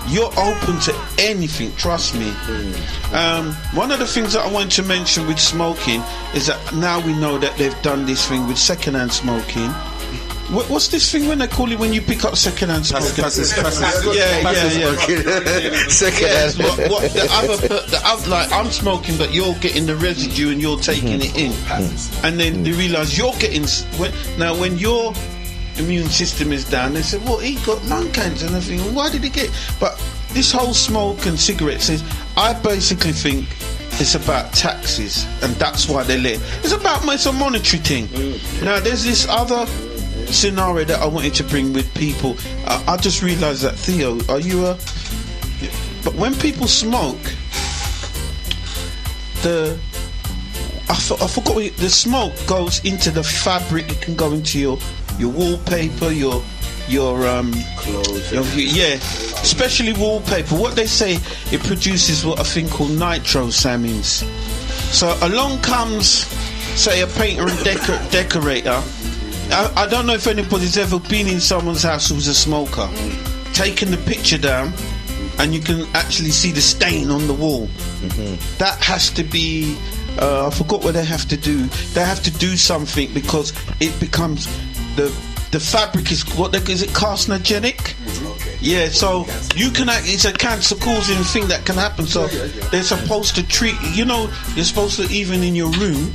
you're open to anything, trust me. One of the things that I want to mention with smoking is that now we know that they've done this thing with secondhand smoking. What's this thing when they call it when you pick up secondhand smoking? Secondhand. Like I'm smoking, but you're getting the residue and you're taking it in, and then they realise you're getting. When your immune system is down, they say, well, he got lung cancer, and I think, well, why did he get? But this whole smoke and cigarettes I basically think it's about taxes, and that's why they let. It's a monetary thing. Now there's this other scenario that I wanted to bring with people. I just realised that, Theo, are you but when people smoke, I forgot the smoke goes into the fabric. It can go into your wallpaper, your clothes, especially wallpaper. What they say, it produces what a thing called nitrosamines. So along comes, say, a painter and decorator. I don't know if anybody's ever been in someone's house who's a smoker, taken the picture down, and you can actually see the stain on the wall. That has to be, I forgot what they have to do. They have to do something because it becomes, the fabric is, is it carcinogenic? Yeah, so you can it's a cancer causing thing that can happen. So they're supposed to treat, you're supposed to, even in your room,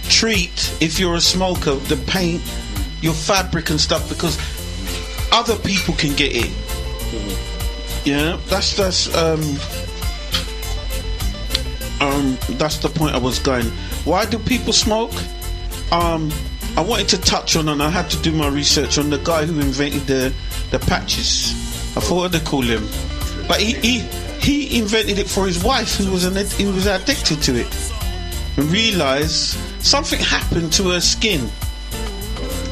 treat, if you're a smoker, the paint, your fabric and stuff, because other people can get it. Yeah, that's the point I was going. Why do people smoke? I wanted to touch on, and I had to do my research on the guy who invented the patches. I thought I'd call him, but he invented it for his wife, who was addicted to it, and realised something happened to her skin,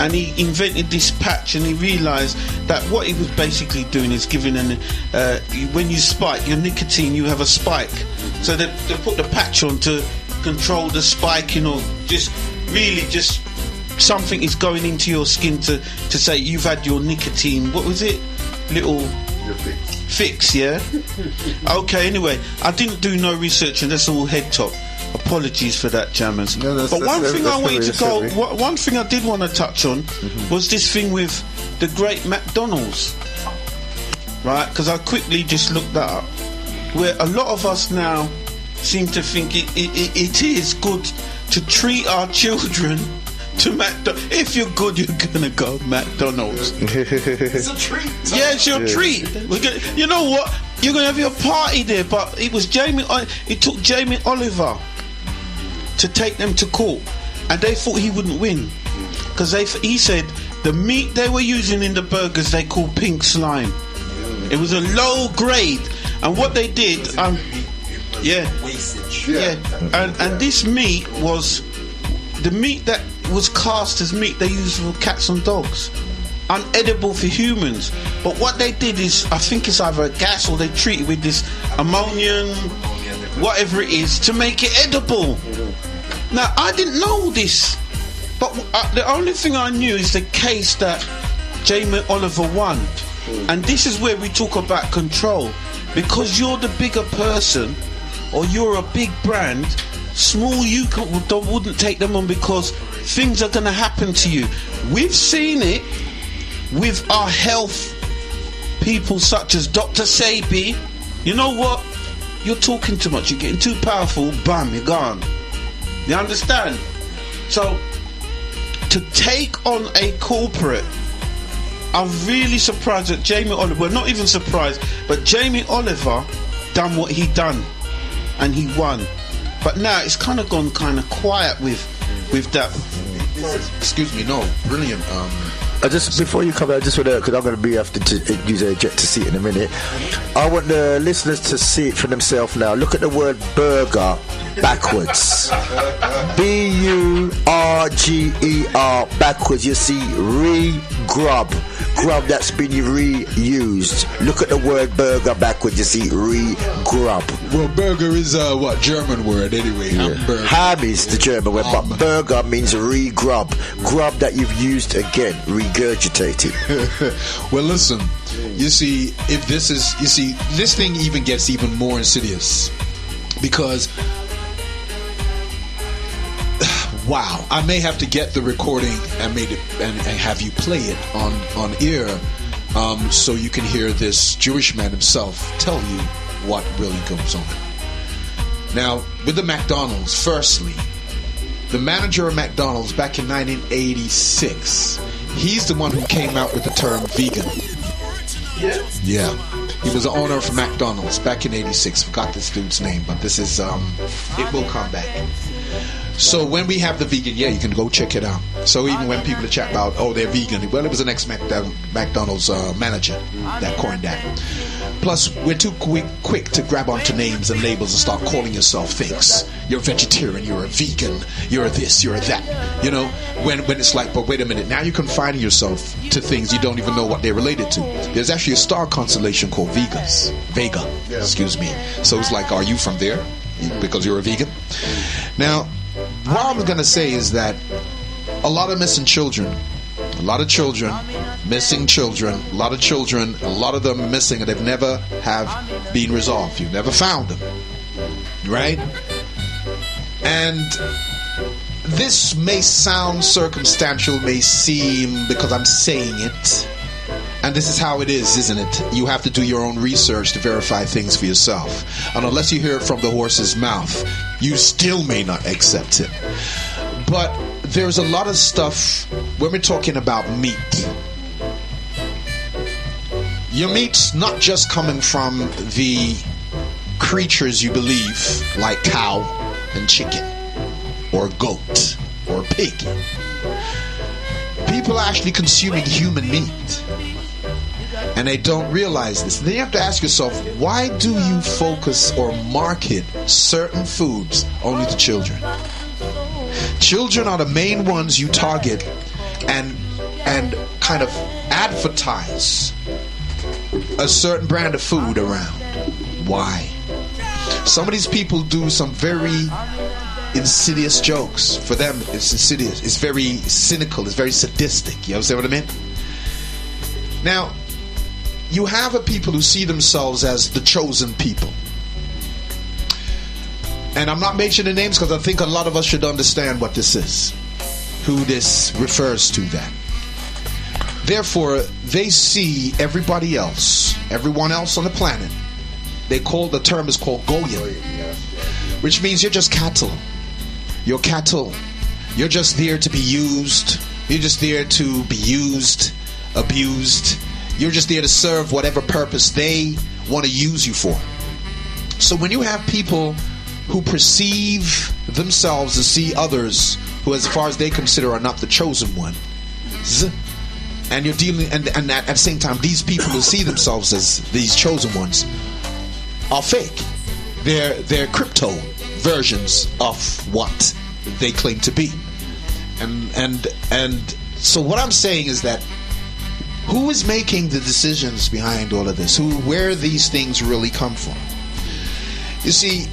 and he invented this patch, and he realised that what he was basically doing is giving when you spike your nicotine, you have a spike, so they put the patch on to control the spiking, or just something is going into your skin to say you've had your nicotine, what was it, little fix, yeah. Okay, anyway, I didn't do no research, and that's all head top. Apologies for that, jammers. No, but one thing I did want to touch on was this thing with the great McDonald's, right? Because I quickly just looked that up, where a lot of us now seem to think it is good to treat our children to McDonald's. If you're good, you're gonna go McDonald's. It's a treat. Yeah, it's your treat. You know what? You're gonna have your party there, but it took Jamie Oliver to take them to court, and they thought he wouldn't win. because he said the meat they were using in the burgers they called pink slime. It was a low grade, and what they did, and this meat was the meat that was cast as meat they used for cats and dogs, unedible for humans. But what they did is, I think it's either a gas or they treat it with this ammonium, whatever it is, to make it edible. Now, I didn't know this, but the only thing I knew is the case that Jamie Oliver won. And this is where we talk about control. Because you're the bigger person, or you're a big brand, small you wouldn't take them on because things are going to happen to you. We've seen it with our health people such as Dr. Sebi. You know what? You're talking too much. You're getting too powerful. Bam, you're gone. You understand? So, to take on a corporate, I'm really surprised that Jamie Oliver, well, not even surprised, but Jamie Oliver done what he done, and he won. But now it's kind of gone kind of quiet with that. Excuse me, no, brilliant. Just before you come out, I just want to, because I'm going to be have to use a jet to see it in a minute. I want the listeners to see it for themselves now. Look at the word burger backwards. B-U-R-G-E-R backwards. You see grub that's been reused. Look at the word burger backwards. You see grub. Well, burger is what German word anyway. Yeah. Hamburger. Ham is the German word, but burger means grub that you've used again, regurgitated. Well, listen. You see, this thing even gets even more insidious because. Wow, I may have to get the recording and have you play it on air, so you can hear this Jewish man himself tell you what really goes on. Now, with the McDonald's, firstly, the manager of McDonald's back in 1986, he's the one who came out with the term vegan. Yeah. He was the owner of McDonald's back in 86. Forgot this dude's name, but this is it will come back. So when we have the vegan, you can go check it out. So even when people chat about, they're vegan, well, it was the next McDonald's manager that coined that. Plus, we're too quick to grab onto names and labels and start calling yourself things. You're a vegetarian, you're a vegan, you're this, you're that. You know, when it's like, but wait a minute, now you're confining yourself to things you don't even know what they're related to. There's actually a star constellation called Vega. Excuse me. So it's like, are you from there? Because you're a vegan? Now, what I'm going to say is that a lot of missing children, a lot of them missing and they've never have been resolved. You've never found them, right? And this may sound circumstantial, may seem because I'm saying it, and this is how it is, isn't it? You have to do your own research to verify things for yourself. And unless you hear it from the horse's mouth, you still may not accept it. But there's a lot of stuff when we're talking about meat. Your meat's not just coming from the creatures you believe, like cow and chicken, or goat, or pig. People are actually consuming human meat. And they don't realize this. Then you have to ask yourself, why do you focus or market certain foods only to children? Children are the main ones you target and kind of advertise a certain brand of food around. Why? Some of these people do some very insidious jokes. For them, it's insidious. It's very cynical. It's very sadistic. You understand what I mean? Now, you have a people who see themselves as the chosen people. And I'm not mentioning names because I think a lot of us should understand what this is, who this refers to that. Therefore, they see everybody else, everyone else on the planet. The term is called Goyim, which means you're just cattle. You're cattle. You're just there to be used. You're just there to be used, abused. You're just there to serve whatever purpose they want to use you for. So when you have people who perceive themselves to see others who, as far as they consider, are not the chosen one. And you're dealing, and at the same time, these people who see themselves as these chosen ones are fake. They're crypto versions of what they claim to be. And so what I'm saying is that who is making the decisions behind all of this? Where these things really come from? You see,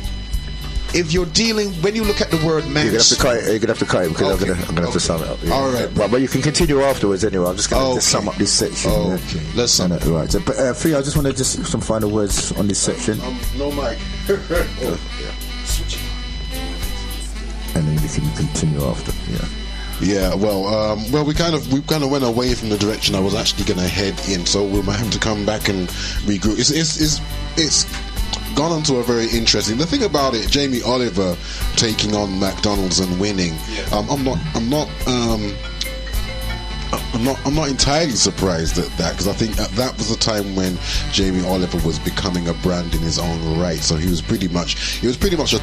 if you're dealing, when you look at the word man, you're gonna have to cut it because Okay. I'm gonna have to sum it up. Yeah. All right. But you can continue afterwards anyway. I'm just gonna just sum up this section. Okay. Let's sum it. Right. So, but Free, I just want to just some final words on this section, No mic. and then we can continue after. Yeah. Yeah, well, we kind of went away from the direction I was actually going to head in, so we might have to come back and regroup. It's gone on to a very interesting. The thing about it, Jamie Oliver taking on McDonald's and winning. I'm not entirely surprised at that, because I think that was the time when Jamie Oliver was becoming a brand in his own right. So it was pretty much a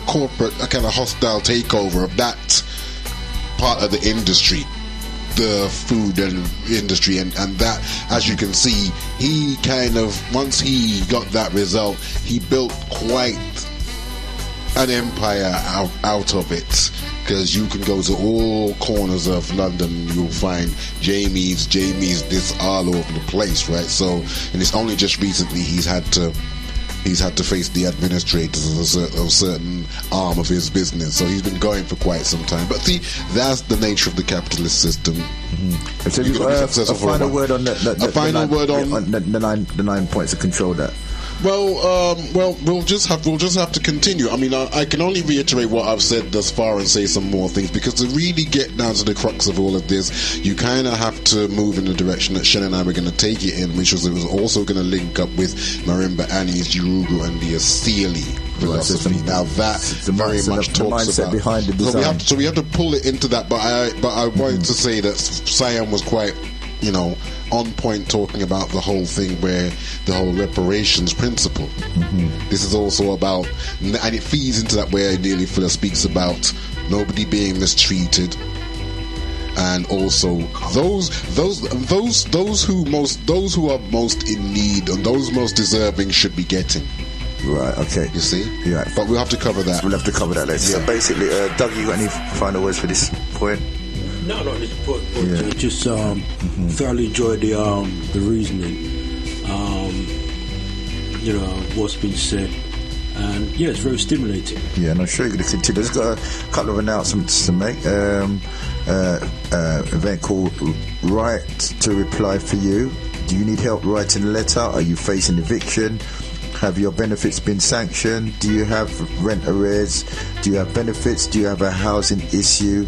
corporate, a kind of hostile takeover of that part of the industry, the food and industry, and that, as you can see, he kind of, once he got that result, he built quite an empire out of it, because you can go to all corners of London, you'll find Jamie's this all over the place, right? So, and it's only just recently he's had to face the administrators of a certain arm of his business. So he's been going for quite some time. But see, that's the nature of the capitalist system. Mm-hmm. So a final word on the 9 points of control. That. Well, we'll just have to continue. I mean, I can only reiterate what I've said thus far and say some more things, because to really get down to the crux of all of this, you kind of have to move in the direction that Shen and I were going to take it in, which was it was also going to link up with Marimba Annie's Jurugu and the Asili philosophy. Right, now that very much talks about behind the design. So we have to pull it into that. But I wanted to say that Siam was quite, on point, talking about the whole thing where the whole reparations principle. Mm-hmm. This is also about, and it feeds into that where Neely Fuller speaks about nobody being mistreated, and also those who are most in need and those most deserving should be getting. Right. Okay. You see. Yeah. But we'll have to cover that. We'll have to cover that later. Yeah. So basically, Doug, you got any final words for this point? No, this point. Yeah. Just thoroughly enjoyed the reasoning. What's been said, and yeah, it's very stimulating. Yeah, and I'm sure you're going to continue. There's got a couple of announcements to make. Event called Right to Reply for You. Do you need help writing a letter? Are you facing eviction? Have your benefits been sanctioned? Do you have rent arrears? Do you have benefits? Do you have a housing issue?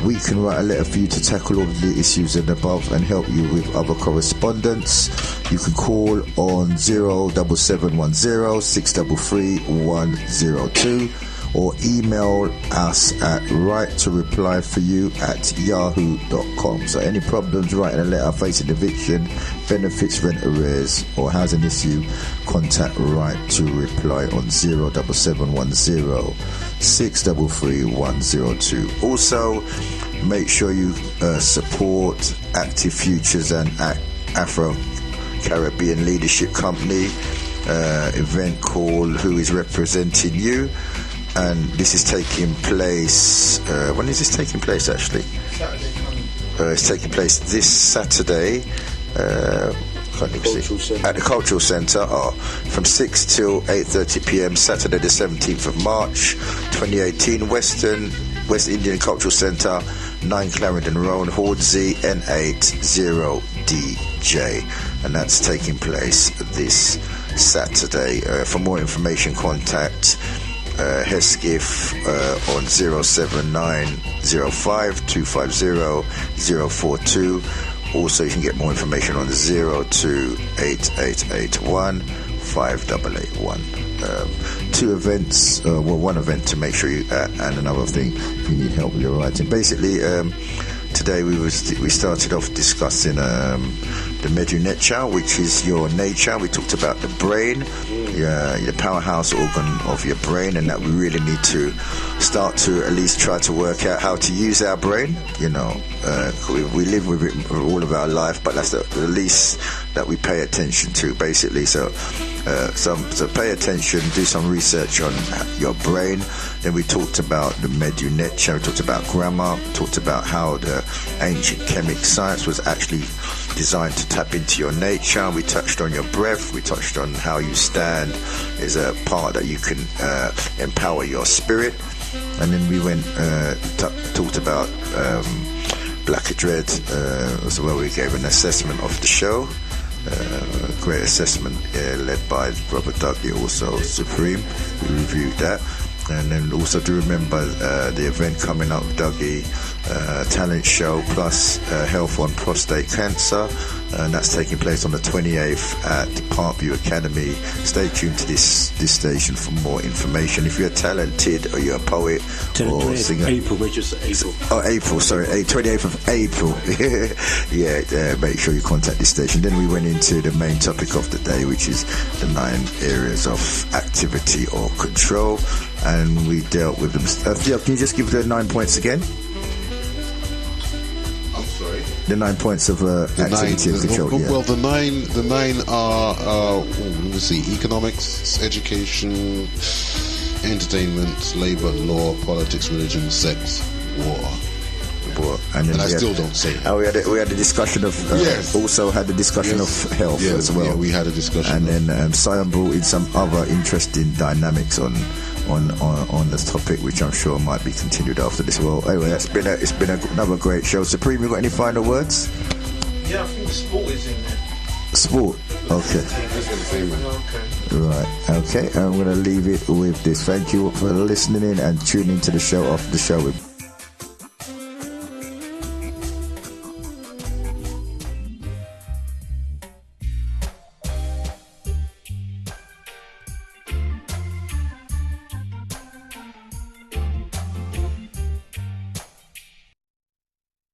We can write a letter for you to tackle all of the issues and above and help you with other correspondence. You can call on 07710 633 102 or email us at wrightoreplyforyou@yahoo.com. So any problems writing a letter, facing eviction, benefits, rent arrears or housing issue, contact Right to Reply on 07710 633 102. Also, make sure you support Active Futures and Afro Caribbean Leadership Company event called Who is Representing You, and this is taking place. When is this taking place? Actually, it's taking place this Saturday. At the Cultural Centre from 6 till 8:30 p.m. Saturday the 17th of March 2018, West Indian Cultural Centre, 9 Clarendon Road, Hornsey, N80DJ, and that's taking place this Saturday. For more information, contact Hesketh on 07905 250 042. Also, you can get more information on 028881 5881. 2 events, one event to make sure you, and another thing if you need help with your writing. Basically, today we started off discussing the the Medunecha, which is your nature. We talked about the brain, the powerhouse organ of your brain, and that we really need to start to at least try to work out how to use our brain. You know, we live with it all of our life, but that's the least that we pay attention to, basically. So pay attention, do some research on your brain. Then we talked about the Medunecha, we talked about grammar, talked about how the ancient chemic science was actually designed to tap into your nature. We touched on your breath, we touched on how you stand is a part that you can empower your spirit. And then we went talked about Black Dread as well. We gave an assessment of the show. Great assessment led by Robert Dudley, also Supreme. We reviewed that. And then also do remember the event coming up, Dougie talent show plus health on prostate cancer, and that's taking place on the 28th at Parkview Academy. Stay tuned to this station for more information. If you're talented or you're a poet or singer, April, 28th of April. Make sure you contact this station. Then we went into the main topic of the day, which is the 9 areas of activity or control, and we dealt with them. Theo, can you just give the 9 points again? I'm sorry. The 9 points of activity and control. Well, the nine are let me see: economics, education, entertainment, labor, law, politics, religion, sex, war. And then I still don't say it. We had a discussion of also had a discussion of health as well. Yeah, we had a discussion. And then Sion brought in some other interesting dynamics on this topic, which I'm sure might be continued after this. Well, anyway, it's been another great show. Supreme, you got any final words? Yeah, I think sport is in there. Sport. Okay. Right. Okay. I'm going to leave it with this. Thank you for listening in and tuning into the show. Off the show with